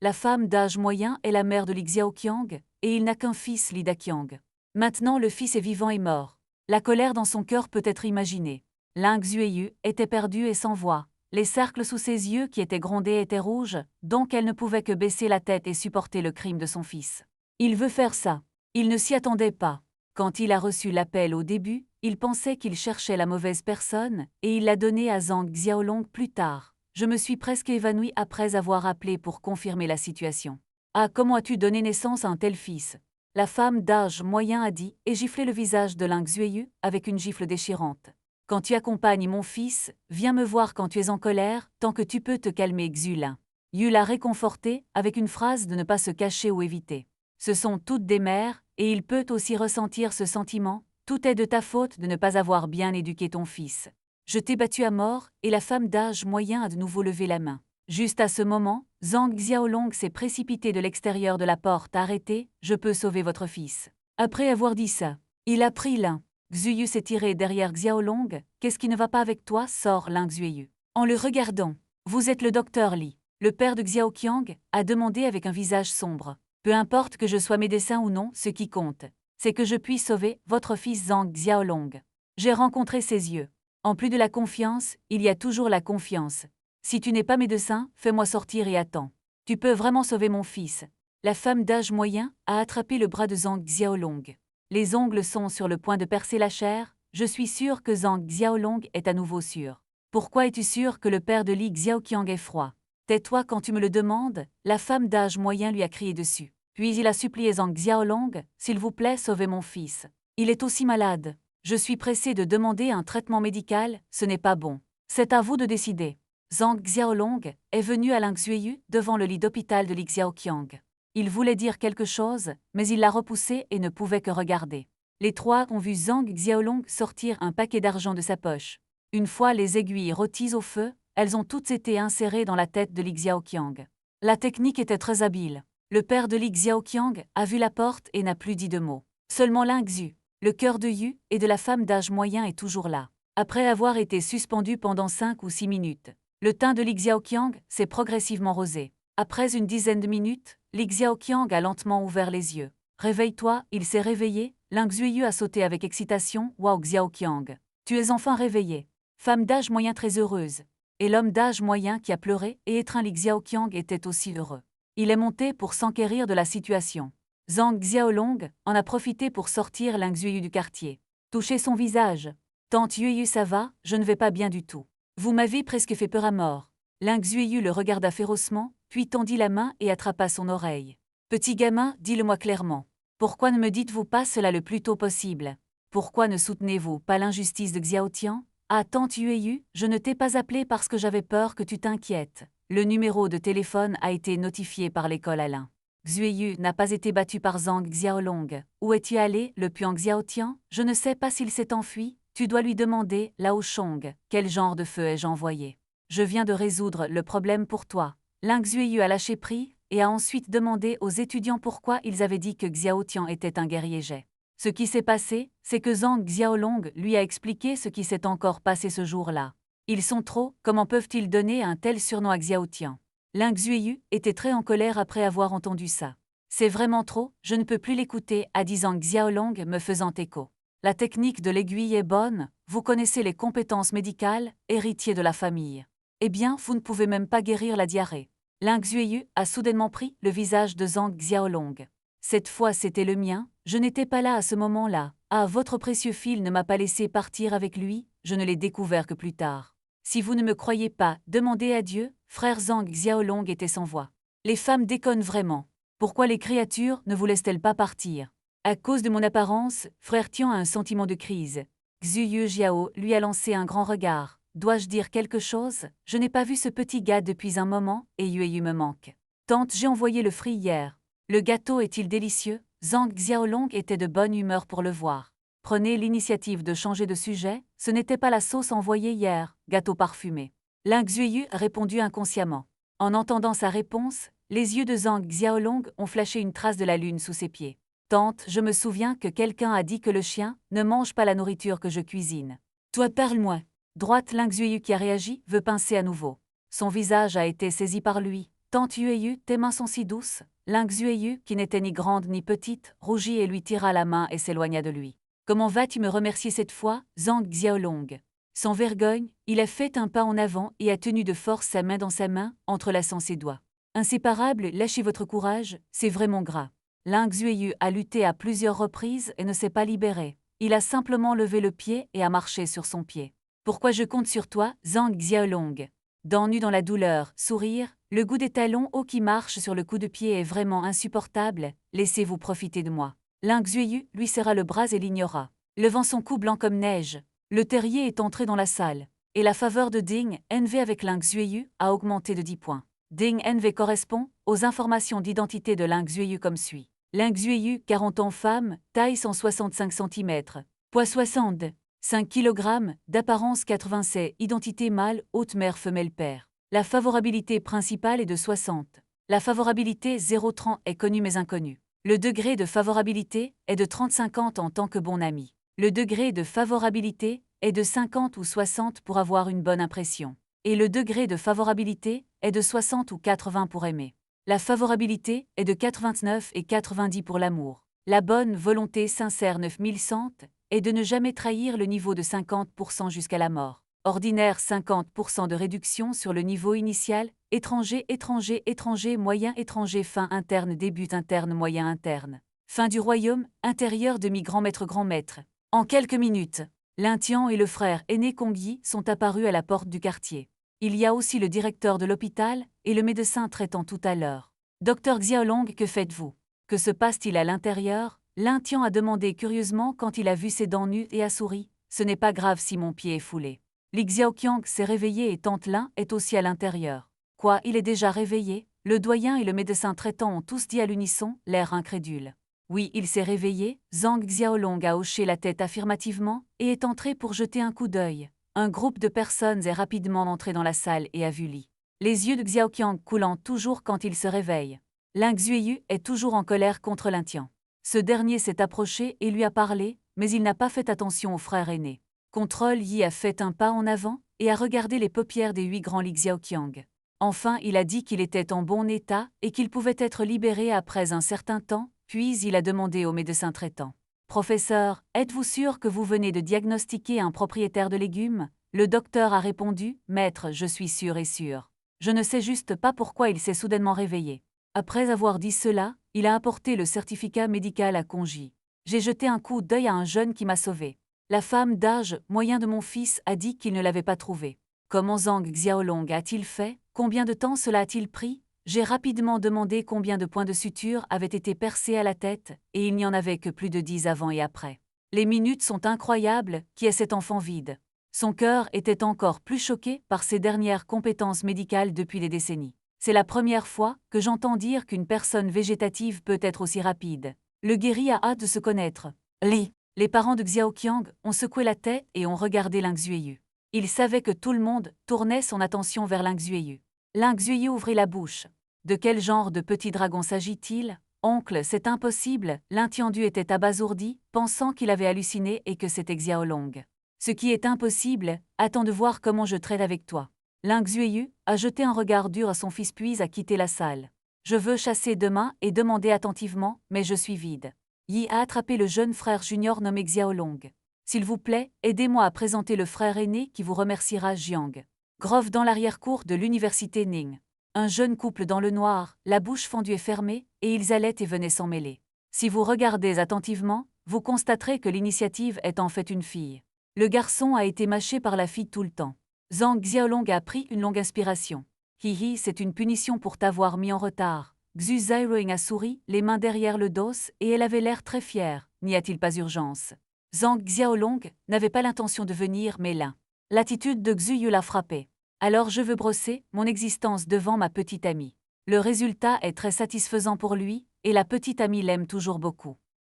La femme d'âge moyen est la mère de Li Xiaoqiang, et il n'a qu'un fils, Li Daqiang. Maintenant le fils est vivant et mort. La colère dans son cœur peut être imaginée. Ling Xueyu était perdue et sans voix. Les cercles sous ses yeux qui étaient grondés étaient rouges, donc elle ne pouvait que baisser la tête et supporter le crime de son fils. Il veut faire ça. Il ne s'y attendait pas. Quand il a reçu l'appel au début, il pensait qu'il cherchait la mauvaise personne, et il l'a donné à Zhang Xiaolong plus tard. Je me suis presque évanouie après avoir appelé pour confirmer la situation. Ah, comment as-tu donné naissance à un tel fils? La femme d'âge moyen a dit et giflé le visage de Ling Xueyu avec une gifle déchirante. quand tu accompagnes mon fils, viens me voir quand tu es en colère, tant que tu peux te calmer Xulin. Yu l'a réconforté avec une phrase de ne pas se cacher ou éviter. Ce sont toutes des mères, et il peut aussi ressentir ce sentiment. Tout est de ta faute de ne pas avoir bien éduqué ton fils. Je t'ai battu à mort, et la femme d'âge moyen a de nouveau levé la main. Juste à ce moment, Zhang Xiaolong s'est précipité de l'extérieur de la porte. Arrêtez, je peux sauver votre fils. Après avoir dit ça, il a pris Lin. Xueyu s'est tiré derrière Xiaolong. Qu'est-ce qui ne va pas avec toi? Sort Lin Xueyu. En le regardant, vous êtes le docteur Li. Le père de Xiao Qiang a demandé avec un visage sombre. Peu importe que je sois médecin ou non, ce qui compte, c'est que je puisse sauver votre fils Zhang Xiaolong. J'ai rencontré ses yeux. En plus de la confiance, il y a toujours la confiance. Si tu n'es pas médecin, fais-moi sortir et attends. Tu peux vraiment sauver mon fils. La femme d'âge moyen a attrapé le bras de Zhang Xiaolong. Les ongles sont sur le point de percer la chair. Je suis sûr que Zhang Xiaolong est à nouveau sûr. Pourquoi es-tu sûr que le père de Li Xiaoqiang est froid? Tais-toi quand tu me le demandes, la femme d'âge moyen lui a crié dessus. Puis il a supplié Zhang Xiaolong, s'il vous plaît, sauvez mon fils. Il est aussi malade. Je suis pressé de demander un traitement médical, ce n'est pas bon. C'est à vous de décider. Zhang Xiaolong est venu à Lin Xueyu devant le lit d'hôpital de Li Xiaoqiang. Il voulait dire quelque chose, mais il l'a repoussé et ne pouvait que regarder. Les trois ont vu Zhang Xiaolong sortir un paquet d'argent de sa poche. Une fois les aiguilles rôties au feu, elles ont toutes été insérées dans la tête de Li Xiaoqiang. La technique était très habile. Le père de Li Xiaoqiang a vu la porte et n'a plus dit de mots. Seulement Lin Xu, le cœur de Yu et de la femme d'âge moyen est toujours là. Après avoir été suspendu pendant 5 ou 6 minutes, le teint de Li Xiaoqiang s'est progressivement rosé. Après une dizaine de minutes, Li Xiaoqiang a lentement ouvert les yeux. Réveille-toi, il s'est réveillé. Lin Xueyu a sauté avec excitation. Waouh Xiaoqiang, tu es enfin réveillé. Femme d'âge moyen très heureuse. Et l'homme d'âge moyen qui a pleuré et étreint Li Xiaoqiang était aussi heureux. Il est monté pour s'enquérir de la situation. Zhang Xiaolong en a profité pour sortir Lin Xueyu du quartier. Toucher son visage. Tante Yueyu, ça va, je ne vais pas bien du tout. Vous m'avez presque fait peur à mort. Lin Xueyu le regarda férocement, puis tendit la main et attrapa son oreille. Petit gamin, dis-le-moi clairement. Pourquoi ne me dites-vous pas cela le plus tôt possible? Pourquoi ne soutenez-vous pas l'injustice de Xiao Tian? Ah, tante Yueyu, je ne t'ai pas appelé parce que j'avais peur que tu t'inquiètes. Le numéro de téléphone a été notifié par l'école Alain. Xueyu n'a pas été battu par Zhang Xiaolong. Où es-tu allé, le Puang Xiaotian? Je ne sais pas s'il s'est enfui. Tu dois lui demander, Lao Shong, quel genre de feu ai-je envoyé? Je viens de résoudre le problème pour toi. Lin Xueyu a lâché prise et a ensuite demandé aux étudiants pourquoi ils avaient dit que Xiao Tian était un guerrier jet. Ce qui s'est passé, c'est que Zhang Xiaolong lui a expliqué ce qui s'est encore passé ce jour-là. Ils sont trop, comment peuvent-ils donner un tel surnom à Xiao Tian? Lin Xueyu était très en colère après avoir entendu ça. C'est vraiment trop, je ne peux plus l'écouter, a dit Zhang Xiaolong me faisant écho. La technique de l'aiguille est bonne, vous connaissez les compétences médicales, héritier de la famille. Eh bien, vous ne pouvez même pas guérir la diarrhée. Lin Xueyu a soudainement pris le visage de Zhang Xiaolong. Cette fois c'était le mien, je n'étais pas là à ce moment-là. Ah, votre précieux fils ne m'a pas laissé partir avec lui, je ne l'ai découvert que plus tard. Si vous ne me croyez pas, demandez à Dieu, frère Zhang Xiaolong était sans voix. Les femmes déconnent vraiment. Pourquoi les créatures ne vous laissent-elles pas partir? À cause de mon apparence, frère Tian a un sentiment de crise. Xu Jiao lui a lancé un grand regard. Dois-je dire quelque chose? Je n'ai pas vu ce petit gars depuis un moment, et Yueyu me manque. Tante, j'ai envoyé le fruit hier. Le gâteau est-il délicieux? Zhang Xiaolong était de bonne humeur pour le voir. Prenez l'initiative de changer de sujet, ce n'était pas la sauce envoyée hier, gâteau parfumé. Lin Xueyu a répondu inconsciemment. En entendant sa réponse, les yeux de Zhang Xiaolong ont flashé une trace de la lune sous ses pieds. Tante, je me souviens que quelqu'un a dit que le chien ne mange pas la nourriture que je cuisine. Toi, parle-moi. Droite Lin Xueyu qui a réagi, veut pincer à nouveau. Son visage a été saisi par lui. Tante Yueyu, tes mains sont si douces. Lin Xueyu, qui n'était ni grande ni petite, rougit et lui tira la main et s'éloigna de lui. Comment vas-tu me remercier cette fois, Zhang Xiaolong? Sans vergogne, il a fait un pas en avant et a tenu de force sa main dans sa main, entrelaçant ses doigts. Inséparable, lâchez votre courage, c'est vraiment gras. Lin Xueyu a lutté à plusieurs reprises et ne s'est pas libéré. Il a simplement levé le pied et a marché sur son pied. Pourquoi je compte sur toi, Zhang Xiaolong? Dents nues dans la douleur, sourire, le goût des talons hauts qui marchent sur le coup de pied est vraiment insupportable, laissez-vous profiter de moi. Lin Xueyu lui serra le bras et l'ignora. Levant son cou blanc comme neige, Le terrier est entré dans la salle, et la faveur de Ding NV avec Ling Xueyu a augmenté de 10 points. Ding NV correspond aux informations d'identité de Ling Xueyu comme suit. Ling Xueyu, 40 ans femme, taille 165 cm, poids 65 kg, d'apparence 96, identité mâle, haute mère femelle père. La favorabilité principale est de 60. La favorabilité 0,30 est connue mais inconnue. Le degré de favorabilité est de 30-50 en tant que bon ami. Le degré de favorabilité est de 50 ou 60 pour avoir une bonne impression. Et le degré de favorabilité est de 60 ou 80 pour aimer. La favorabilité est de 89 et 90 pour l'amour. La bonne volonté sincère 9100 est de ne jamais trahir le niveau de 50% jusqu'à la mort. Ordinaire 50% de réduction sur le niveau initial, étranger, étranger, étranger, moyen, étranger, fin interne, début interne, moyen interne. Fin du royaume, intérieur demi-grand-maître, grand-maître. En quelques minutes, Lin Tian et le frère aîné Kongyi sont apparus à la porte du quartier. Il y a aussi le directeur de l'hôpital et le médecin traitant tout à l'heure. Docteur Xiaolong, que faites-vous? Que se passe-t-il à l'intérieur? Lin Tian a demandé curieusement quand il a vu ses dents nues et a souri. Ce n'est pas grave si mon pied est foulé. Li Xiaoqiang s'est réveillé et tante Lin est aussi à l'intérieur. Quoi, il est déjà réveillé? Le doyen et le médecin traitant ont tous dit à l'unisson, l'air incrédule. Oui, il s'est réveillé. Zhang Xiaolong a hoché la tête affirmativement et est entré pour jeter un coup d'œil. Un groupe de personnes est rapidement entré dans la salle et a vu Li. Les yeux de Xiaoqiang coulant toujours quand il se réveille. Ling Xueyu est toujours en colère contre Lin Tian. Ce dernier s'est approché et lui a parlé, mais il n'a pas fait attention au frère aîné. Contrôle Yi a fait un pas en avant et a regardé les paupières des 8 grands Li Xiaoqiang. Enfin, il a dit qu'il était en bon état et qu'il pouvait être libéré après un certain temps, puis il a demandé au médecin traitant. « Professeur, êtes-vous sûr que vous venez de diagnostiquer un propriétaire de légumes ?» Le docteur a répondu « Maître, je suis sûr et sûr. Je ne sais juste pas pourquoi il s'est soudainement réveillé. » Après avoir dit cela, il a apporté le certificat médical à Kongyi. J'ai jeté un coup d'œil à un jeune qui m'a sauvé. La femme d'âge moyen de mon fils a dit qu'il ne l'avait pas trouvé. Comment Zhang Xiaolong a-t-il fait? Combien de temps cela a-t-il pris? J'ai rapidement demandé combien de points de suture avaient été percés à la tête, et il n'y en avait que plus de 10 avant et après. Les minutes sont incroyables, qui est cet enfant vide? Son cœur était encore plus choqué par ses dernières compétences médicales depuis des décennies. C'est la première fois que j'entends dire qu'une personne végétative peut être aussi rapide. Le guéri a hâte de se connaître. Li. Les parents de Xiaoqiang ont secoué la tête et ont regardé Ling Xueyu. Ils savaient que tout le monde tournait son attention vers Ling Xueyu. Ling Xueyu ouvrit la bouche. De quel genre de petit dragon s'agit-il? Oncle, c'est impossible. Lin Tiandu était abasourdi, pensant qu'il avait halluciné et que c'était Xiaolong. Ce qui est impossible, attends de voir comment je traite avec toi. Ling Xueyu a jeté un regard dur à son fils puis a quitté la salle. Je veux chasser demain et demander attentivement, mais je suis vide. Yi a attrapé le jeune frère junior nommé Xiaolong. S'il vous plaît, aidez-moi à présenter le frère aîné qui vous remerciera Jiang. Grove dans l'arrière-cour de l'université Ning. Un jeune couple dans le noir, la bouche fendue et fermée, et ils allaient et venaient s'en mêler. Si vous regardez attentivement, vous constaterez que l'initiative est en fait une fille. Le garçon a été mâché par la fille tout le temps. Zhang Xiaolong a pris une longue inspiration. Hihi, c'est une punition pour t'avoir mis en retard. Xu Zairuing a souri, les mains derrière le dos, et elle avait l'air très fière. N'y a-t-il pas urgence? Zhang Xiaolong n'avait pas l'intention de venir, mais là. L'attitude de Xu Yu l'a frappé. Alors je veux brosser mon existence devant ma petite amie. Le résultat est très satisfaisant pour lui, et la petite amie l'aime toujours beaucoup.